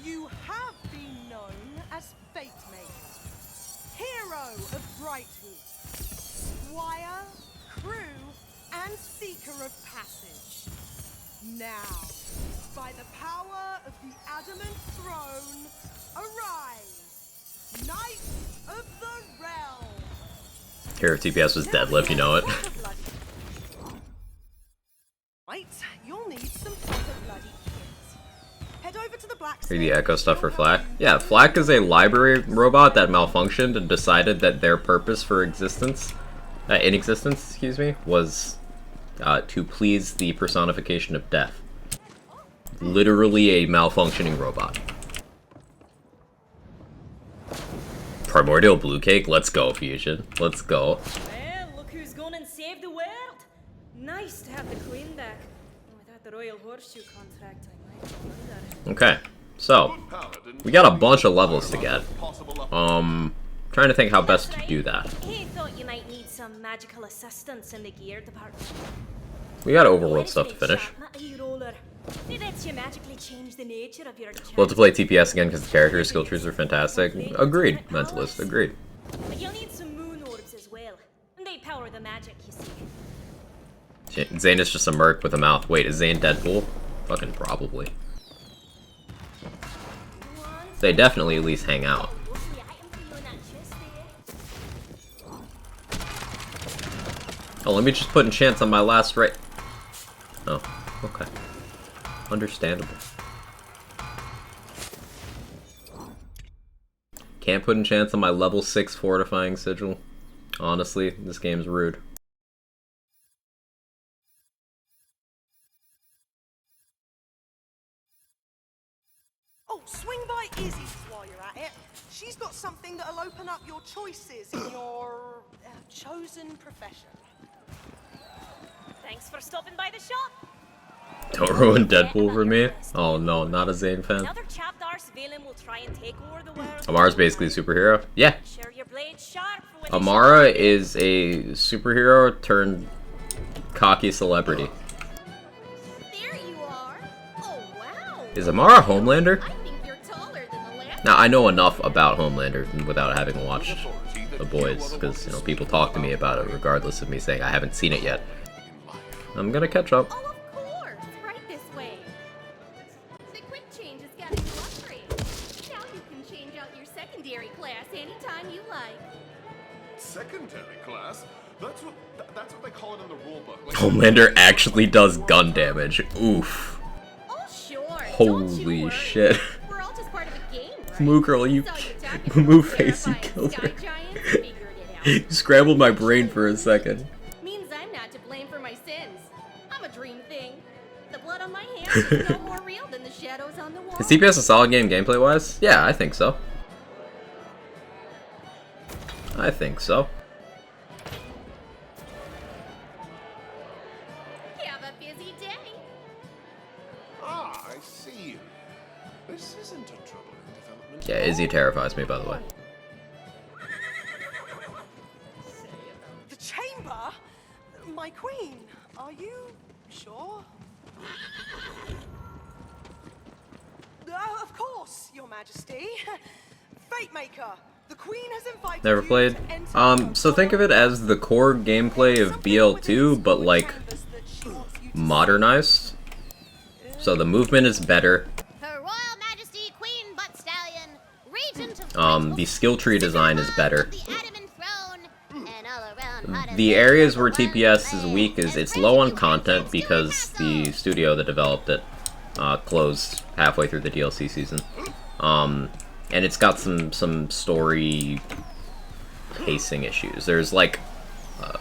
You have been known as Fate Maker, hero of Brightwood, squire, crew, and seeker of passage. Now, by the power of the adamant throne, arise, knights of the realm. Here, if TPS was deadlift, you know it. Right, you'll need some proper bloody kit. Head over to the blacksmith. Hear the echo stuff for Flak? Yeah, Flak is a library robot that malfunctioned and decided that their purpose for existence, in existence, excuse me, was to please the personification of death. Literally a malfunctioning robot. Primordial blue cake? Let's go, Fusion. Let's go. Well, look who's gone and saved the world. Nice to have the Queen back. Without the Royal Horseshoe contract, I might wonder. Okay, so we got a bunch of levels to get. Trying to think how best to do that. He thought you might need some magical assistance in the gear department. We got overworld stuff to finish. It lets you magically change the nature of your We'll have to play TPS again because the character skill trees are fantastic. Agreed, Mentalist, agreed. But you'll need some moon orbs as well. They power the magic, you see. Zane is just a merc with a mouth. Wait, is Zane Deadpool? Fucking probably. They definitely at least hang out. Oh, let me just put enchants on my last right. Oh, okay. Understandable. Can't put enchants on my level 6 fortifying sigil. Honestly, this game's rude. Oh, swing by Izzy's while you're at it. She's got something that'll open up your choices in your chosen profession. Thanks for stopping by the shop. Don't ruin Deadpool for me. Oh no, not a Zane fan. Another chapdar's villain will try and take over the world. Amara's basically a superhero. Yeah. Sure your blade sharp for when Amara is a superhero turned cocky celebrity. There you are. Oh wow. Is Amara Homelander? I think you're taller than the last. Now I know enough about Homelander without having watched The Boys, because you know people talk to me about it regardless of me saying I haven't seen it yet. I'm gonna catch up. Oh, of course. Right this way. The quick change has got a new upgrade. Now you can change out your secondary class anytime you like. Secondary class? That's what they call it in the rulebook. Like, Homelander actually does gun damage. Oof. Oh, sure. Holy shit. We're all just part of a game, right? Moo girl, you Moo face, you killed her. You scrambled my brain for a second. Means I'm not to blame for my sins. I'm a dream thing. The blood on my hands is no more real than the shadows on the wall. Is TPS a solid game gameplay wise? Yeah, I think so. I think so. Have a busy day. Ah, I see. This isn't a troubling development. Yeah, Izzy terrifies me, by the way. The chamber? My queen, are you sure? Of course, your majesty. Fate Maker, the queen has invited Never played. So think of it as the core gameplay of BL2, but like modernized. So the movement is better. Her Royal Majesty Queen Butt Stallion, Regent of The skill tree design is better. the Adamant Throne, and all around The areas where TPS is weak is it's low on content because the studio that developed it closed halfway through the DLC season. And it's got some story pacing issues. There's like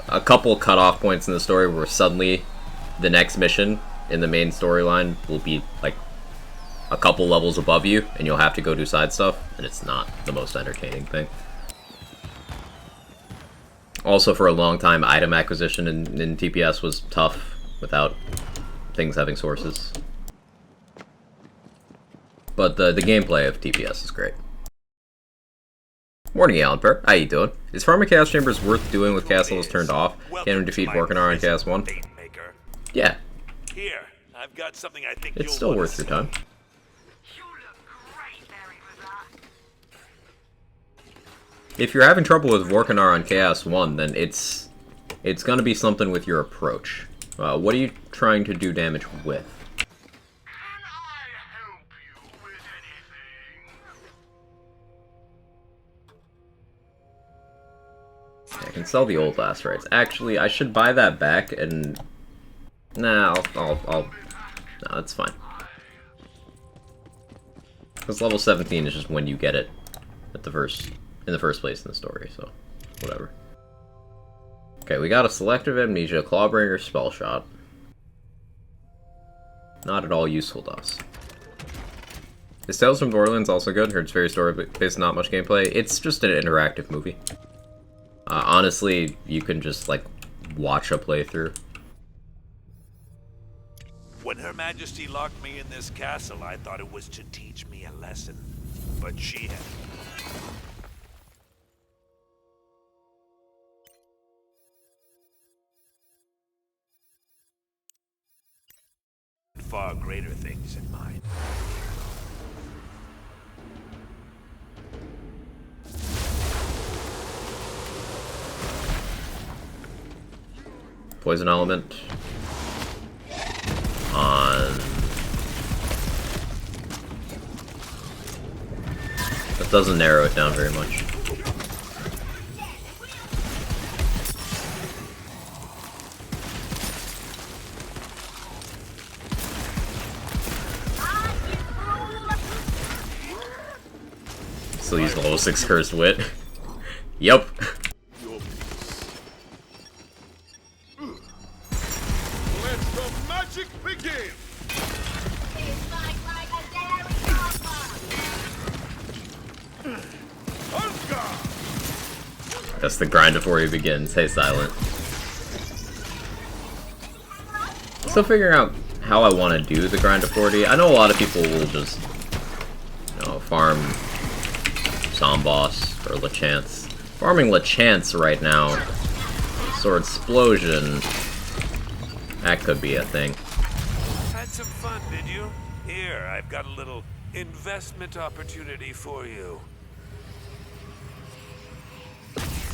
a couple cutoff points in the story where suddenly the next mission in the main storyline will be like a couple levels above you and you'll have to go do side stuff, and it's not the most entertaining thing. Also, for a long time, item acquisition in TPS was tough without things having sources. But the gameplay of TPS is great. Morning, Alan Per. How you doing? Is farming Chaos Chambers worth doing with castles turned off? Can we defeat Vorkanar on Chaos 1? Yeah. Here, I've got something I think It's still worth your time. If you're having trouble with Vorkanar on Chaos 1, then it's gonna be something with your approach. What are you trying to do damage with? can sell the old lacerates. Actually, I should buy that back and... Nah, I'll... Nah, that's fine. Because level 17 is just when you get it at the in the first place in the story, so whatever. Okay, we got a Selective Amnesia, Clawbringer, Spell Shot. Not at all useful to us. Is Tales from Borderlands also good? Heard it's very story-based, not much gameplay. It's just an interactive movie. Honestly, you can just, like, watch a playthrough. When Her Majesty locked me in this castle, I thought it was to teach me a lesson. But she had far greater things in mind. Poison element. On... That doesn't narrow it down very much. Still use the level 6 Cursed Wit. Yup. Let the magic begin! That's the grind before he begins. Hey, Silent. Still figuring out how I want to do the grind to 40. I know a lot of people will just, you know, farm Zomboss or Lechance. Farming Lechance right now, Sword Explosion, that could be a thing. Had some fun, did you? Here, I've got a little investment opportunity for you.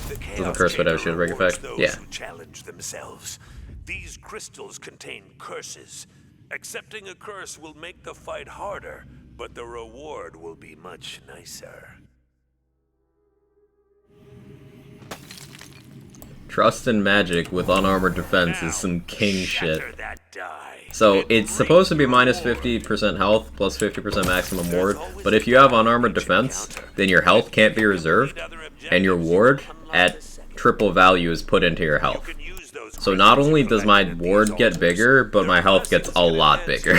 The Doesn't Curse Wit have a shield break effect? Yeah. Who challenge themselves. These crystals contain curses. Accepting a curse will make the fight harder, but the reward will be much nicer. Trust in magic with unarmored defense is some king shit. So it's supposed to be minus 50% health plus 50% maximum ward, but if you have unarmored defense, then your health can't be reserved, and your ward at triple value is put into your health. So not only does my ward get bigger, but my health gets a lot bigger.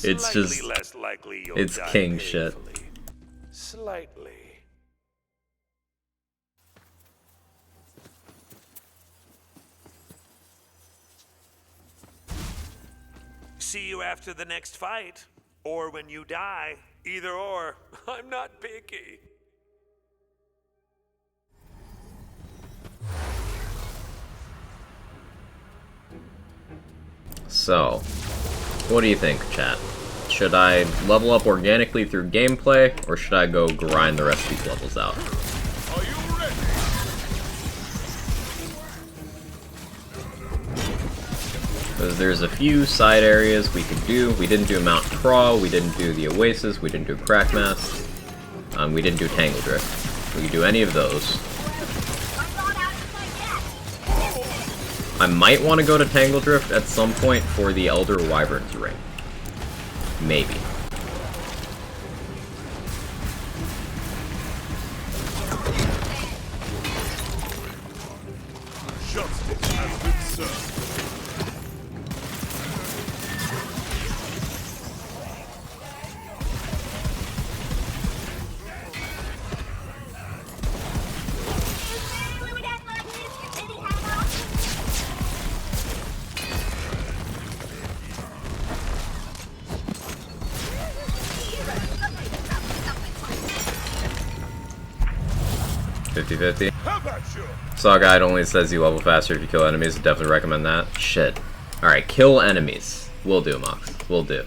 It's just... it's king shit. Slightly. See you after the next fight, or when you die. Either or. I'm not picky. So, what do you think, chat? Should I level up organically through gameplay, or should I go grind the rest of these levels out? Are you ready? Because there's a few side areas we could do. We didn't do Mount Crawl, we didn't do the Oasis, we didn't do Crackmast, we didn't do Tangle Drift. We could do any of those. I might want to go to Tangle Drift at some point for the Elder Wyvern's Ring. Maybe. Justice has been served. Saw Guide only says you level faster if you kill enemies. Definitely recommend that. Shit. Alright, kill enemies. Will do, Mox. Will do.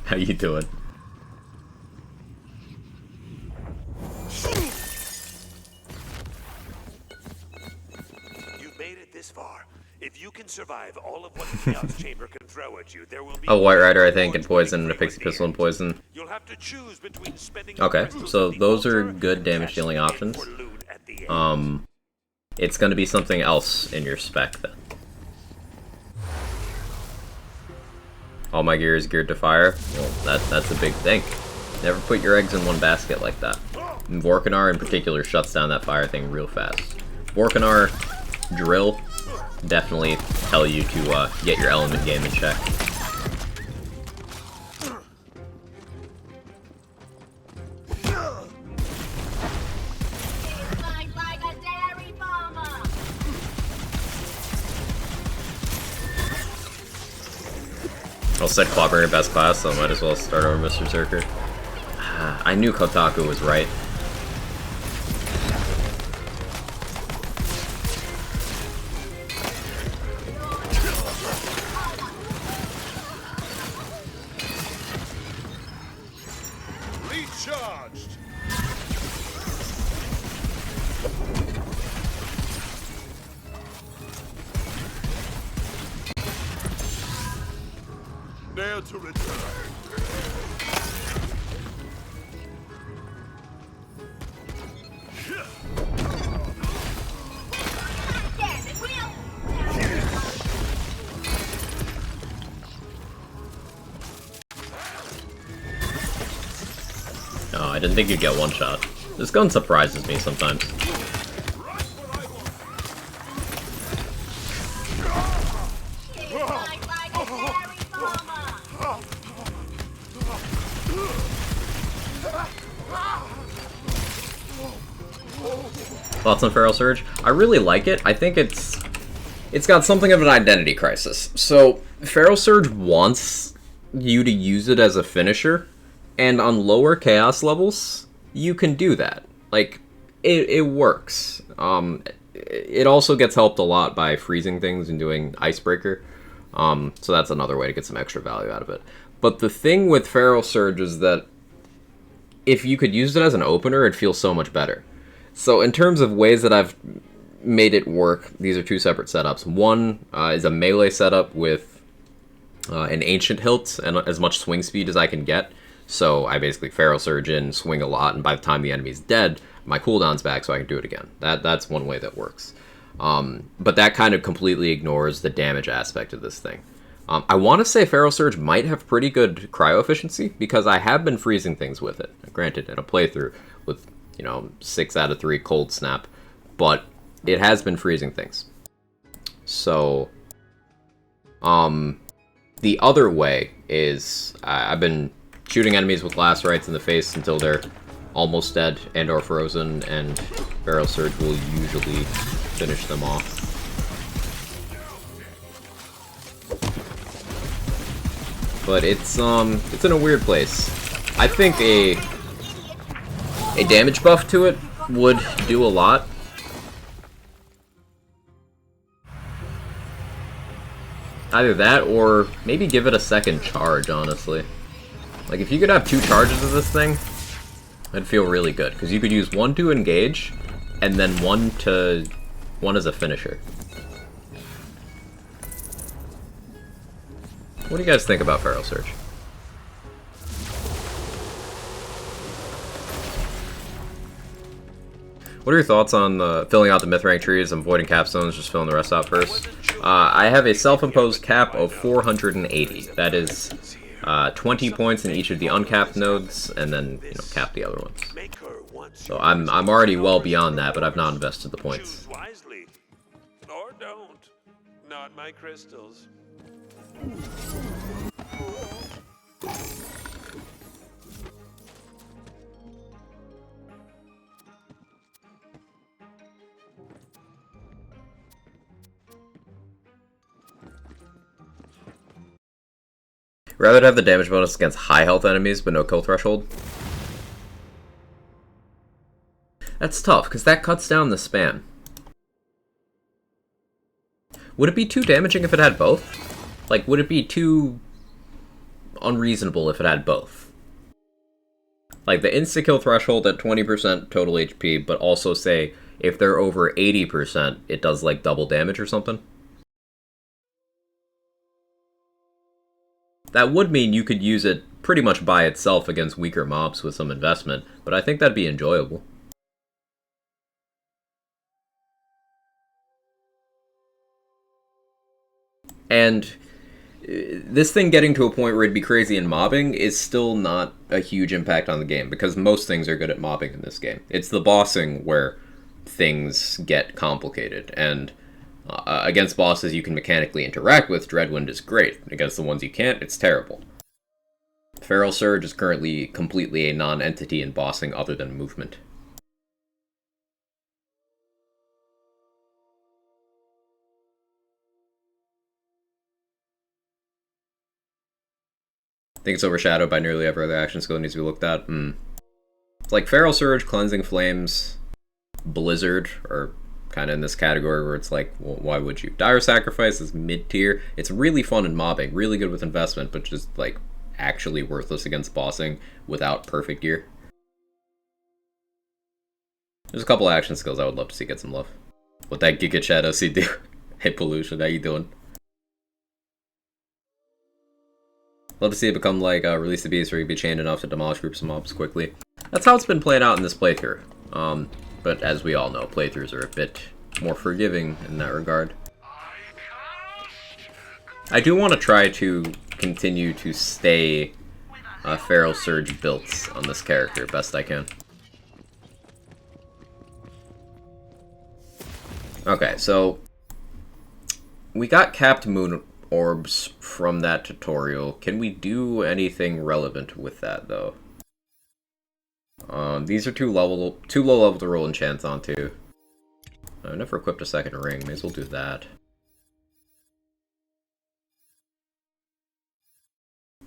How you doing? You've made it this far. If you can survive all of what the Chaos Chamber can throw at you, there will be a White Rider, I think, and Poison, and a Pixie Pistol and Poison. You'll have to choose between spending Okay, so those are good damage dealing options. it's going to be something else in your spec then. All my gear is geared to fire. Well, that's a big thing. Never put your eggs in one basket like that. And Vorkanar in particular shuts down that fire thing real fast. Vorkanar, drill, definitely tell you to get your element game in check. I'll set Clobber best class, so I might as well start over Mr. Zerker. I knew Kotaku was right. Recharged. Dare to return. Oh, I didn't think you'd get one shot. This gun surprises me sometimes. Thoughts on Feral Surge? I really like it. I think it's got something of an identity crisis. So, Feral Surge wants you to use it as a finisher, and on lower chaos levels, you can do that. Like, it works. It also gets helped a lot by freezing things and doing Icebreaker. So that's another way to get some extra value out of it. But the thing with Feral Surge is that if you could use it as an opener, it feels so much better. So in terms of ways that I've made it work, these are two separate setups. One is a melee setup with an Ancient Hilt and as much swing speed as I can get. So I basically Feral Surge in, swing a lot, and by the time the enemy's dead, my cooldown's back so I can do it again. That's one way that works. But that kind of completely ignores the damage aspect of this thing. I want to say Feral Surge might have pretty good cryo efficiency, because I have been freezing things with it. Granted, in a playthrough with, 6 out of 3 cold snap, but it has been freezing things. So, the other way is I've been shooting enemies with Lacerites in the face until they're almost dead and or frozen, and Feral Surge will usually finish them off. But it's in a weird place. I think a damage buff to it would do a lot. Either that, or maybe give it a second charge, honestly. Like, if you could have 2 charges of this thing, that'd feel really good, because you could use 1 to engage, and then 1 as a finisher. What do you guys think about Feral Surge? What are your thoughts on filling out the myth rank trees and avoiding capstones, just filling the rest out first? I have a self-imposed cap of 480. That is 20 points in each of the uncapped nodes, and then cap the other ones. So I'm already well beyond that, but I've not invested the points. Wisely. Or don't. Not my crystals. Rather have the damage bonus against high health enemies, but no kill threshold. That's tough, because that cuts down the spam. Would it be too damaging if it had both? Like, would it be too unreasonable if it had both? Like, the insta-kill threshold at 20% total HP, but also say, if they're over 80%, it does, like, double damage or something? That would mean you could use it pretty much by itself against weaker mobs with some investment, but I think that'd be enjoyable. And this thing getting to a point where it'd be crazy in mobbing is still not a huge impact on the game, because most things are good at mobbing in this game. It's the bossing where things get complicated, and against bosses you can mechanically interact with, Dreadwind is great. Against the ones you can't, it's terrible. Feral Surge is currently completely a non-entity in bossing other than movement. I think it's overshadowed by nearly every other action skill that needs to be looked at. It's like Feral Surge, Cleansing Flames, Blizzard are kind of in this category where it's like, well, why would you? Dire Sacrifice is mid-tier. It's really fun in mobbing, really good with investment, but just like actually worthless against bossing without perfect gear. There's a couple action skills I would love to see get some love. What that Gigachadzerker do? Hey Pollution, how you doing? Love to see it become like Release the Beast, where you can be chained enough to demolish groups of mobs quickly. That's how it's been playing out in this playthrough. But as we all know, playthroughs are a bit more forgiving in that regard. I do want to try to continue to stay Feral Surge built on this character best I can. Okay, so we got capped moon orbs from that tutorial. Can we do anything relevant with that though? These are too low level to roll enchants onto. I've never equipped a second ring, may as well do that.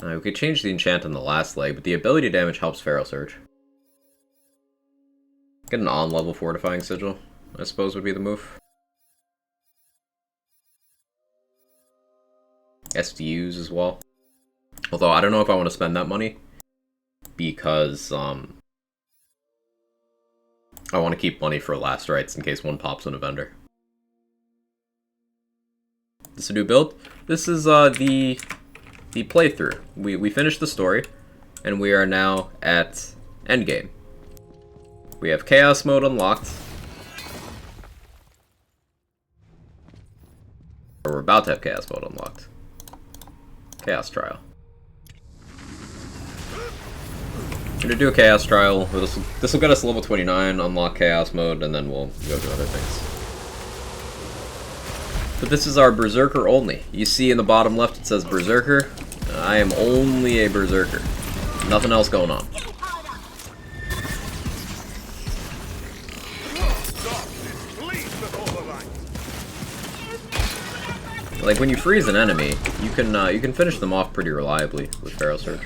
We could change the enchant on the last leg, but the ability damage helps Feral Surge. Get an on-level fortifying sigil, I suppose would be the move. SDUs as well. Although I don't know if I want to spend that money, because I want to keep money for last rites in case one pops on a vendor. This is a new build. This is the playthrough. We finished the story, and we are now at endgame. We have Chaos Mode unlocked. Or we're about to have Chaos Mode unlocked. Chaos Trial. I'm gonna do a Chaos Trial. This will get us level 29, unlock Chaos Mode, and then we'll go do other things. But this is our Berserker only. You see in the bottom left it says Berserker. I am only a Berserker. Nothing else going on. Like when you freeze an enemy, you can finish them off pretty reliably with Feral Surge.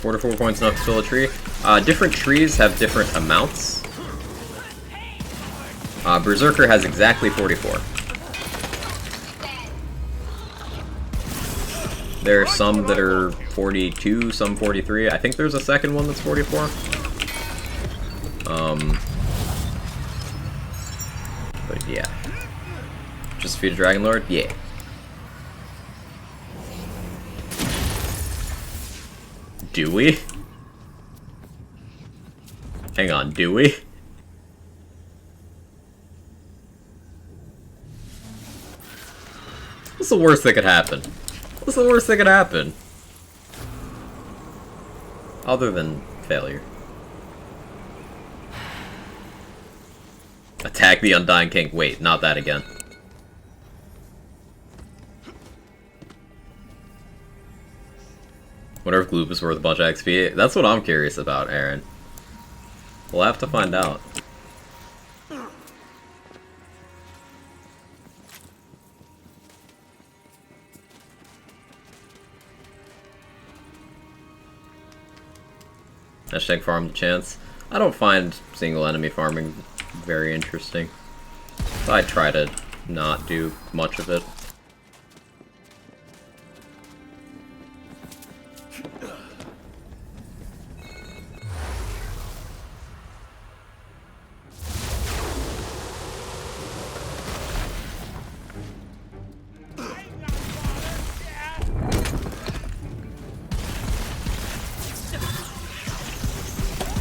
My 44 points enough to fill a tree. Different trees have different amounts. Berserker has exactly 44. There are some that are 42, some 43. I think there's a second one that's 44. But yeah. Just defeat a Dragon Lord? Yeah. Do we? Hang on, do we? What's the worst that could happen? What's the worst that could happen? Other than failure. Attack the Undying King. Wait, not that again. Wonder if Gloop is worth a bunch of XP. That's what I'm curious about, Aaron. We'll have to find out. Hashtag farm the chance. I don't find single enemy farming very interesting. So I try to not do much of it.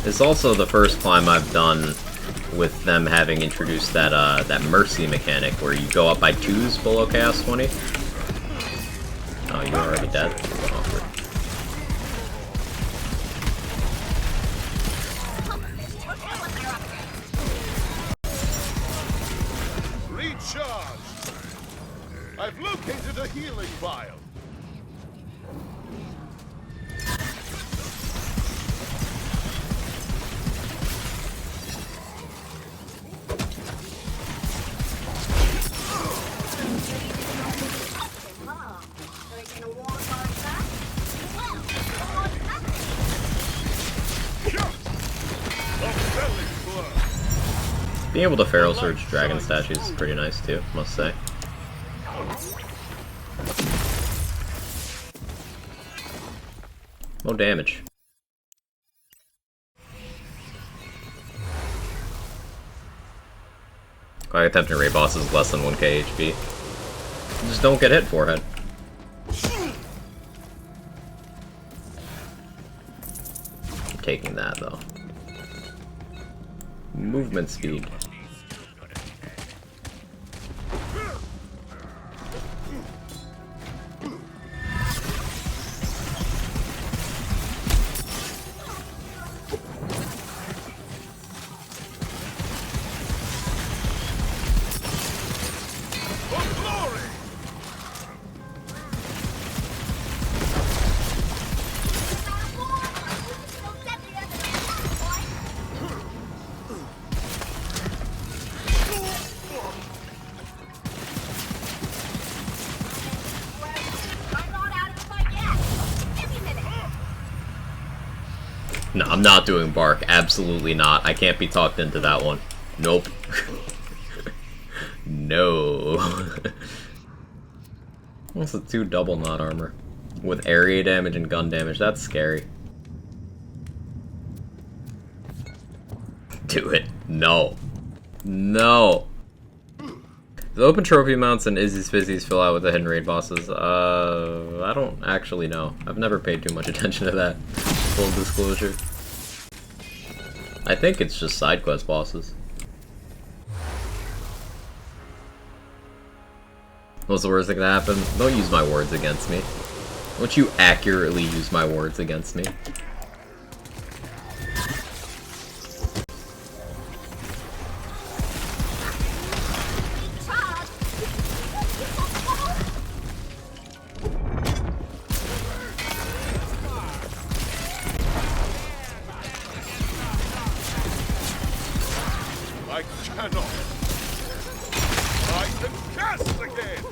It's also the first climb I've done with them having introduced that that mercy mechanic where you go up by 2s below Chaos 20. Oh, you're already dead? Awkward. Recharge! I've located a healing vial. Being able to Feral Surge Dragon statues is pretty nice too, must say. No damage. Quick attempting raid bosses less than 1k HP. Just don't get hit, forehead. I'm taking that though. Movement speed. No, I'm not doing Bark. Absolutely not. I can't be talked into that one. Nope. No. What's the 2 double knot armor? With area damage and gun damage. That's scary. Do it. No. No. The open trophy mounts and Izzy's Fizzies fill out with the hidden raid bosses. I don't actually know. I've never paid too much attention to that. Full disclosure. I think it's just side quest bosses. What's the worst that can happen? Don't use my words against me. Don't you accurately use my words against me. I cannot. I can cast again.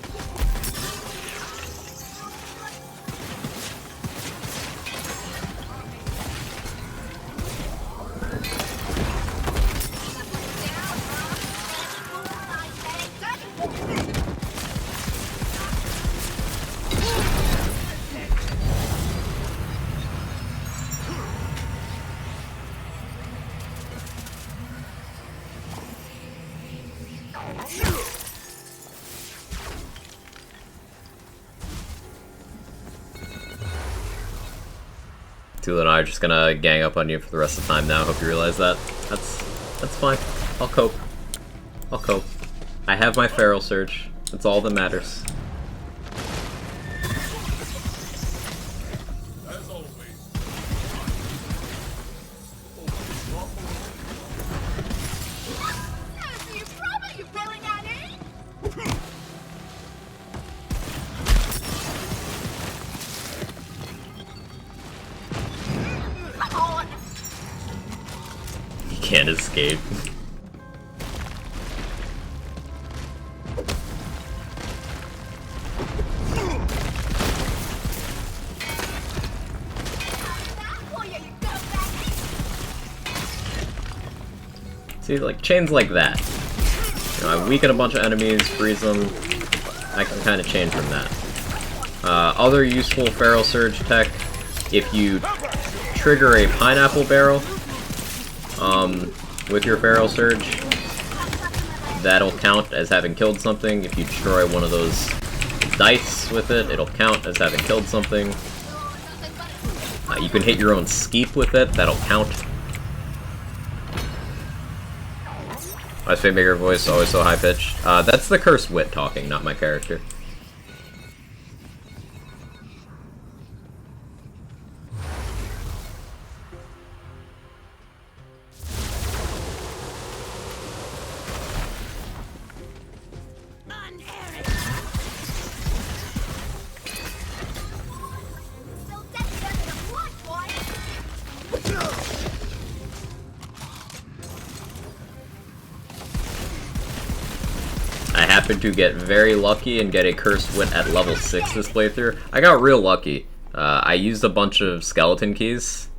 Tula and I are just gonna gang up on you for the rest of the time now. Hope you realize that. That's fine. I'll cope. I'll cope. I have my Feral Surge. That's all that matters. As always. You can't escape. See, like, chains like that. You know, I weaken a bunch of enemies, freeze them. I can kind of change from that. Other useful Feral Surge tech, if you trigger a pineapple barrel with your Feral Surge, that'll count as having killed something. If you destroy one of those dice with it, it'll count as having killed something. You can hit your own skeep with it, that'll count. My Spade voice always so high pitched. That's the cursed wit talking, not my character. I happened to get very lucky and get a Cursed Wit at level 6 this playthrough. I got real lucky. I used a bunch of skeleton keys,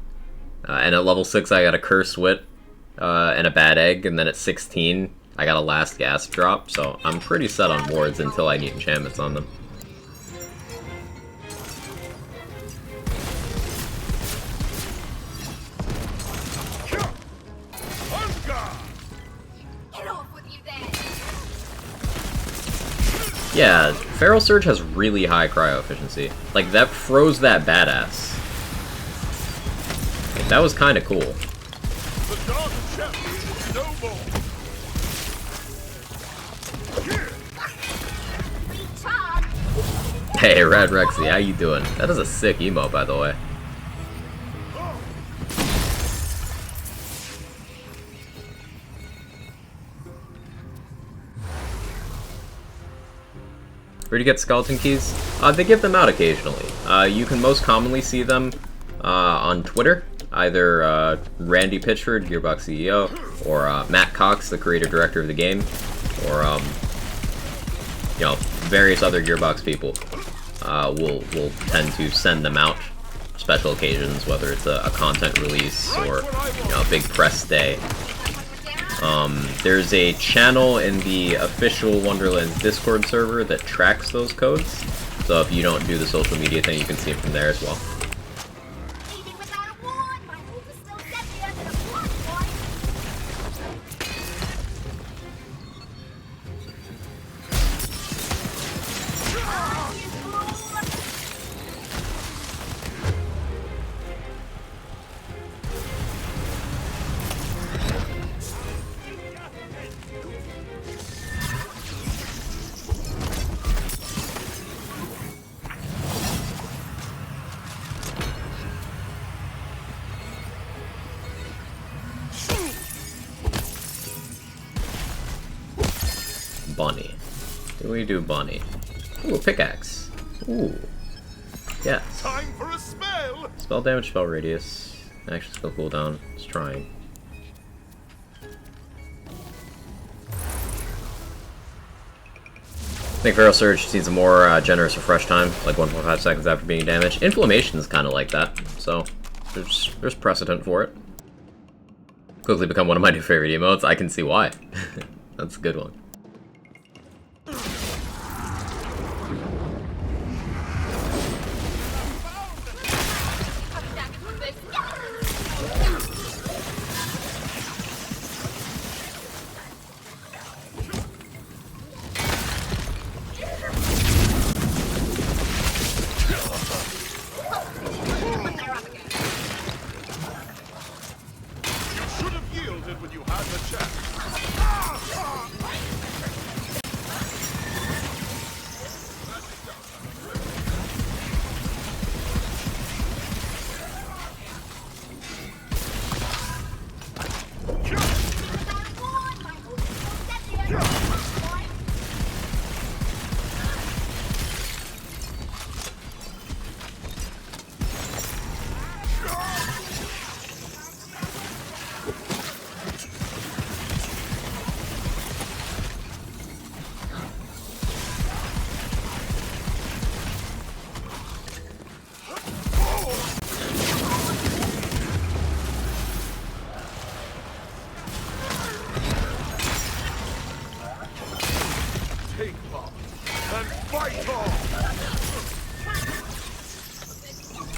and at level 6 I got a Cursed Wit and a Bad Egg, and then at 16 I got a Last Gasp drop, so I'm pretty set on wards until I need enchantments on them. Yeah, Feral Surge has really high cryo efficiency. Like, that froze that badass. Like, that was kind of cool. Hey, Red Rexy, how you doing? That is a sick emote, by the way. Where do you get skeleton keys? They give them out occasionally. You can most commonly see them on Twitter. Either Randy Pitchford, Gearbox CEO, or Matt Cox, the creator-director of the game, or you know, various other Gearbox people will tend to send them out special occasions, whether it's a content release or, you know, a big press day. There's a channel in the official Wonderlands Discord server that tracks those codes, so if you don't do the social media thing, you can see it from there as well. Bunny. What do we do, Bunny? Ooh, a pickaxe. Ooh. Yes. Time for a spell. Spell damage, spell radius. Actually, spell cooldown. It's trying. I think Feral Surge needs a more generous refresh time, like 1.5 seconds after being damaged. Inflammation is kind of like that, so there's precedent for it. Quickly become one of my new favorite emotes. I can see why. That's a good one.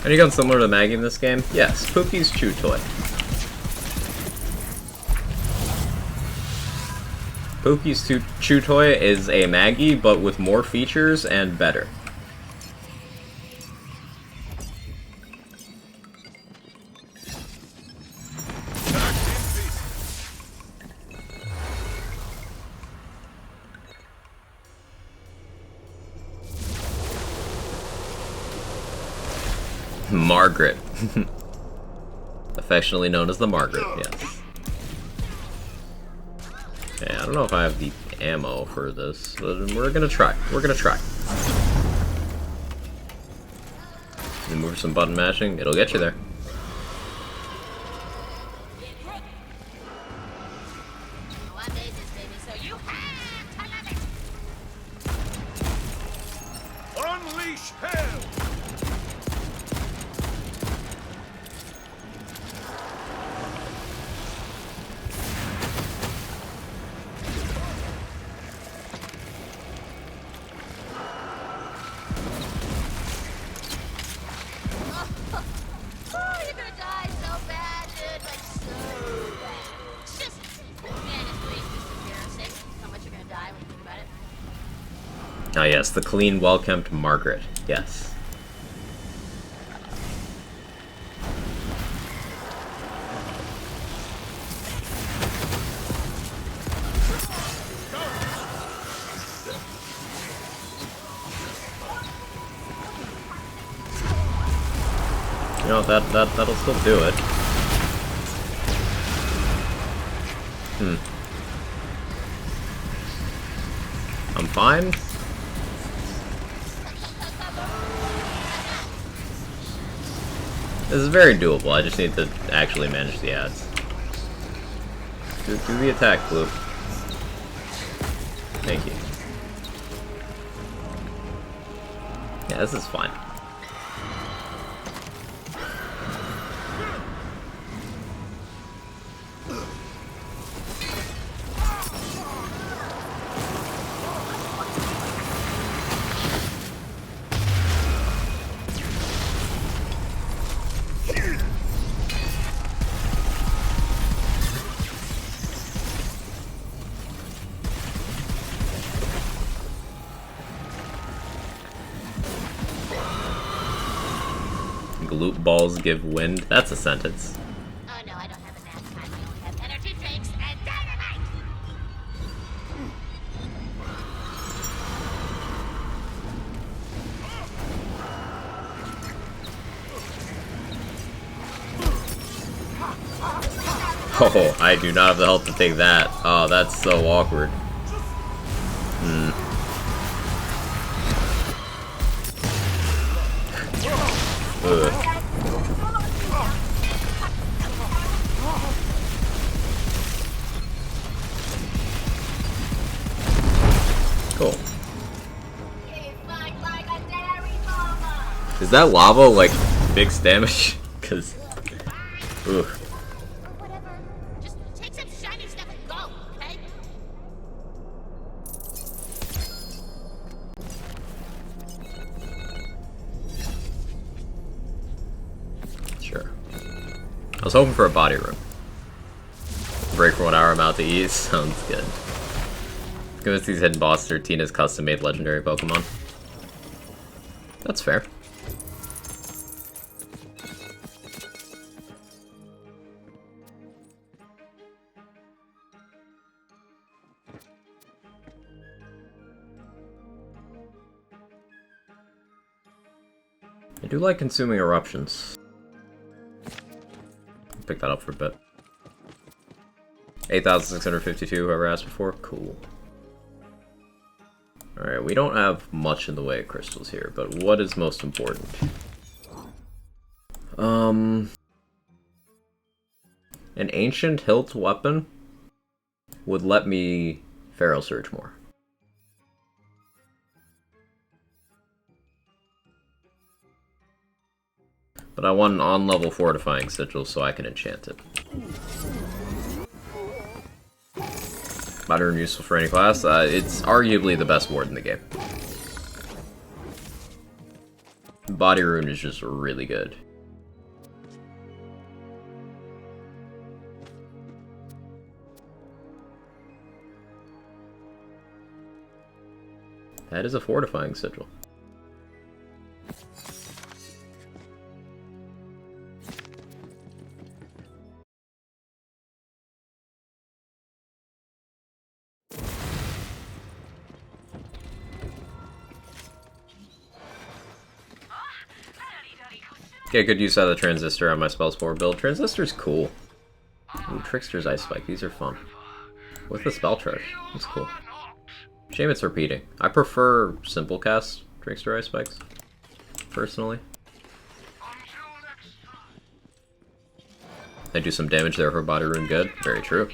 Are you going similar to Maggie in this game? Yes, Pookie's Chew Toy. Pookie's Chew Toy is a Maggie, but with more features and better. Margaret. Affectionately known as the Margaret, yes. Okay, I don't know if I have the ammo for this, but we're gonna try. We're gonna try. Remove some button mashing, it'll get you there. Unleash hell! Oh, you're gonna die so bad, dude. Like, so bad. It's just, man, it's really just embarrassing how much you're gonna die when you think about it. Ah yes, the clean, well-kept Margaret. Yes. You know, that'll still do it. I'm fine. This is very doable. I just need to actually manage the ads. Do the attack, Blue. Thank you. Yeah, this is fine. Gloop balls give wind. That's a sentence. Oh no, I don't have a nap time. I only have energy drinks and dynamite! Oh, I do not have the health to take that. Oh, that's so awkward. Ugh. Cool. Is that lava like fixed damage? Cause ugh. Whatever. Just take some shiny stuff and go, okay? Sure. I was hoping for a body room. Break for 1 hour, amount to eat. Sounds good. Convince these hidden bosses are Tina's custom-made legendary Pokemon. That's fair. I do like consuming eruptions. Pick that up for a bit. 8,652, whoever asked before. Cool. Alright, we don't have much in the way of crystals here, but what is most important? An ancient hilt weapon would let me feral surge more. But I want an on-level fortifying sigil so I can enchant it. Body rune useful for any class. It's arguably the best ward in the game. Body rune is just really good. That is a fortifying sigil. Get good use out of the Transistor on my Spells 4 build. Transistor's cool. Ooh, Trickster's Ice Spike. These are fun. With the Spell Charge. That's cool. Shame it's repeating. I prefer simple cast Trickster Ice Spikes, personally. They do some damage there for Body Rune good. Very true.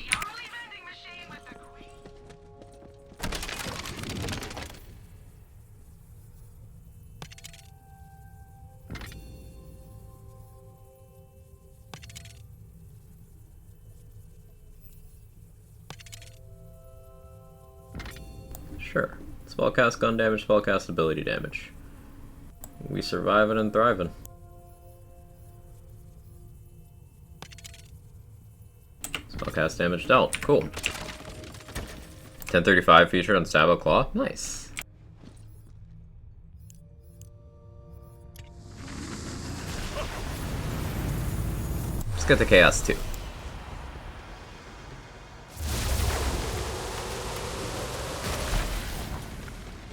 Sure. Spellcast gun damage, spellcast ability damage. We surviving and thriving. Spellcast damage dealt. Cool. 1035 featured on Sabo Claw. Nice. Let's get the Chaos 2.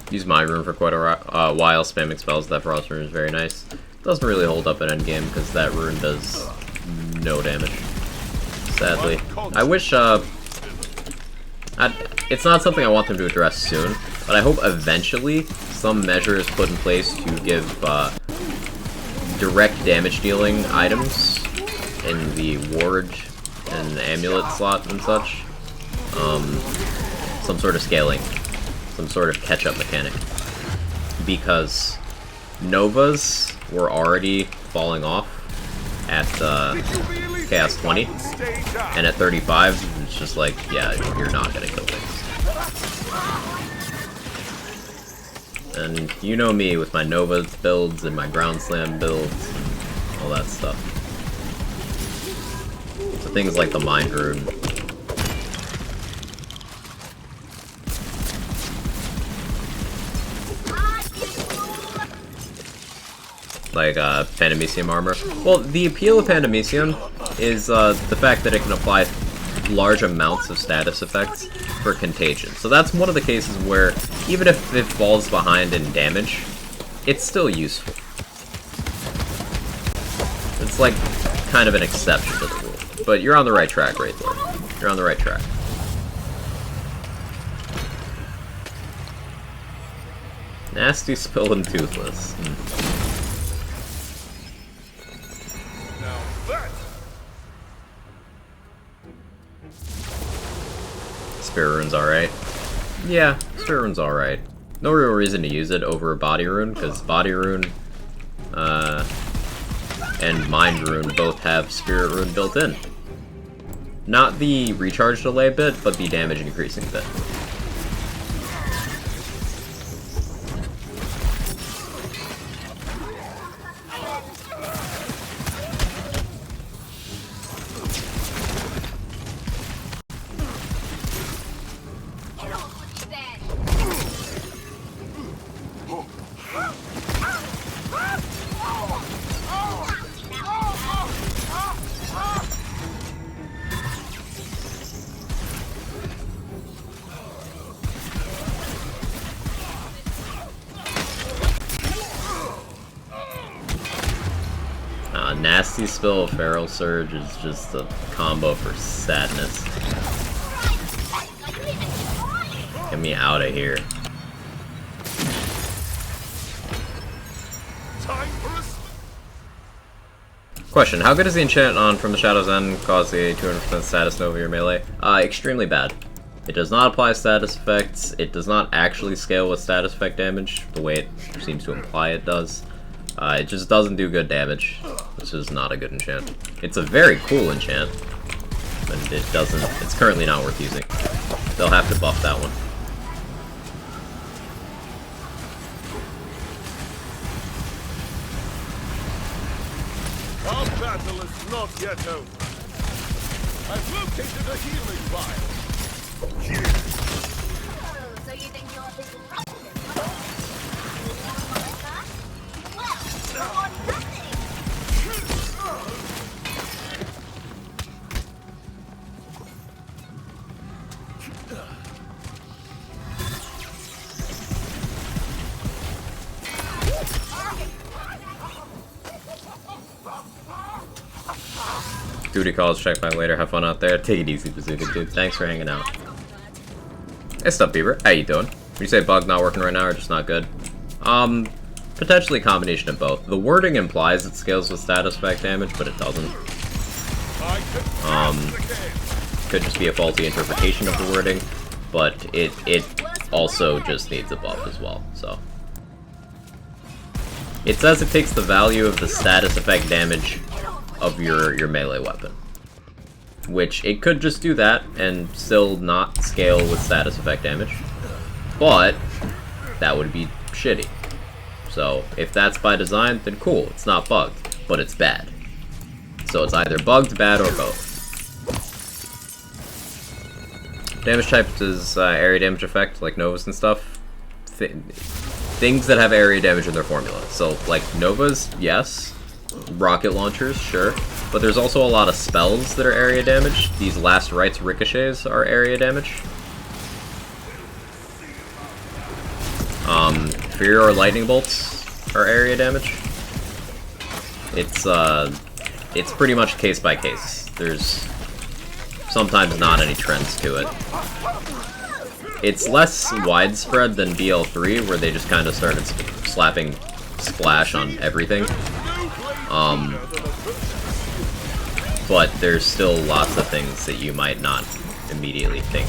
Use Mind Rune for quite a while, spamming spells. That Frost Rune is very nice. Doesn't really hold up in endgame because that rune does no damage. Sadly. I wish, it's not something I want them to address soon, but I hope eventually some measure is put in place to give direct damage dealing items in the ward and the amulet slot and such. Some sort of scaling. Some sort of catch-up mechanic. Because Novas were already falling off at Chaos 20, and at 35, it's just like, yeah, you're not gonna kill things. And you know me with my Novas builds and my Ground Slam builds and all that stuff. So things like the Mind Rune. Like Pandemicium armor. Well, the appeal of Pandemicium is the fact that it can apply large amounts of status effects for contagion. So that's one of the cases where, even if it falls behind in damage, it's still useful. It's like kind of an exception to the rule. But you're on the right track right there. You're on the right track. Nasty Spill and Toothless. Spirit Rune's alright. Yeah, Spirit Rune's alright. No real reason to use it over Body Rune, because Body Rune and Mind Rune both have Spirit Rune built in. Not the recharge delay bit, but the damage increasing bit. Nasty Spill, Feral Surge is just a combo for sadness. Get me out of here. Question, how good is the enchant on From the Shadow's End cause a 200% status nova your melee? Extremely bad. It does not apply status effects, it does not actually scale with status effect damage, the way it seems to imply it does. It just doesn't do good damage. This is not a good enchant. It's a very cool enchant, but it's currently not worth using. They'll have to buff that one. Our battle is not yet over. I've located a healing vial. So you think you're Duty calls, check back later, have fun out there. Take it easy, Bazooka dude. Thanks for hanging out. Hey, Stuff Beaver, how you doing? You say bug not working right now or just not good? Potentially a combination of both. The wording implies it scales with status effect damage, but it doesn't. Could just be a faulty interpretation of the wording, but it also just needs a buff as well, so. It says it takes the value of the status effect damage of your melee weapon. Which, it could just do that and still not scale with status effect damage. But, that would be shitty. So, if that's by design, then cool, it's not bugged, but it's bad. So it's either bugged, bad, or both. Damage types is area damage effect, like Novas and stuff. Things that have area damage in their formula. So, like, Novas, yes. Rocket launchers, sure. But there's also a lot of spells that are area damage. These Last Rites ricochets are area damage. Fear or lightning bolts are area damage. It's pretty much case by case. There's sometimes not any trends to it. It's less widespread than BL3, where they just kind of started slapping splash on everything. But there's still lots of things that you might not immediately think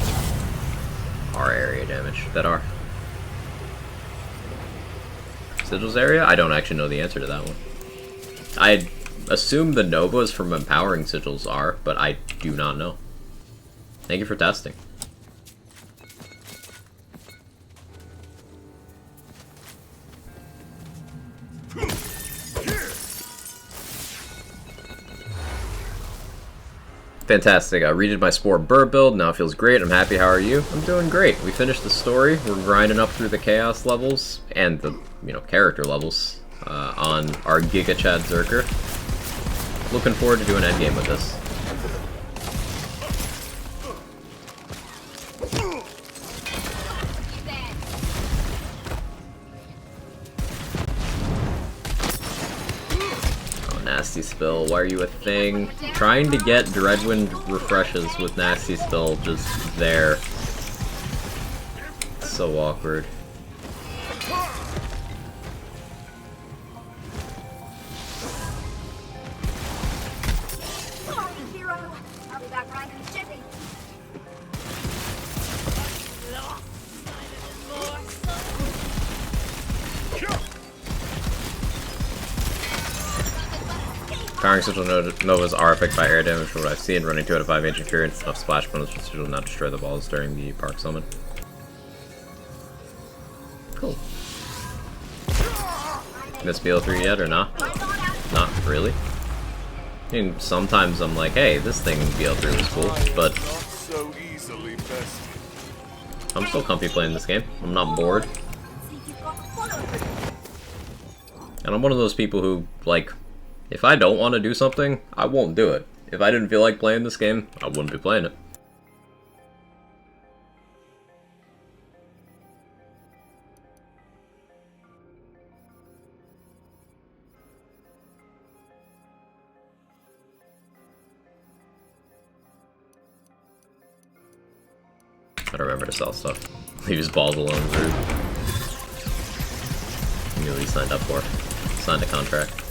are area damage that are. Sigils area? I don't actually know the answer to that one. I assume the Novas from empowering sigils are, but I do not know. Thank you for testing. Fantastic. I redid my Spore Burr build, now it feels great. I'm happy. How are you? I'm doing great. We finished the story. We're grinding up through the Chaos levels and the, character levels on our Gigachadzerker. Looking forward to doing endgame with this. Nasty Spill, why are you a thing? Trying to get Dreadwind refreshes with Nasty Spill just there. So awkward. Powering Sigil Novas are affected by air damage from what I've seen. Running 2 out of 5 Ancient Fury and enough splash bonus for Sigil not destroy the balls during the Park Summon. Cool. Missed BL3 yet or not? Not really. I mean, sometimes I'm like, hey, this thing in BL3 was cool, but I'm still comfy playing this game. I'm not bored. And I'm one of those people who, like, if I don't want to do something, I won't do it. If I didn't feel like playing this game, I wouldn't be playing it. Gotta remember to sell stuff. Leave his balls alone, rude. He knew what he signed up for. Signed a contract.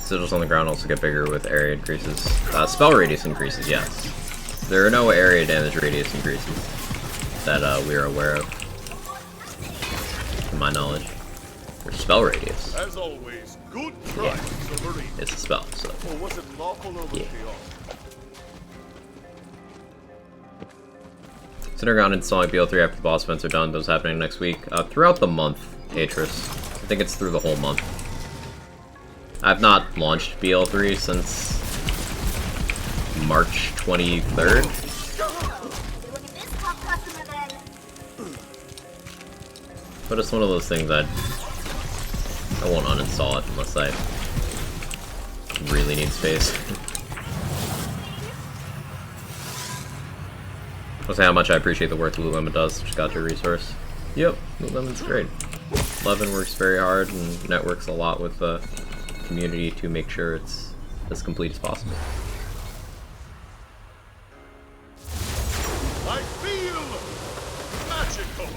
Sigils on the ground also get bigger with area increases. Spell radius increases, yes. There are no area damage radius increases that we are aware of, to my knowledge. Or spell radius. As always, good try, Submarine. It's a spell, so. Or was it lawful or yeah. Underground installing BL3 after the boss events are done. Those happening next week. Throughout the month, Atris. I think it's through the whole month. I've not launched BL3 since March 23rd. But it's one of those things that I won't uninstall it unless I really need space. I'll say how much I appreciate the work Lululemon does. Just got your resource. Yep, Lululemon's great. Levin works very hard and networks a lot with the community to make sure it's as complete as possible. I feel magical.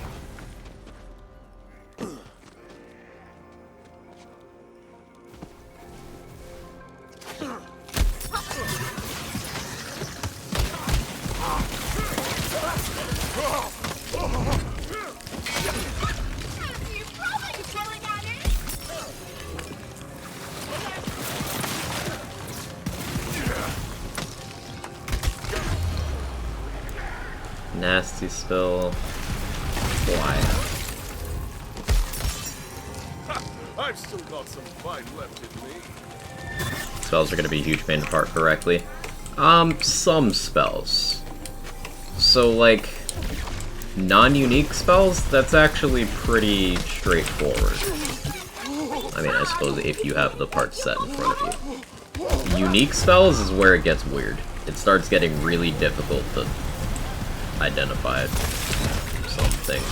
Nasty spill. Why? I've still got some fight left in me. Spells are going to be a huge pain to part correctly. Some spells. So, like, non-unique spells, that's actually pretty straightforward. I mean, I suppose if you have the part set in front of you. Unique spells is where it gets weird. It starts getting really difficult to identify some things.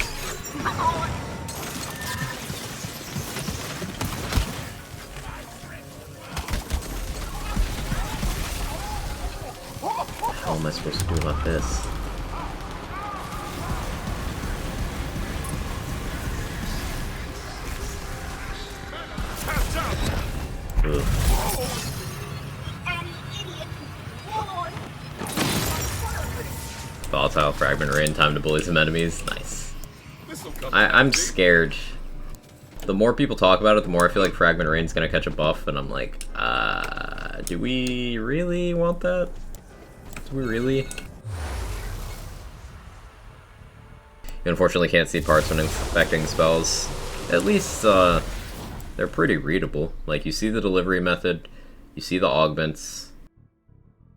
How am I supposed to do about this? Ugh. Volatile Fragment Rain, time to bully some enemies. Nice. I'm scared. The more people talk about it, the more I feel like Fragment Rain's gonna catch a buff, and I'm like, do we really want that? Do we really? You unfortunately can't see parts when infecting spells. At least, they're pretty readable. Like, you see the delivery method, you see the augments,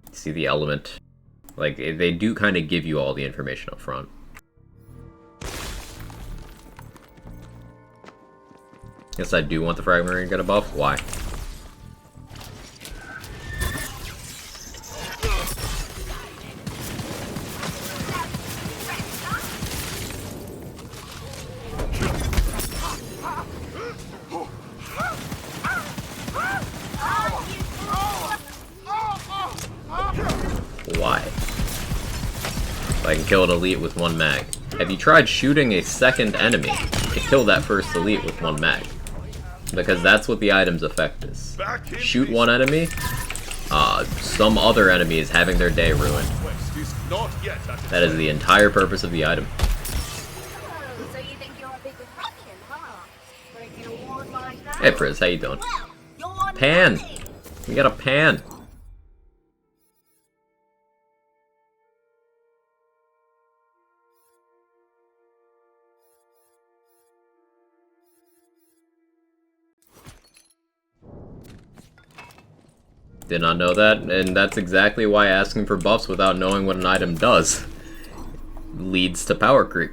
you see the element. Like, they do kind of give you all the information up front. Yes, I do want the Fragment Ring to get a buff. Why? Why? I can kill an elite with one mag. Have you tried shooting a second enemy to kill that first elite with one mag? Because that's what the item's effect is. Shoot one enemy, some other enemy is having their day ruined. That is the entire purpose of the item. So you think you're a big ruffian, huh? Breaking a ward like that? Hey Frizz, how you doing? Pan! We got a pan! Did not know that, and that's exactly why asking for buffs without knowing what an item does leads to power creep.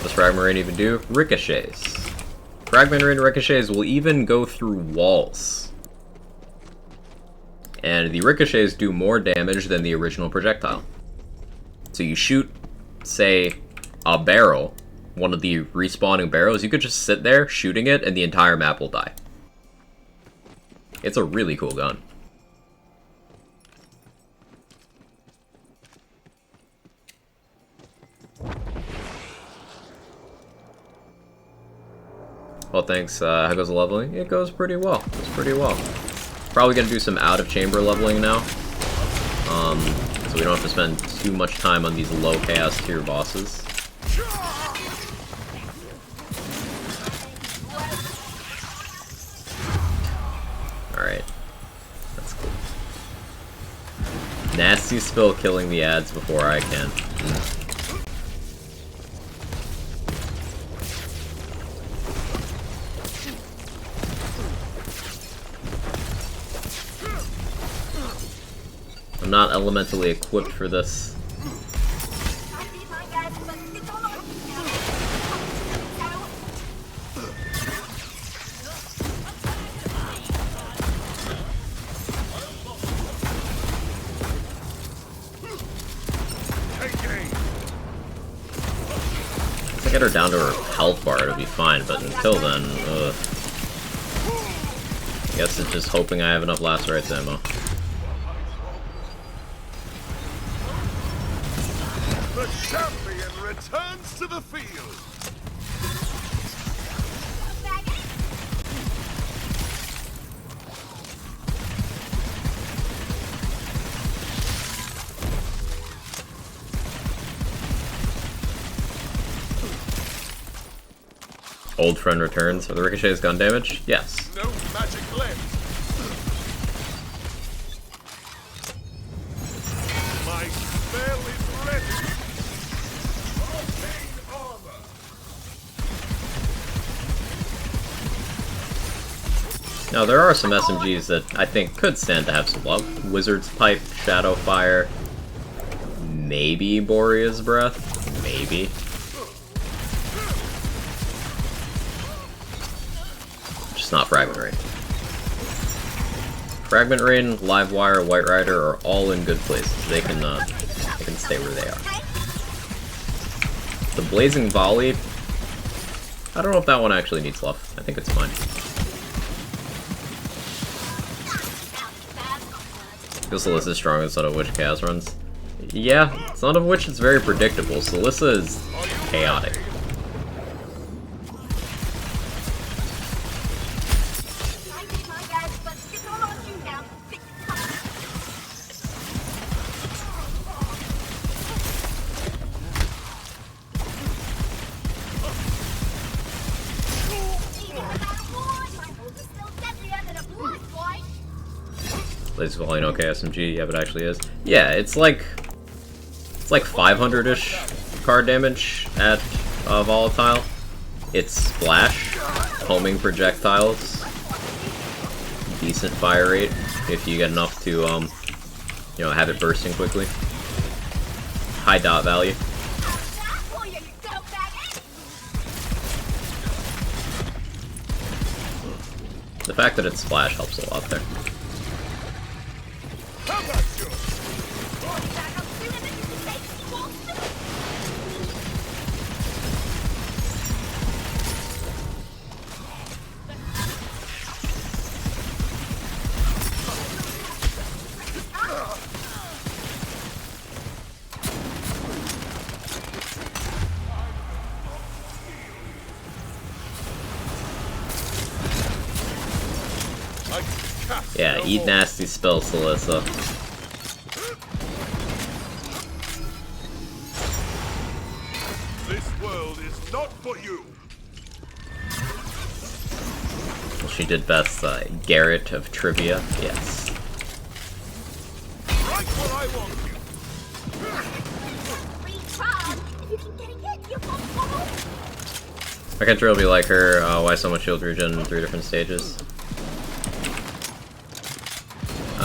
What's Fragment Rain even do? Ricochets. Fragment Rain ricochets will even go through walls. And the ricochets do more damage than the original projectile. So you shoot, say, a barrel, one of the respawning barrels, you could just sit there shooting it and the entire map will die. It's a really cool gun. Well, thanks. How goes the leveling? It goes pretty well. It's pretty well. Probably gonna do some out-of-chamber leveling now. So we don't have to spend too much time on these low chaos tier bosses. Nasty Spill killing the ads before I can. I'm not elementally equipped for this. If I get her down to her health bar, it'll be fine, but until then, I guess it's just hoping I have enough last rights ammo. The champion returns to the field. Old friend returns. Are the ricochets gun damage? Yes. No magic left. My spell is ready. Obtain armor. Now there are some SMGs that I think could stand to have some love. Wizard's Pipe, Shadow Fire, maybe Borea's Breath, maybe. Just not Fragment Rain. Fragment Rain, Livewire, White Rider are all in good places. They can stay where they are. The Blazing Volley, I don't know if that one actually needs love. I think it's fine. Celissa is strong in Son of Witch Chaos runs. Yeah, Son of Witch is very predictable. Celissa is chaotic. Laser Volley, okay, SMG, yeah, but it actually is. Yeah, it's like 500-ish card damage at Volatile. It's splash, homing projectiles, decent fire rate if you get enough to, you know, have it bursting quickly. High dot value. The fact that it's splash helps a lot there. Yeah, eat nasty spell, Celissa. This world is not for you. She did best, Garrett of Trivia, yes. Right where I want you. I can really be like her, why so much shield regen in 3 different stages?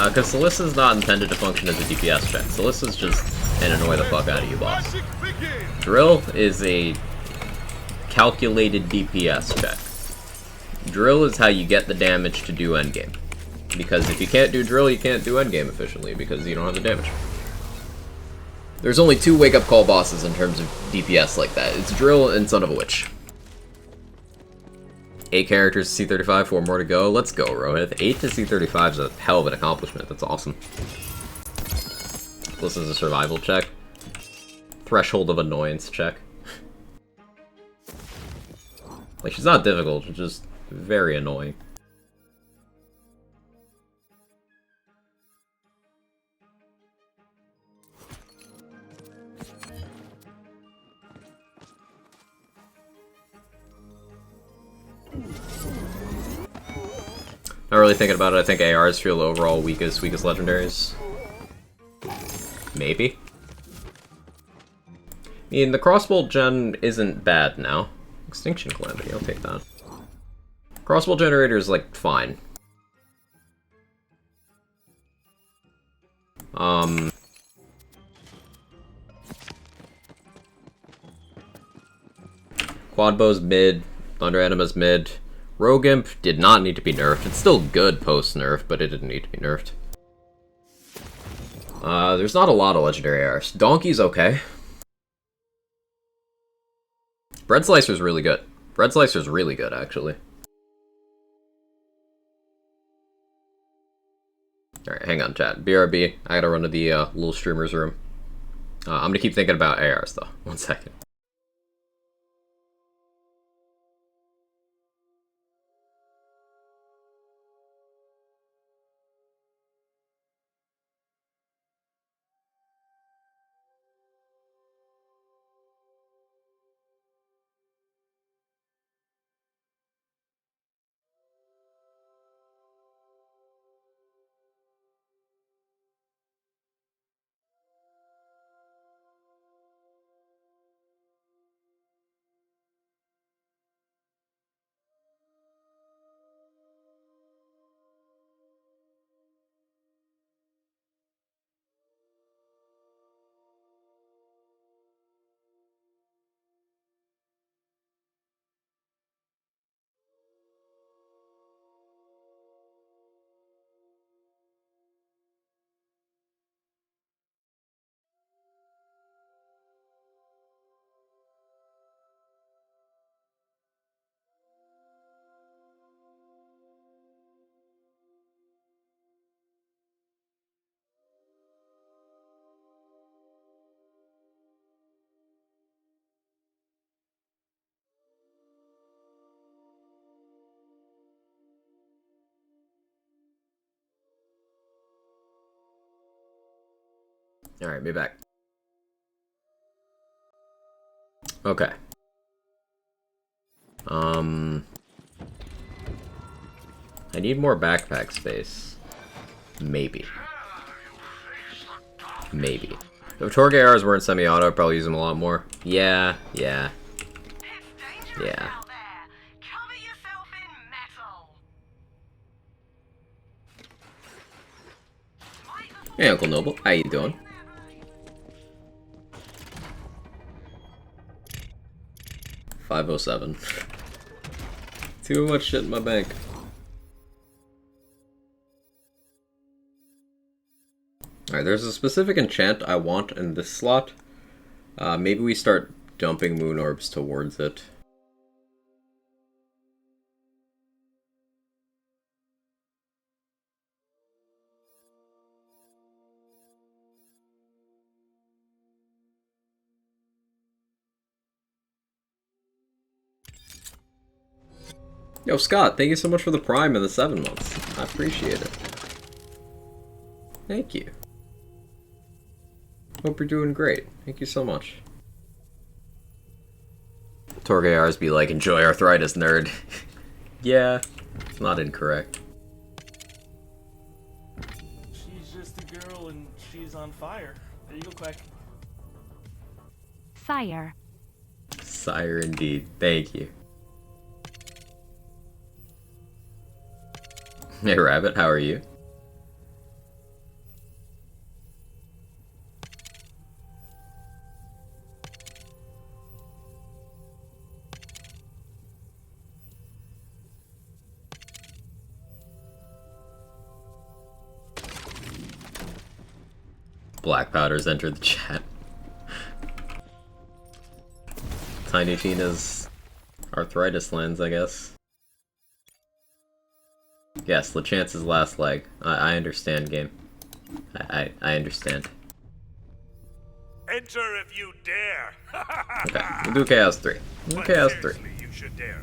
Because Celissa's not intended to function as a DPS check. Celissa's just an annoy the fuck out of you boss. Drill is a calculated DPS check. Drill is how you get the damage to do endgame. Because if you can't do drill, you can't do endgame efficiently, because you don't have the damage. There's only 2 wake-up call bosses in terms of DPS like that. It's Drill and Son of a Witch. 8 characters to C35, 4 more to go. Let's go, Rohith. 8 to C35 is a hell of an accomplishment. That's awesome. This is a survival check. Threshold of annoyance check. Like, she's not difficult, she's just very annoying. Not really thinking about it, I think ARs feel overall weakest legendaries. Maybe. I mean, the crossbow gen isn't bad now. Extinction Calamity, I'll take that. Crossbow generator is, like, fine. Quad bow's mid, Thunder Anima's mid. Rogue Imp did not need to be nerfed. It's still good post-nerf, but it didn't need to be nerfed. There's not a lot of legendary ARs. Donkey's okay. Bread Slicer's really good. Bread Slicer's really good, actually. Alright, hang on, chat. BRB, I gotta run to the little streamer's room. I'm gonna keep thinking about ARs, though. 1 second. Alright, be back. Okay. I need more backpack space. Maybe. Maybe. If Torque ARs weren't semi-auto, I'd probably use them a lot more. Yeah. Yeah. Hey, Uncle Noble. How you doing? $507. Too much shit in my bank. Alright, there's a specific enchant I want in this slot. Maybe we start dumping moon orbs towards it. Yo, Scott, thank you so much for the Prime and the 7 months. I appreciate it. Thank you. Hope you're doing great. Thank you so much. Torque ARs be like, enjoy arthritis, nerd. Yeah, it's not incorrect. She's just a girl and she's on fire. There you go, Quack. Sire. Sire indeed. Thank you. Hey Rabbit, how are you? Black Powder's entered the chat. Tiny Tina's arthritis lens, I guess. Yes, LeChance's last leg. I understand, game. I understand. Enter if you dare. Okay, we'll do Chaos 3. We'll do Chaos 3. You should dare.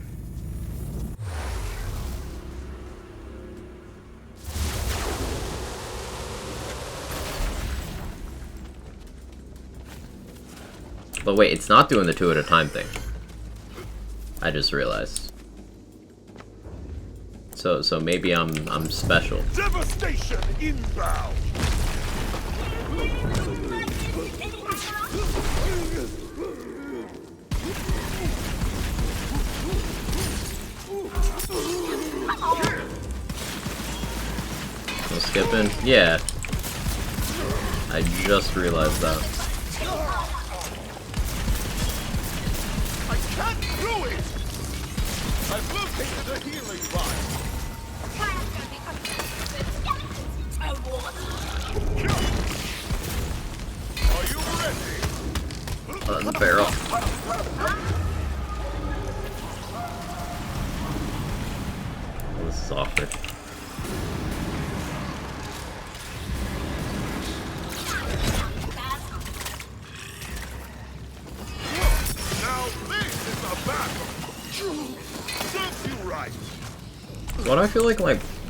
But wait, it's not doing the 2 at a time thing. I just realized. So maybe I'm special. Devastation inbound. No skipping? Yeah. I just realized that. I can't do it! I've located a healing vial. Are you ready? On the barrel. Oh, this is awkward. Now this is a battle. Serves you right. Why do I feel like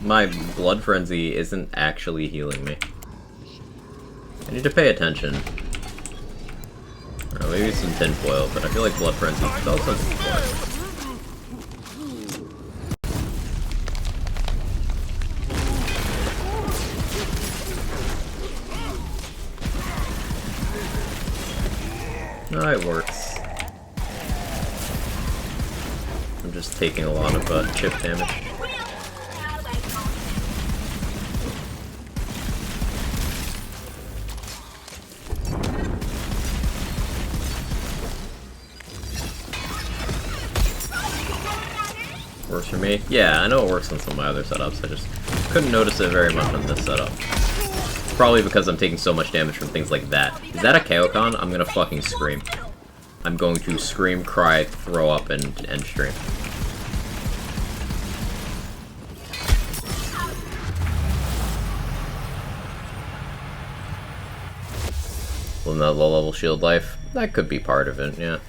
my blood frenzy isn't actually healing me? I need to pay attention. Or maybe some tinfoil, but I feel like blood frenzy does something for it. No, it works. I'm just taking a lot of chip damage. Works for me? Yeah, I know it works on some of my other setups, I just couldn't notice it very much on this setup. Probably because I'm taking so much damage from things like that. Is that a Kaokon? I'm gonna fucking scream. I'm going to scream, cry, throw up, and end stream. Well, that low-level shield life, that could be part of it, yeah.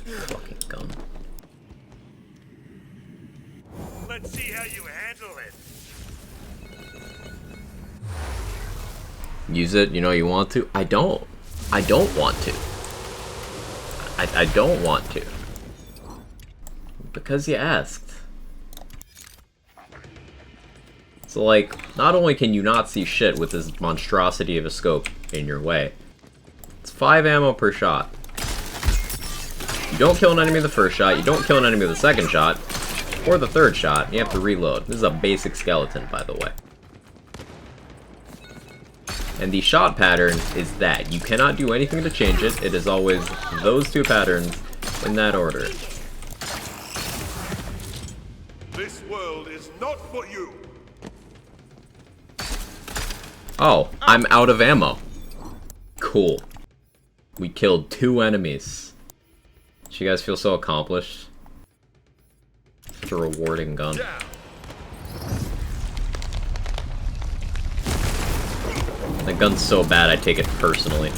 Fucking gun. Let's see how you handle it. Use it, you know you want to? I don't. I don't want to. I don't want to. Because you asked. So like, not only can you not see shit with this monstrosity of a scope in your way, it's 5 ammo per shot. You don't kill an enemy the first shot, you don't kill an enemy the second shot, or the third shot, you have to reload. This is a basic skeleton, by the way. And the shot pattern is that. You cannot do anything to change it. It is always those two patterns in that order. This world is not for you. Oh, I'm out of ammo. Cool. We killed 2 enemies. Do you guys feel so accomplished? Such a rewarding gun. That gun's so bad I take it personally.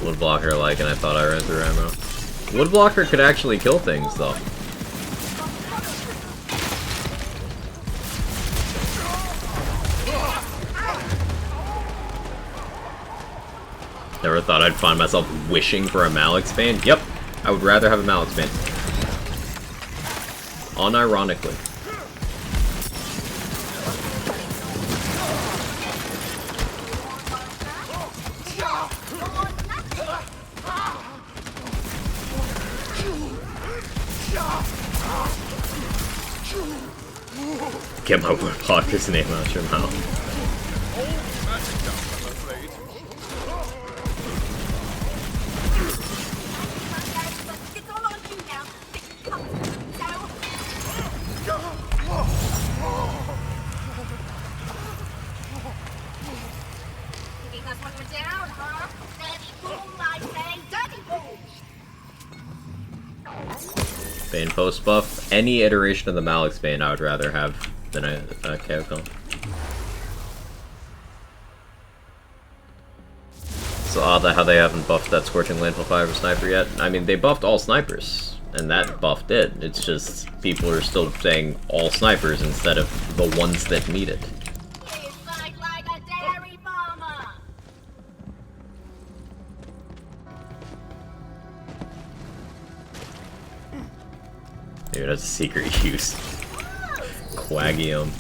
Woodblocker like, and I thought I ran through ammo. Woodblocker could actually kill things, though. Never thought I'd find myself wishing for a Malix Bane. Yep, I would rather have a Malix Bane. Unironically. Get my woodblocker's name out your mouth. Bane post buff. Any iteration of the Malik's Bane I would rather have than a Chaocon. It's odd how they haven't buffed that Scorching Landfall 5 sniper yet. I mean, they buffed all snipers, and that buff did. It's just people are still saying all snipers instead of the ones that need it. Dude, that's a secret use. Quagium.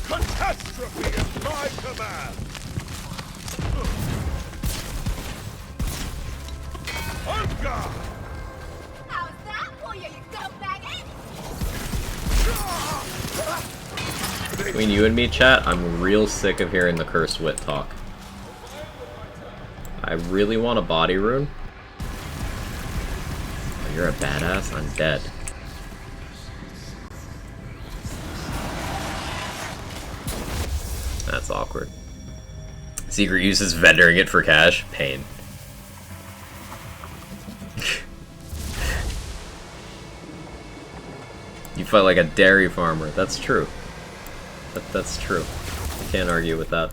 Catastrophe is my command! On guard! How's that for you, you go maggot? Between you and me, chat, I'm real sick of hearing the Cursed Wit talk. I really want a body rune. Oh, you're a badass? I'm dead. That's awkward. Secret use is vendoring it for cash. Pain. You fight like a dairy farmer. That's true. That's true. I can't argue with that.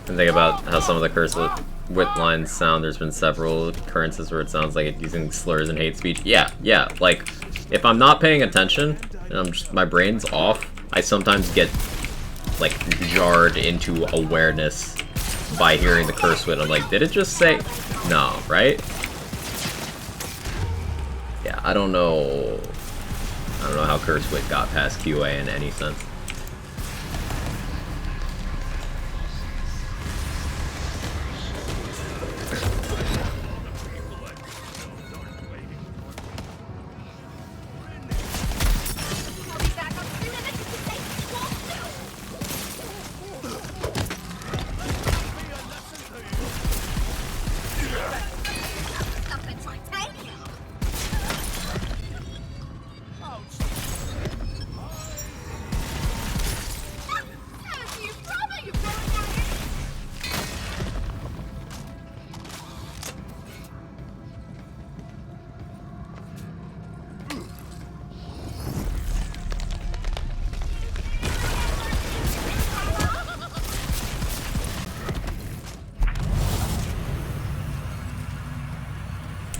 And think about how some of the Cursed Wit lines sound. There's been several occurrences where it sounds like it's using slurs and hate speech. Yeah, like, if I'm not paying attention, and I'm just, my brain's off, I sometimes get, like, jarred into awareness by hearing the Cursed Wit. I'm like, did it just say? No, right? Yeah, I don't know how Cursed Wit got past QA in any sense.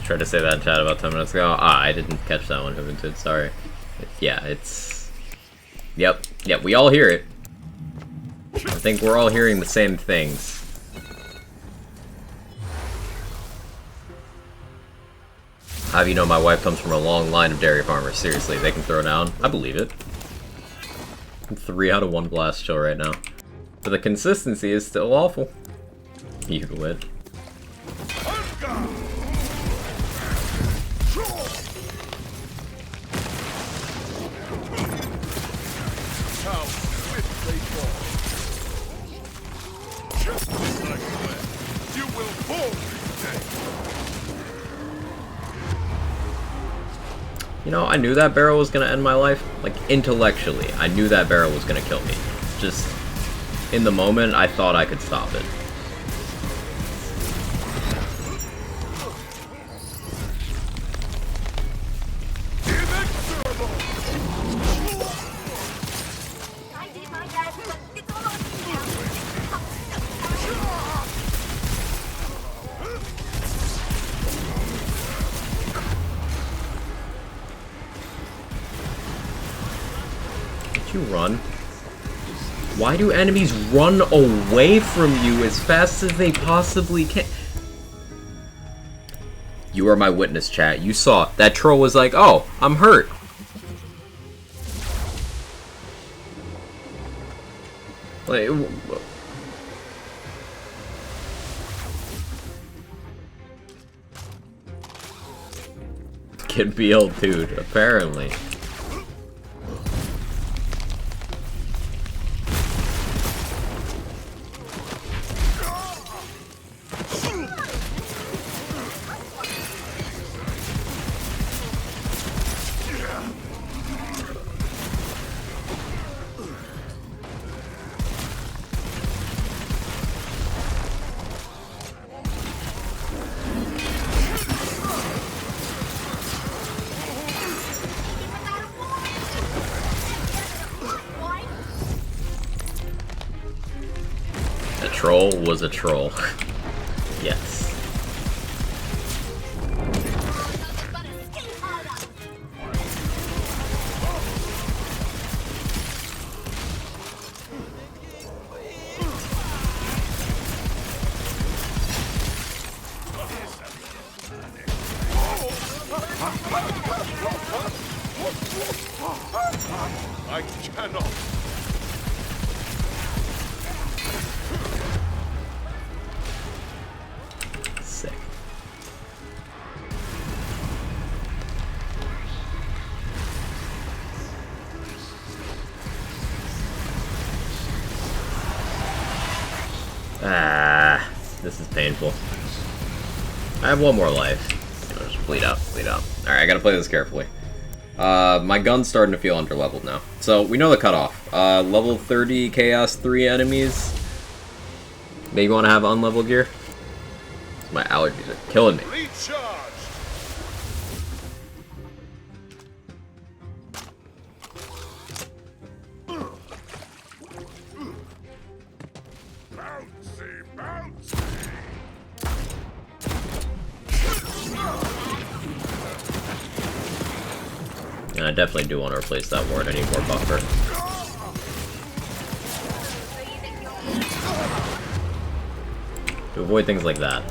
Tried to say that in chat about 10 minutes ago. Ah, I didn't catch that one, Juventud, sorry. Yeah, it's... Yep, we all hear it. I think we're all hearing the same things. How do you know my wife comes from a long line of dairy farmers? Seriously, they can throw down? I believe it. I'm 3 out of 1 blast chill right now. But the consistency is still awful. You would. You know, I knew that barrel was gonna end my life. Like, intellectually, I knew that barrel was gonna kill me. Just, in the moment, I thought I could stop it. Run? Why do enemies run away from you as fast as they possibly can? You are my witness, chat. You saw that troll was like, oh, I'm hurt. Like, can be old, dude, apparently. A troll was a troll. Yes. I cannot. Sick. Ah, this is painful. I have one more life. I'll just bleed out, bleed out. Alright, I gotta play this carefully. My gun's starting to feel underleveled now. So, we know the cutoff. Level 30 Chaos 3 enemies. Maybe want to have unleveled gear? My allergies are killing me. And I definitely do want to replace that ward. I need more buffer. To avoid things like that.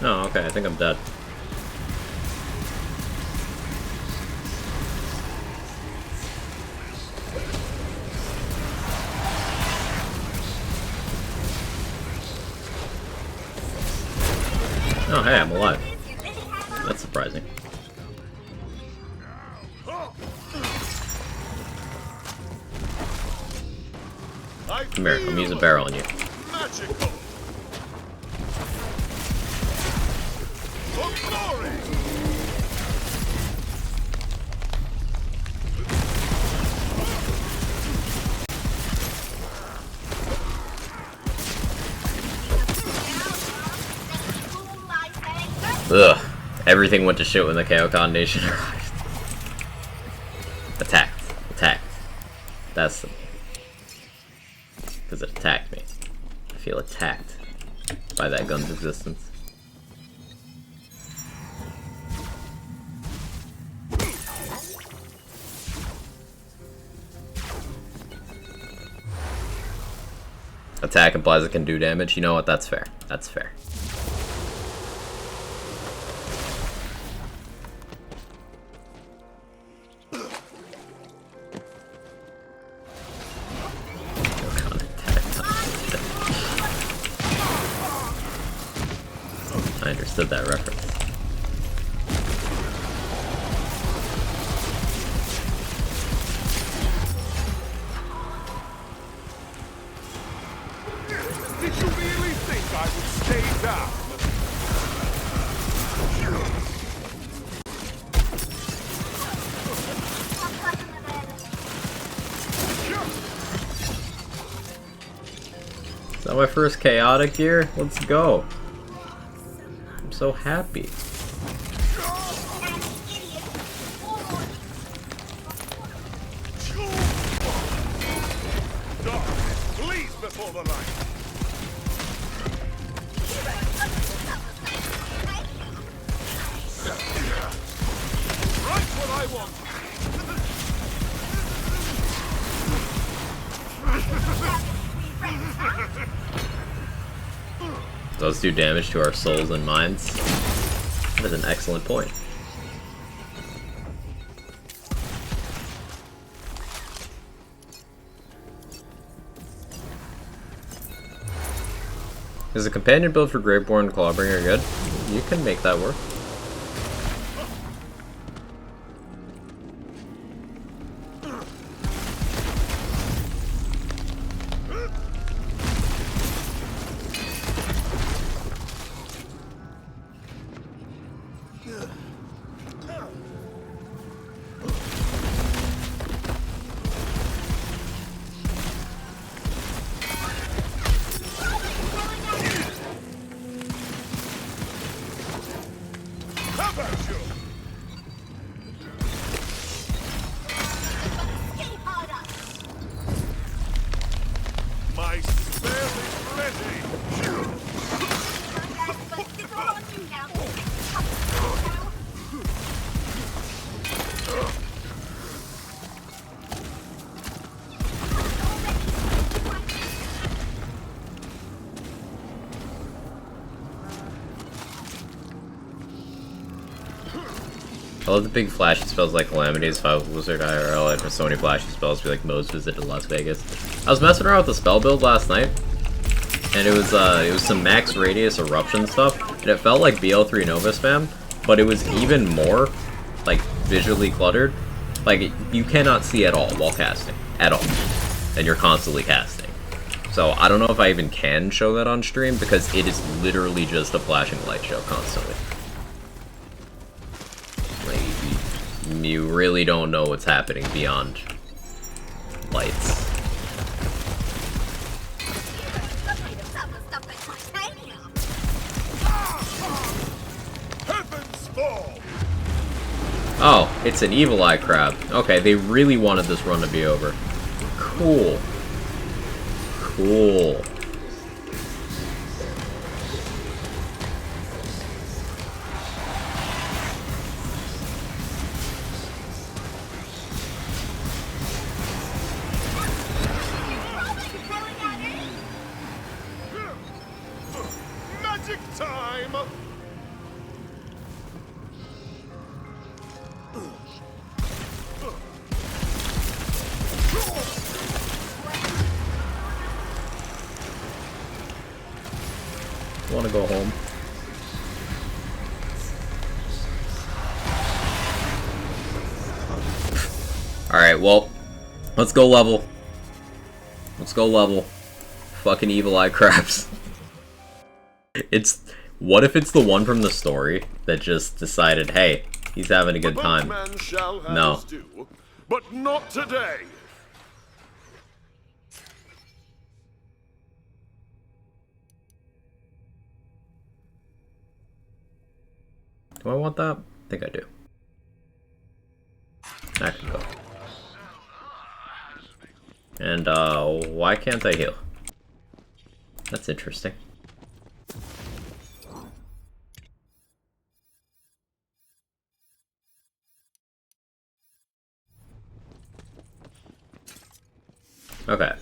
Oh, okay, I think I'm dead. Oh, hey, I'm alive. That's surprising. Come here, I'm gonna use a barrel on you. Magical. Ugh. Everything went to shit when the Kaokon Nation arrived. Attacked. Attacked. That's the... Because it attacked me. I feel attacked by that gun's existence. Attack implies it can do damage. You know what? That's fair. That's fair. I understood that reference. Did you really think I would stay down? Is that my first chaotic gear? Let's go. I'm so happy. before the light. Right what I want. Does do damage to our souls and minds. That is an excellent point. Is a companion build for Graveborn Clawbringer good? You can make that work. My spell is ready. I love the big flashy spells like Calamities, if I was Wizard IRL, I'd have so many flashy spells, be like Mo's Visit to Las Vegas. I was messing around with the spell build last night, and it was some max radius eruption stuff, and it felt like BL3 Nova spam, but it was even more, like, visually cluttered. Like, you cannot see at all while casting. At all. And you're constantly casting. So, I don't know if I even can show that on stream, because it is literally just a flashing light show constantly. You really don't know what's happening beyond lights. Heavens fall. Oh, it's an Evil Eye Crab. Okay, they really wanted this run to be over. Cool. Cool. Magic time! Want to go home? Alright, well, let's go level. Let's go level. Fucking Evil Eye Crabs. What if it's the one from the story that just decided, hey, he's having a good time? Man shall have No. his due, but not today. Do I want that? I think I do. I can go. And, why can't I heal? That's interesting. Okay.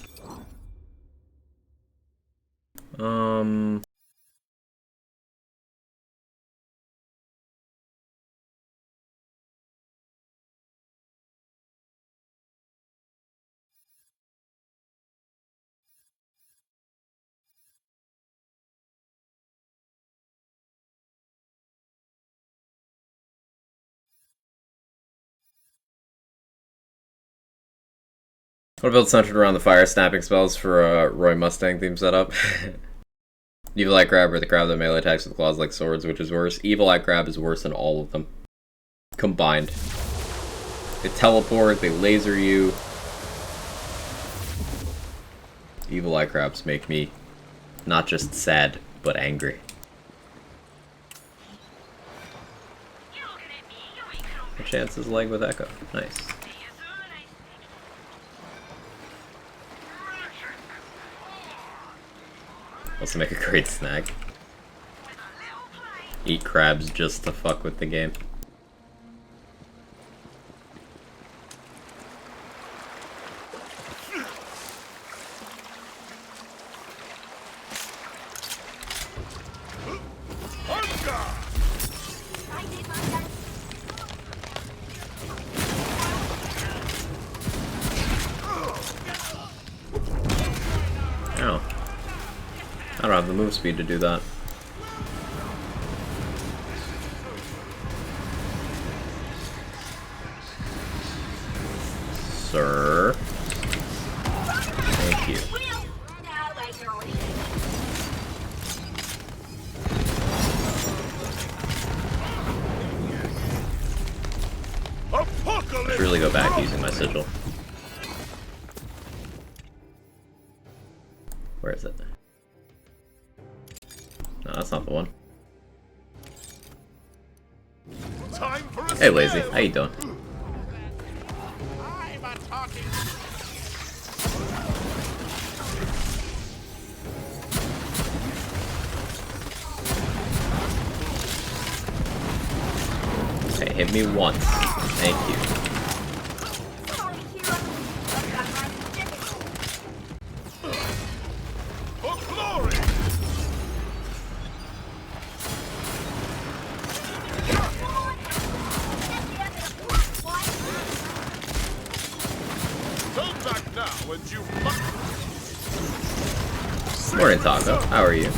What about centered around the fire snapping spells for a Roy Mustang theme setup? Evil Eye Crab or the crab that melee attacks with claws like swords, which is worse? Evil Eye Crab is worse than all of them. Combined. They teleport, they laser you. Evil Eye Crabs make me not just sad, but angry. A chance's leg with Echo. Nice. Also make a great snack. Eat crabs just to fuck with the game. Oh. I don't have the move speed to do that. Sir. Thank you. I should really go back using my sigil. Where is it? No, that's not the one. Hey, Lazy. How you doing? Okay, hit me once. Thank you. Morning, Taco. How are you?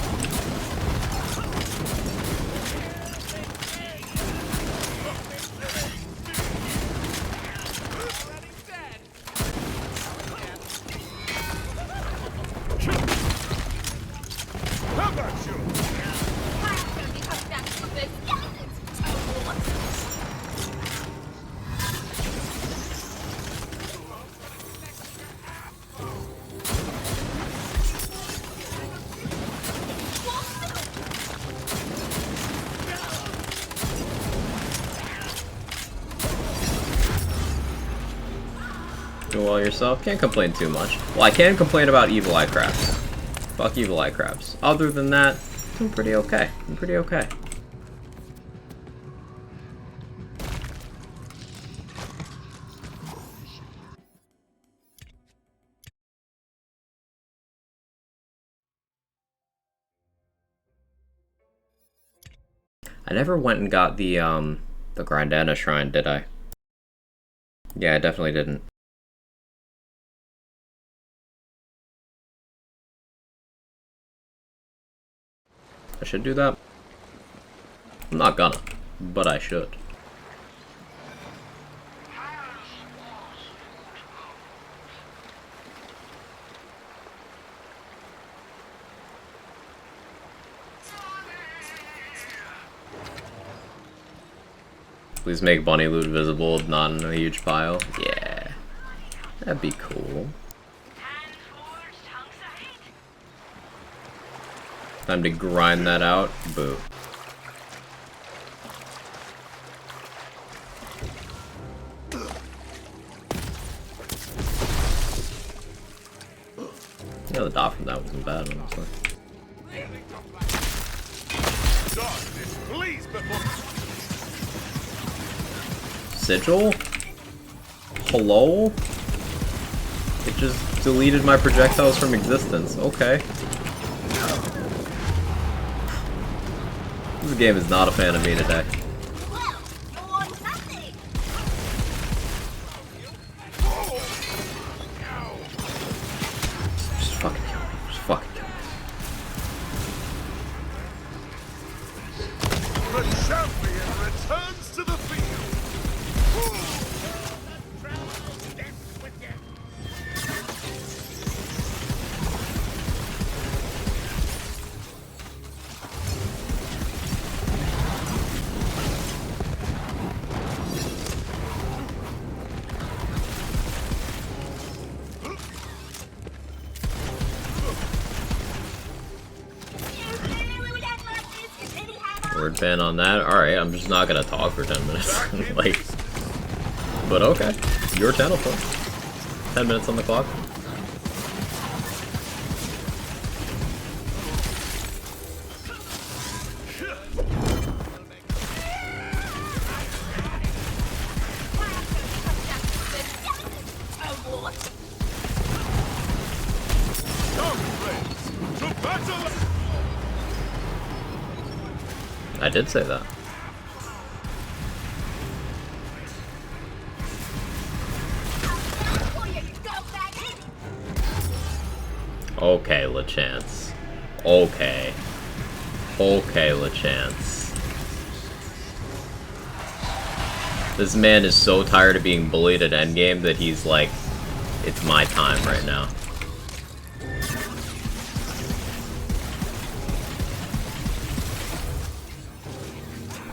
Doing well yourself? Can't complain too much. Well, I can complain about evil eye crabs. Fuck evil eye crabs. Other than that, I'm pretty okay. I'm pretty okay. I never went and got the Grindana Shrine, did I? Yeah, I definitely didn't. I should do that. I'm not gonna, but I should. Please make bunny loot visible, not in a huge pile. Yeah, that'd be cool. Time to grind that out. Boo. Yeah, the dot from that wasn't bad, honestly. Sigil? Hello? It just deleted my projectiles from existence. Okay. This game is not a fan of me today. Just fucking kill me. Just fucking kill me. The champion returns to the field. Word ban on that. Alright, I'm just not gonna talk for 10 minutes. Like, but okay. Your channel, folks. 10 minutes on the clock. I did say that. Okay, LeChance. Okay. Okay, LeChance. This man is so tired of being bullied at endgame that he's like, it's my time right now.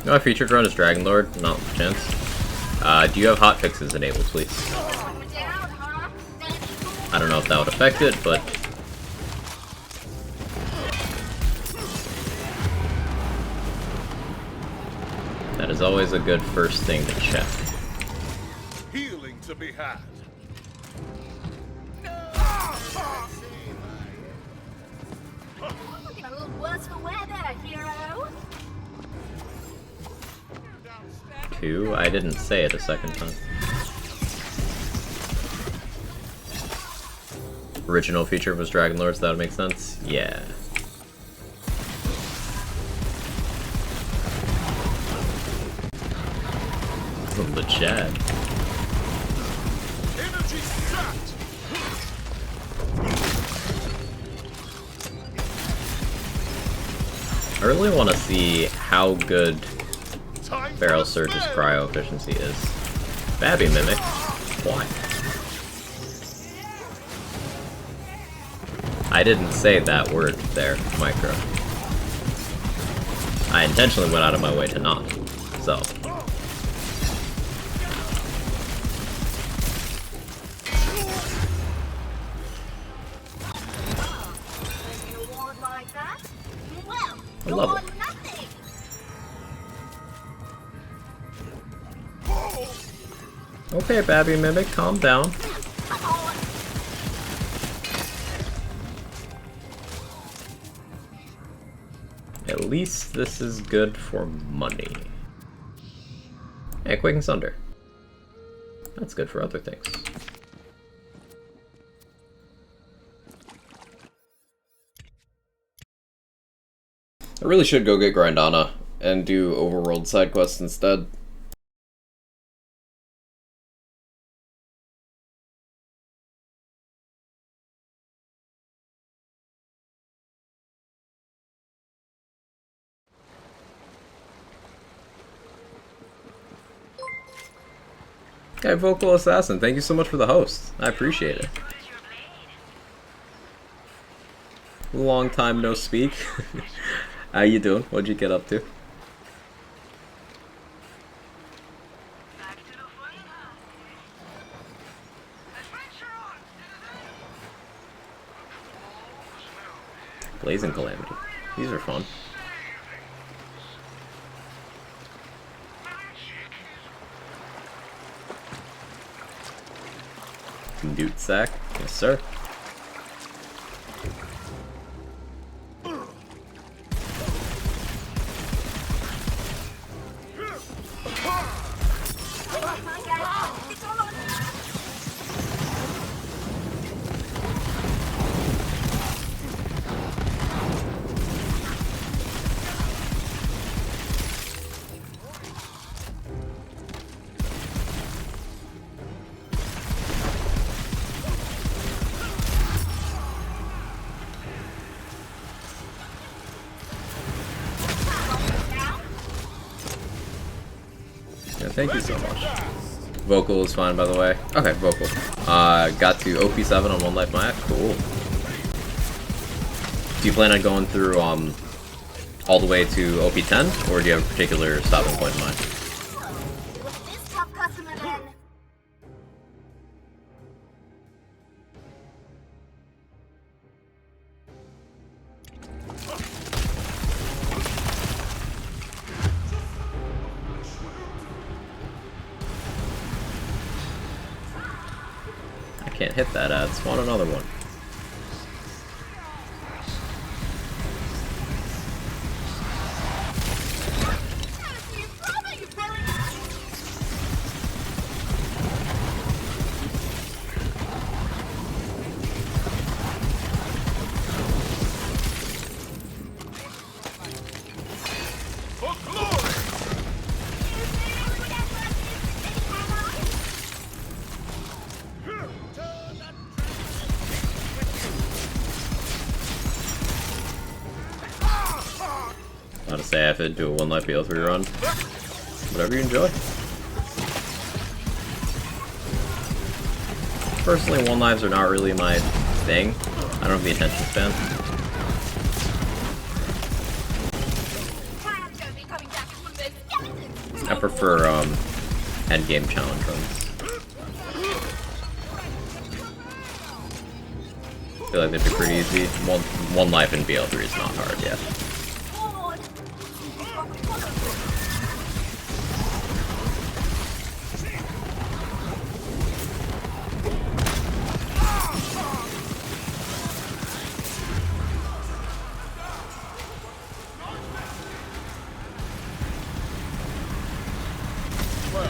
No, I featured run as Dragon Lord, not LeChance. Do you have hotfixes enabled, please? I don't know if that would affect it, but that is always a good first thing to check. Healing to be had. Looking a little worse for wear there, hero. 2? I didn't say it a second time. Original feature was Dragon Lords, that would make sense? Yeah. The chat. I really want to see how good Barrel Surge's cryo efficiency is. Babby Mimic? Why? I didn't say that word there, Micro. I intentionally went out of my way to not. So. I love it. Okay, Babby Mimic, calm down. At least this is good for money. Hey, Quake and Thunder. That's good for other things. I really should go get Grindana and do overworld side quests instead. Hey, Vocal Assassin, thank you so much for the host. I appreciate it. Long time no speak. How you doing? What'd you get up to? Blazing Calamity. These are fun. Newt sack? Yes, sir. Thank you so much. Vocal is fine, by the way. Okay, Vocal. Got to OP7 on One Life Map. Cool. Do you plan on going through all the way to OP10, or do you have a particular stopping point in mind? Can't hit that ad. Spawn another one. Not to say I have to do a 1 life BO3 run. Whatever you enjoy. Personally, 1 lives are not really my thing. I don't have the attention span. I prefer endgame challenge runs. I feel like they'd be pretty easy. One life in BL3 is not hard, yeah. Well,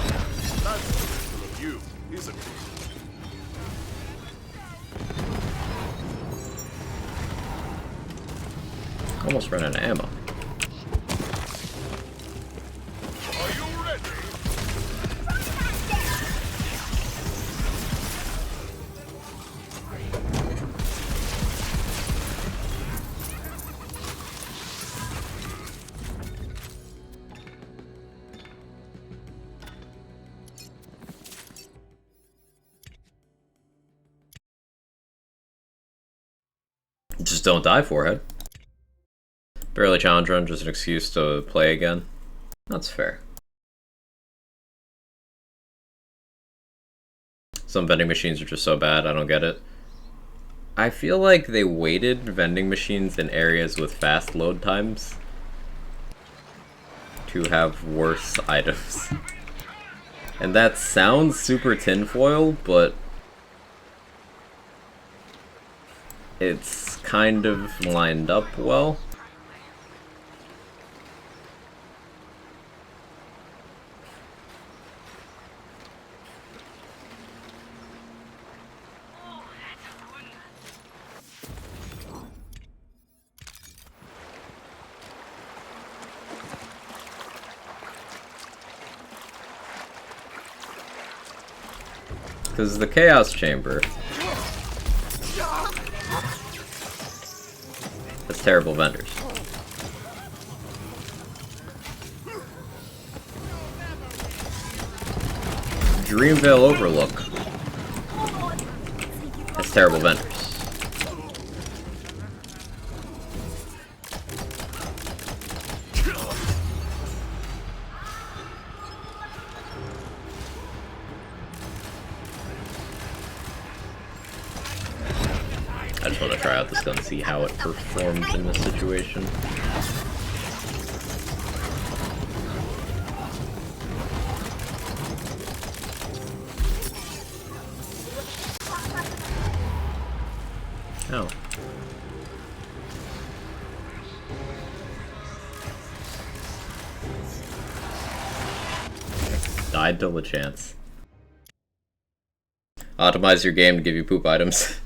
that's typical of you, isn't it? Almost ran out of ammo. Are you ready? Just don't die, forehead. Barely challenge run, just an excuse to play again. That's fair. Some vending machines are just so bad, I don't get it. I feel like they weighted vending machines in areas with fast load times to have worse items. And that sounds super tinfoil, but it's kind of lined up well. Because the Chaos Chamber has terrible vendors. Dreamvale Overlook has terrible vendors. I just want to try out this gun and see how it performs in this situation. Oh. Died till the chance. Optimize your game to give you poop items.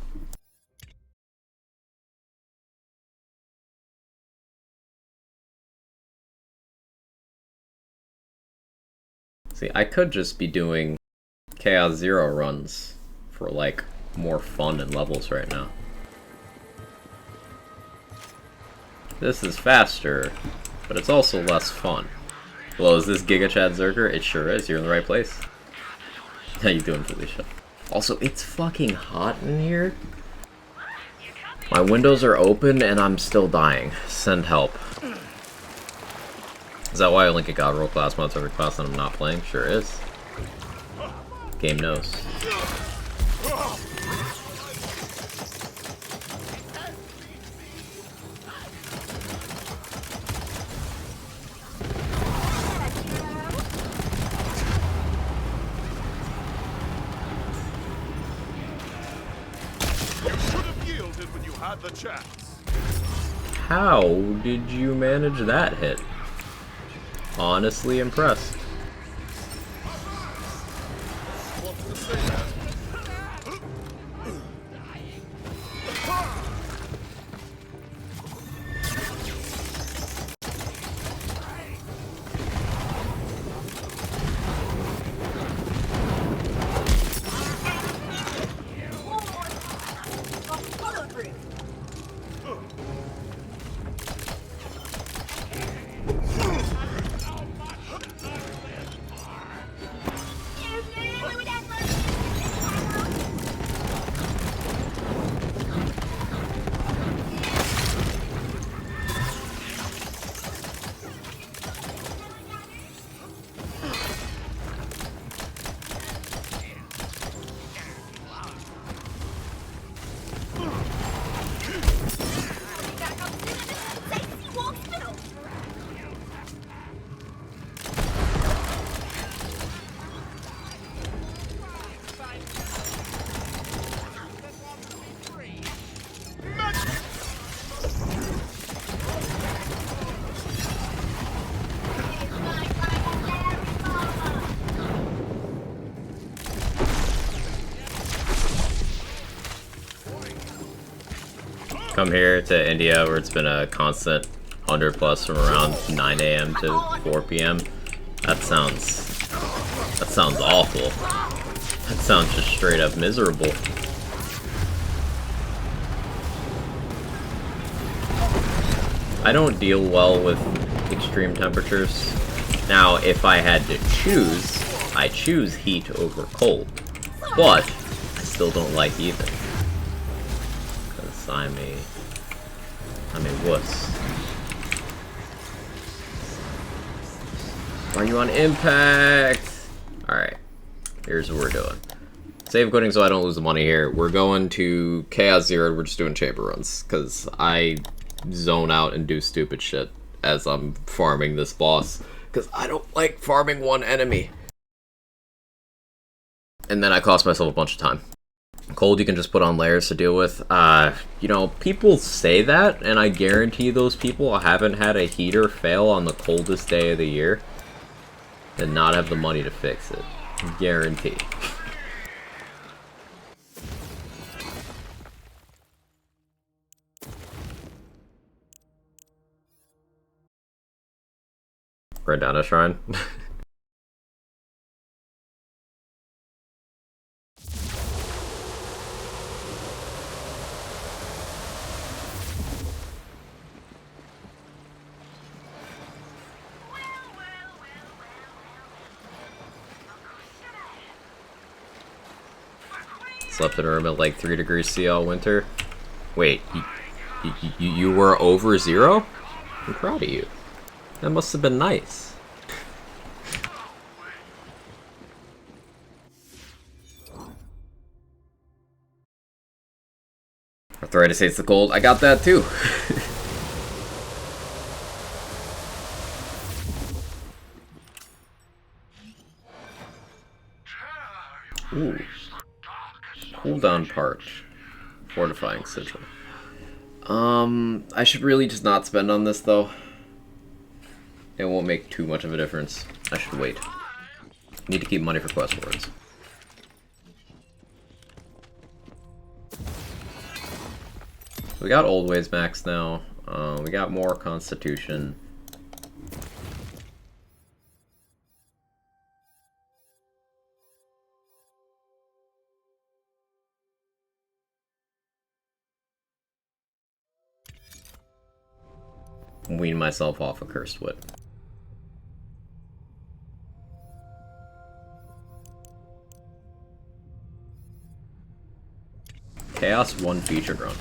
See, I could just be doing Chaos Zero runs for, like, more fun and levels right now. This is faster, but it's also less fun. Well, is this Gigachadzerker? It sure is. You're in the right place. How you doing, Felicia? Also, it's fucking hot in here. My windows are open and I'm still dying. Send help. Is that why I only get God roll class mods every class that I'm not playing? Sure is. Game knows. You should have yielded when you had the chance. How did you manage that hit? Honestly impressed. come here to India where it's been a constant 100 plus from around 9 a.m. to 4 p.m. That sounds awful. That sounds just straight up miserable. I don't deal well with extreme temperatures. Now, if I had to choose, I choose heat over cold. But I still don't like either. Because I'm a wuss. Are you on impact? Alright. Here's what we're doing. Save quitting so I don't lose the money here. We're going to Chaos Zero. We're just doing chamber runs. Because I zone out and do stupid shit as I'm farming this boss. Because I don't like farming one enemy. And then I cost myself a bunch of time. Cold you can just put on layers to deal with. You know, people say that, and I guarantee those people haven't had a heater fail on the coldest day of the year and not have the money to fix it. Guarantee. Right down a shrine. Slept in a room at like 3 degrees C all winter. Wait, you were over 0? I'm proud of you. That must have been nice. Arthritis hates the cold. I got that too. Ooh. Cooldown Parch. Fortifying Sigil. I should really just not spend on this though. It won't make too much of a difference. I should wait. Need to keep money for quest words. We got Old Ways max now. We got more Constitution. Wean myself off a Cursed Wit. Chaos 1 featured run.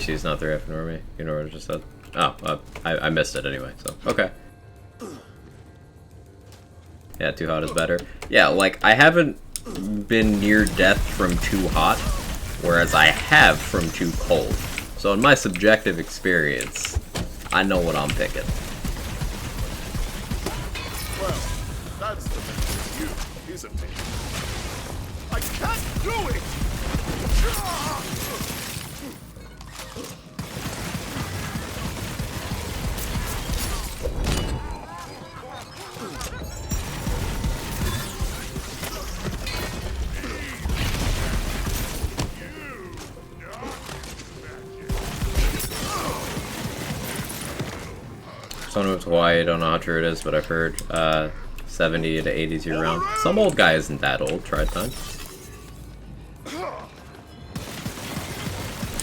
Is not there after me. You know what I just said? Oh, I missed it anyway, so okay. Yeah, too hot is better. Yeah, like, I haven't been near death from too hot, whereas I have from too cold. So in my subjective experience, I know what I'm picking. Well, that's the thing with you, isn't it? I can't do it! Someone moved to Hawaii, I don't know how true it is, but I've heard 70 to 80s year round. Some old guy isn't that old, try time.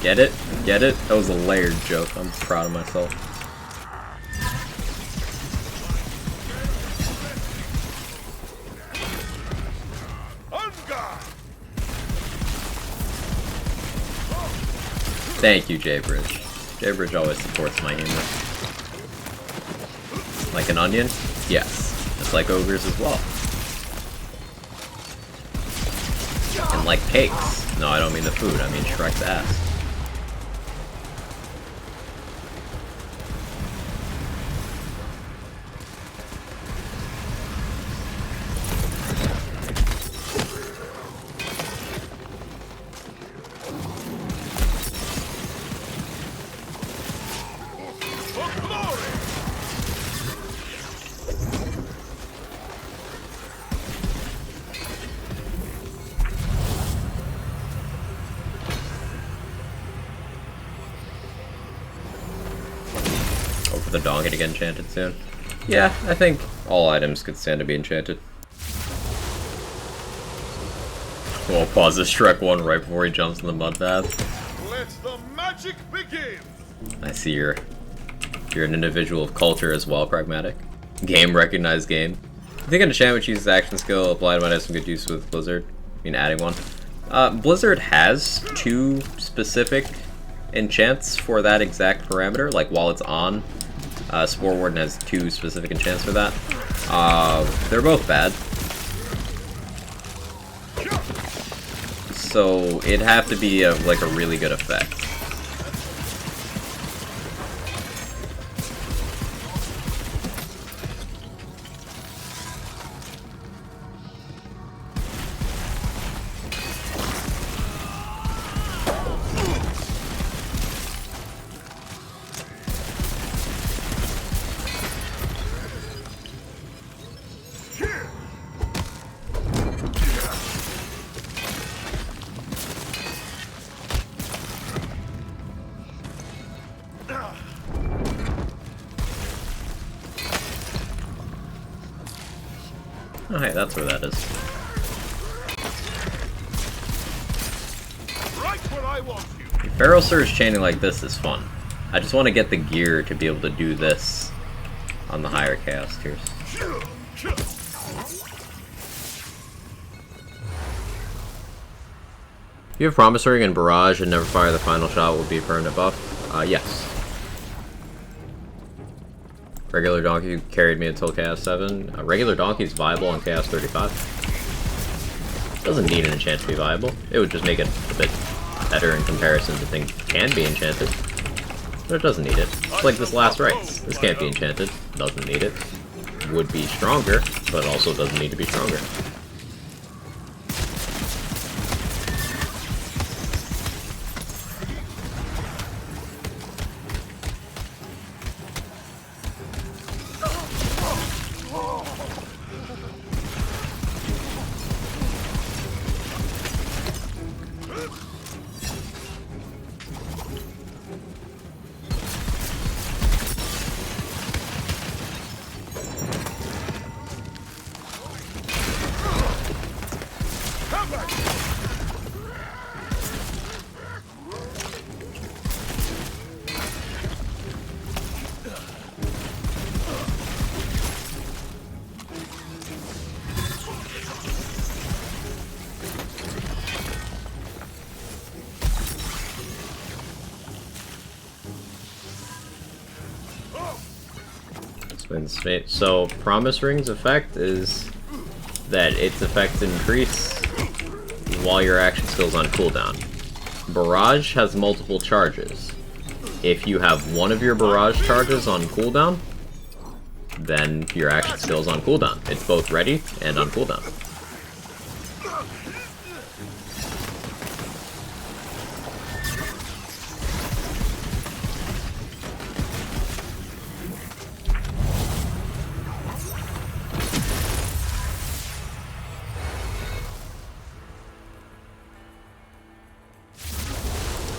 Get it? Get it? That was a layered joke, I'm proud of myself. Thank you, J-Bridge. J-Bridge always supports my humor. Like an onion? Yes. Just like ogres as well. And like cakes. No, I don't mean the food, I mean Shrek's ass. the donkey to get enchanted soon. Yeah, I think all items could stand to be enchanted. We'll pause this Shrek 1 right before he jumps in the mud bath. Let the magic begin! I see you're an individual of culture as well, Pragmatic. Game recognized game. I think an enchantment which uses action skill applied might have some good use with Blizzard. I mean, adding one. Blizzard has 2 specific enchants for that exact parameter. Like, while it's on, Spore Warden has 2 specific enchants for that. They're both bad. So, it'd have to be like a really good effect. Oh, hey, that's where that is. Right where I want you. Barrel Surge chaining like this is fun. I just want to get the gear to be able to do this on the higher chaos tiers. If you have Promise Ring and Barrage and never fire the final shot will be a permanent buff. Yes. Regular Donkey carried me until Chaos 7. Regular Donkey is viable on Chaos 35. Doesn't need an enchant to be viable. It would just make it a bit better in comparison to things that can be enchanted. But it doesn't need it. It's like this last rites. This can't be enchanted. Doesn't need it. Would be stronger, but also doesn't need to be stronger. So, Promise Ring's effect is that its effects increase while your action skill's on cooldown. Barrage has multiple charges. If you have one of your barrage charges on cooldown, then your action skill's on cooldown. It's both ready and on cooldown.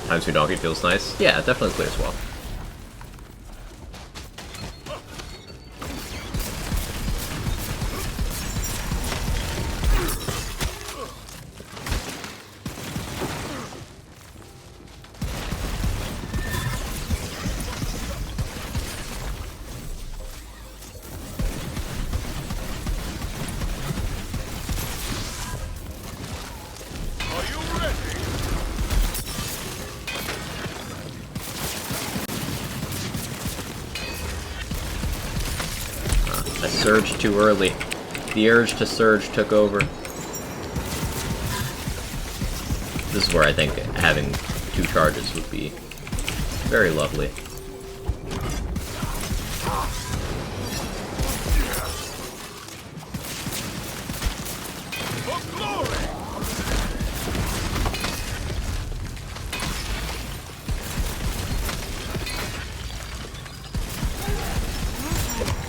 Times 2 Donkey feels nice. Yeah, it definitely clears well. I surged too early. The urge to surge took over. This is where I think having 2 charges would be very lovely.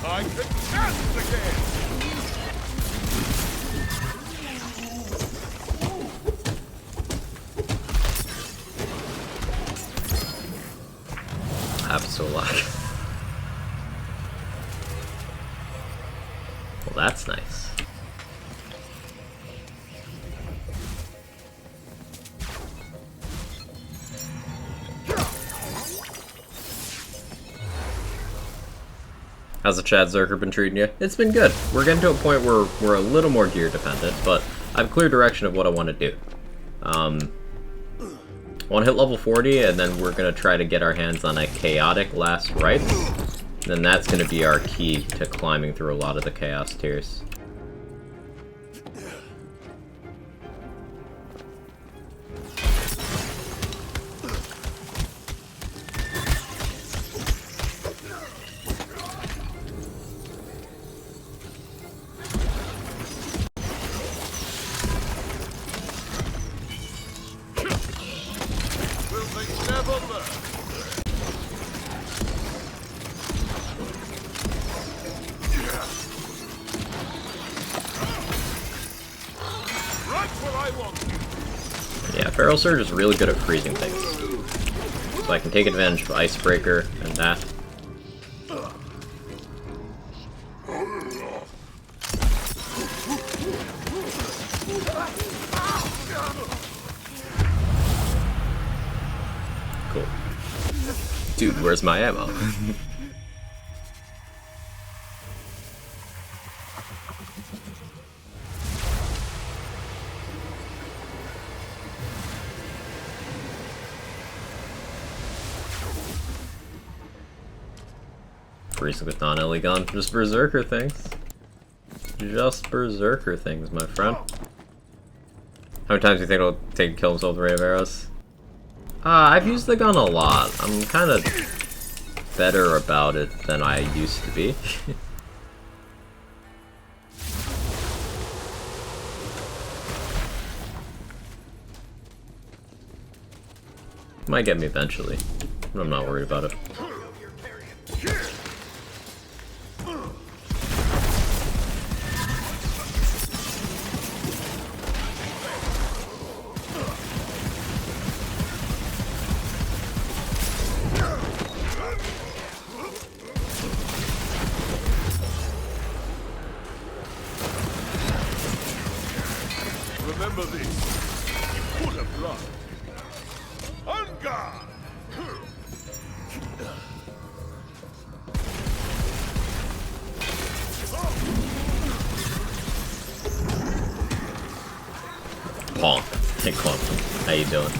I can dance again! Absolute. That's nice. How's the Chadzerker been treating you? It's been good. We're getting to a point where we're a little more gear dependent, but I have a clear direction of what I want to do. I want to hit level 40, and then we're going to try to get our hands on a chaotic last right. Then that's going to be our key to climbing through a lot of the chaos tiers. Yeah, Feral Surge is really good at freezing things. So I can take advantage of Icebreaker and that. Cool. Dude, where's my ammo? Freezing with non-LE gun. Just berserker things. Just berserker things, my friend. How many times do you think it'll take to kill himself with a ray of arrows? I've used the gun a lot. I'm kind of better about it than I used to be. Might get me eventually, but I'm not worried about it. Remember this. You put a blood. On guard! Honk. Hey, Quantum. How you doing?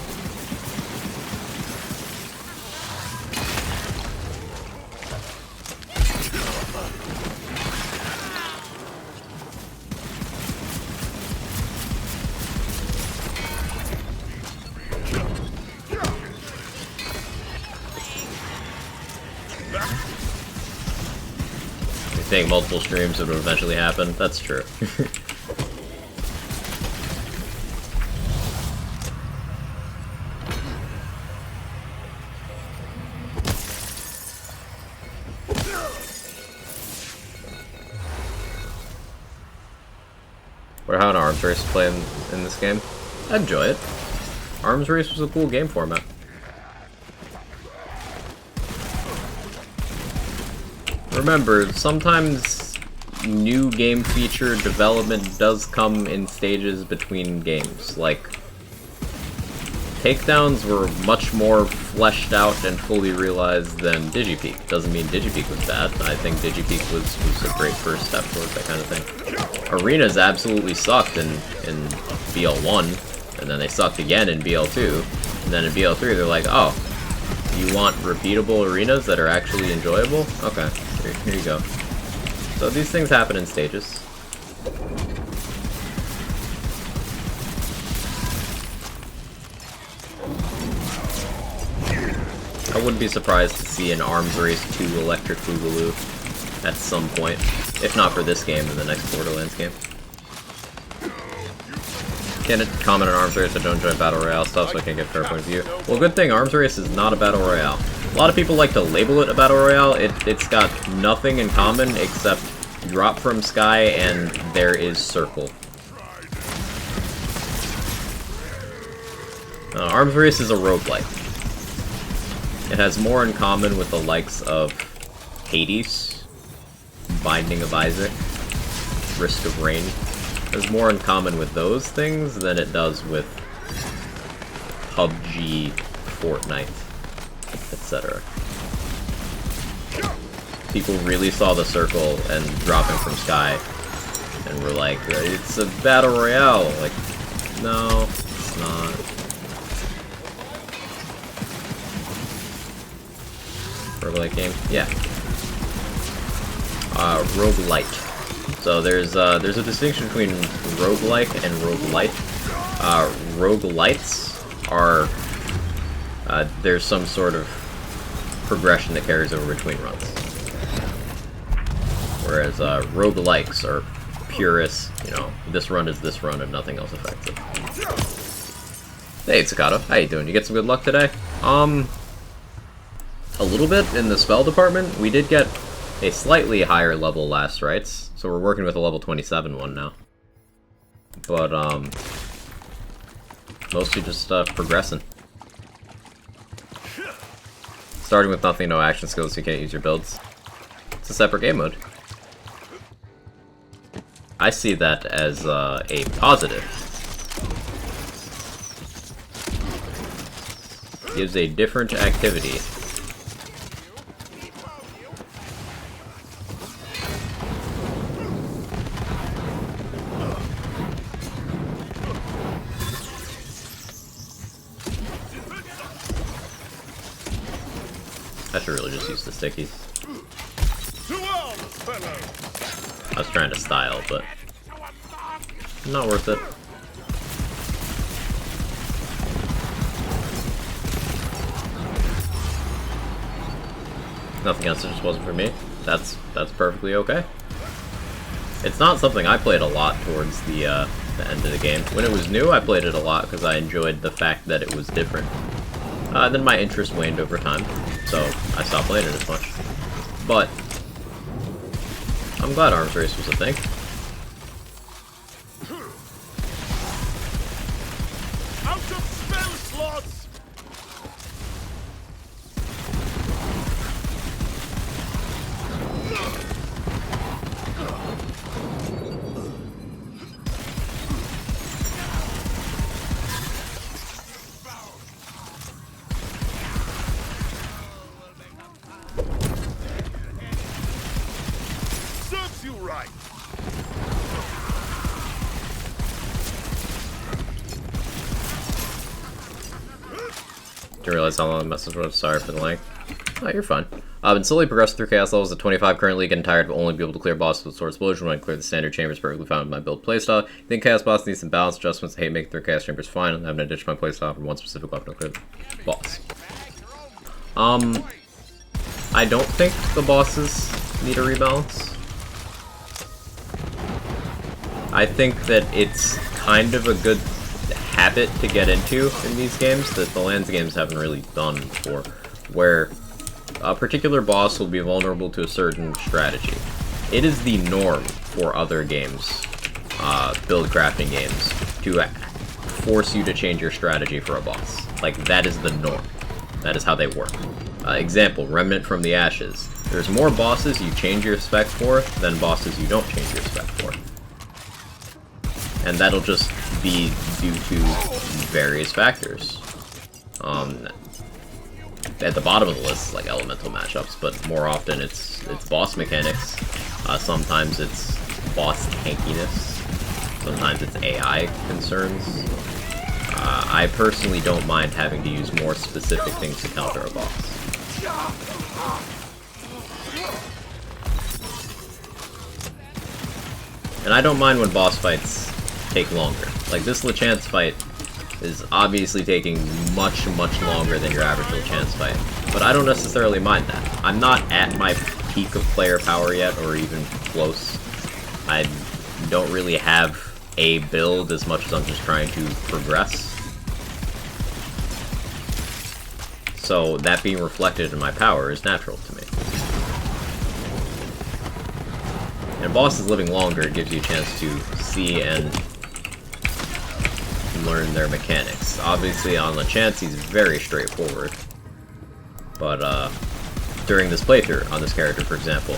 You think multiple streams would eventually happen? That's true. Or how an arms race to play in this game. I enjoy it. Arms race was a cool game format. Remember, sometimes new game feature development does come in stages between games. Like, takedowns were much more fleshed out and fully realized than Digipeak. Doesn't mean Digipeak was bad. I think Digipeak was a great first step towards that kind of thing. Arenas absolutely sucked in BL1, and then they sucked again in BL2, and then in BL3 they're like, oh, you want repeatable arenas that are actually enjoyable? Okay, here you go. So these things happen in stages. I wouldn't be surprised to see an Arms Race 2 Electric Boogaloo at some point. If not for this game, then the next Borderlands game. Can't comment on Arms Race, I don't enjoy Battle Royale stuff, so I can't get a fair point of view. Well, good thing, Arms Race is not a Battle Royale. A lot of people like to label it a Battle Royale. It's got nothing in common except drop from sky and there is circle. Arms Race is a roguelike. It has more in common with the likes of Hades, Binding of Isaac, risk of rain has more in common with those things than it does with PUBG, Fortnite, etc. People really saw the circle and dropping from sky and were like, it's a battle royale. Like, no, it's not. Roguelike game? Yeah. Roguelite. So there's a distinction between roguelike and roguelite. Roguelites are there's some sort of progression that carries over between runs. Whereas roguelikes are purist, you know, this run is this run and nothing else affects it. Hey Tsukato, how you doing? You get some good luck today? A little bit in the spell department. We did get a slightly higher level last rites, so we're working with a level 27 one now. But mostly just progressing. Starting with nothing, no action skills, so you can't use your builds. It's a separate game mode. I see that as a positive. Gives a different activity. I should really just use the stickies. I was trying to style, but not worth it. Nothing else, it just wasn't for me. That's perfectly okay. It's not something I played a lot towards the end of the game. When it was new, I played it a lot because I enjoyed the fact that it was different. Then my interest waned over time, so I stopped playing it as much. But I'm glad Arms Race was a thing. Out of spell slots! Serves you right. Didn't realize how long the message was. Sorry for the length. Oh, you're fine. I've been slowly progressing through chaos levels at 25 currently, getting tired of only being able to clear bosses with Sword Explosion when I clear the standard chambers perfectly found in my build playstyle. I think chaos boss needs some balance adjustments. I hate making through chaos chambers fine, and having to ditch my playstyle for one specific weapon to clear the boss. I don't think the bosses need a rebalance. I think that it's kind of a good habit to get into in these games that the Lands games haven't really done before, where a particular boss will be vulnerable to a certain strategy. It is the norm for other games, build crafting games, to force you to change your strategy for a boss. Like, that is the norm. That is how they work. Example, Remnant from the Ashes. There's more bosses you change your spec for than bosses you don't change your spec for. And that'll just be due to various factors. At the bottom of the list is like elemental matchups, but more often it's boss mechanics. Sometimes it's boss tankiness. Sometimes it's AI concerns. I personally don't mind having to use more specific things to counter a boss. And I don't mind when boss fights take longer. Like, this Lachance fight is obviously taking much, much longer than your average Lachance fight. But I don't necessarily mind that. I'm not at my peak of player power yet, or even close. I don't really have a build as much as I'm just trying to progress. So that being reflected in my power is natural to me. And bosses living longer gives you a chance to see and learn their mechanics. Obviously on Lachance he's very straightforward. But during this playthrough, on this character for example,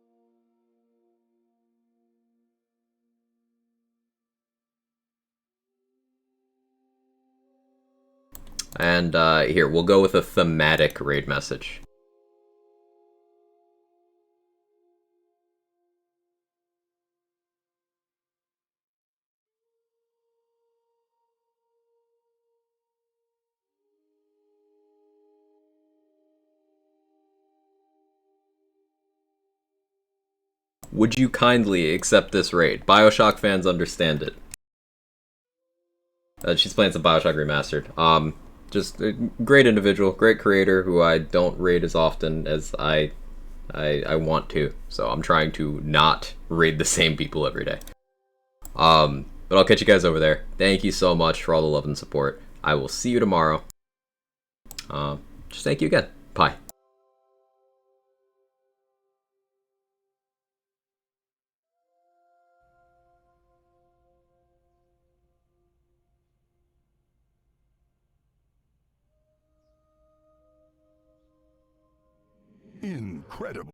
And here, we'll go with a thematic raid message. Would you kindly accept this raid? Bioshock fans understand it. She's playing some Bioshock Remastered. Just a great individual, great creator who I don't raid as often as I want to. So I'm trying to not raid the same people every day. But I'll catch you guys over there. Thank you so much for all the love and support. I will see you tomorrow. Just thank you again. Bye. Incredible.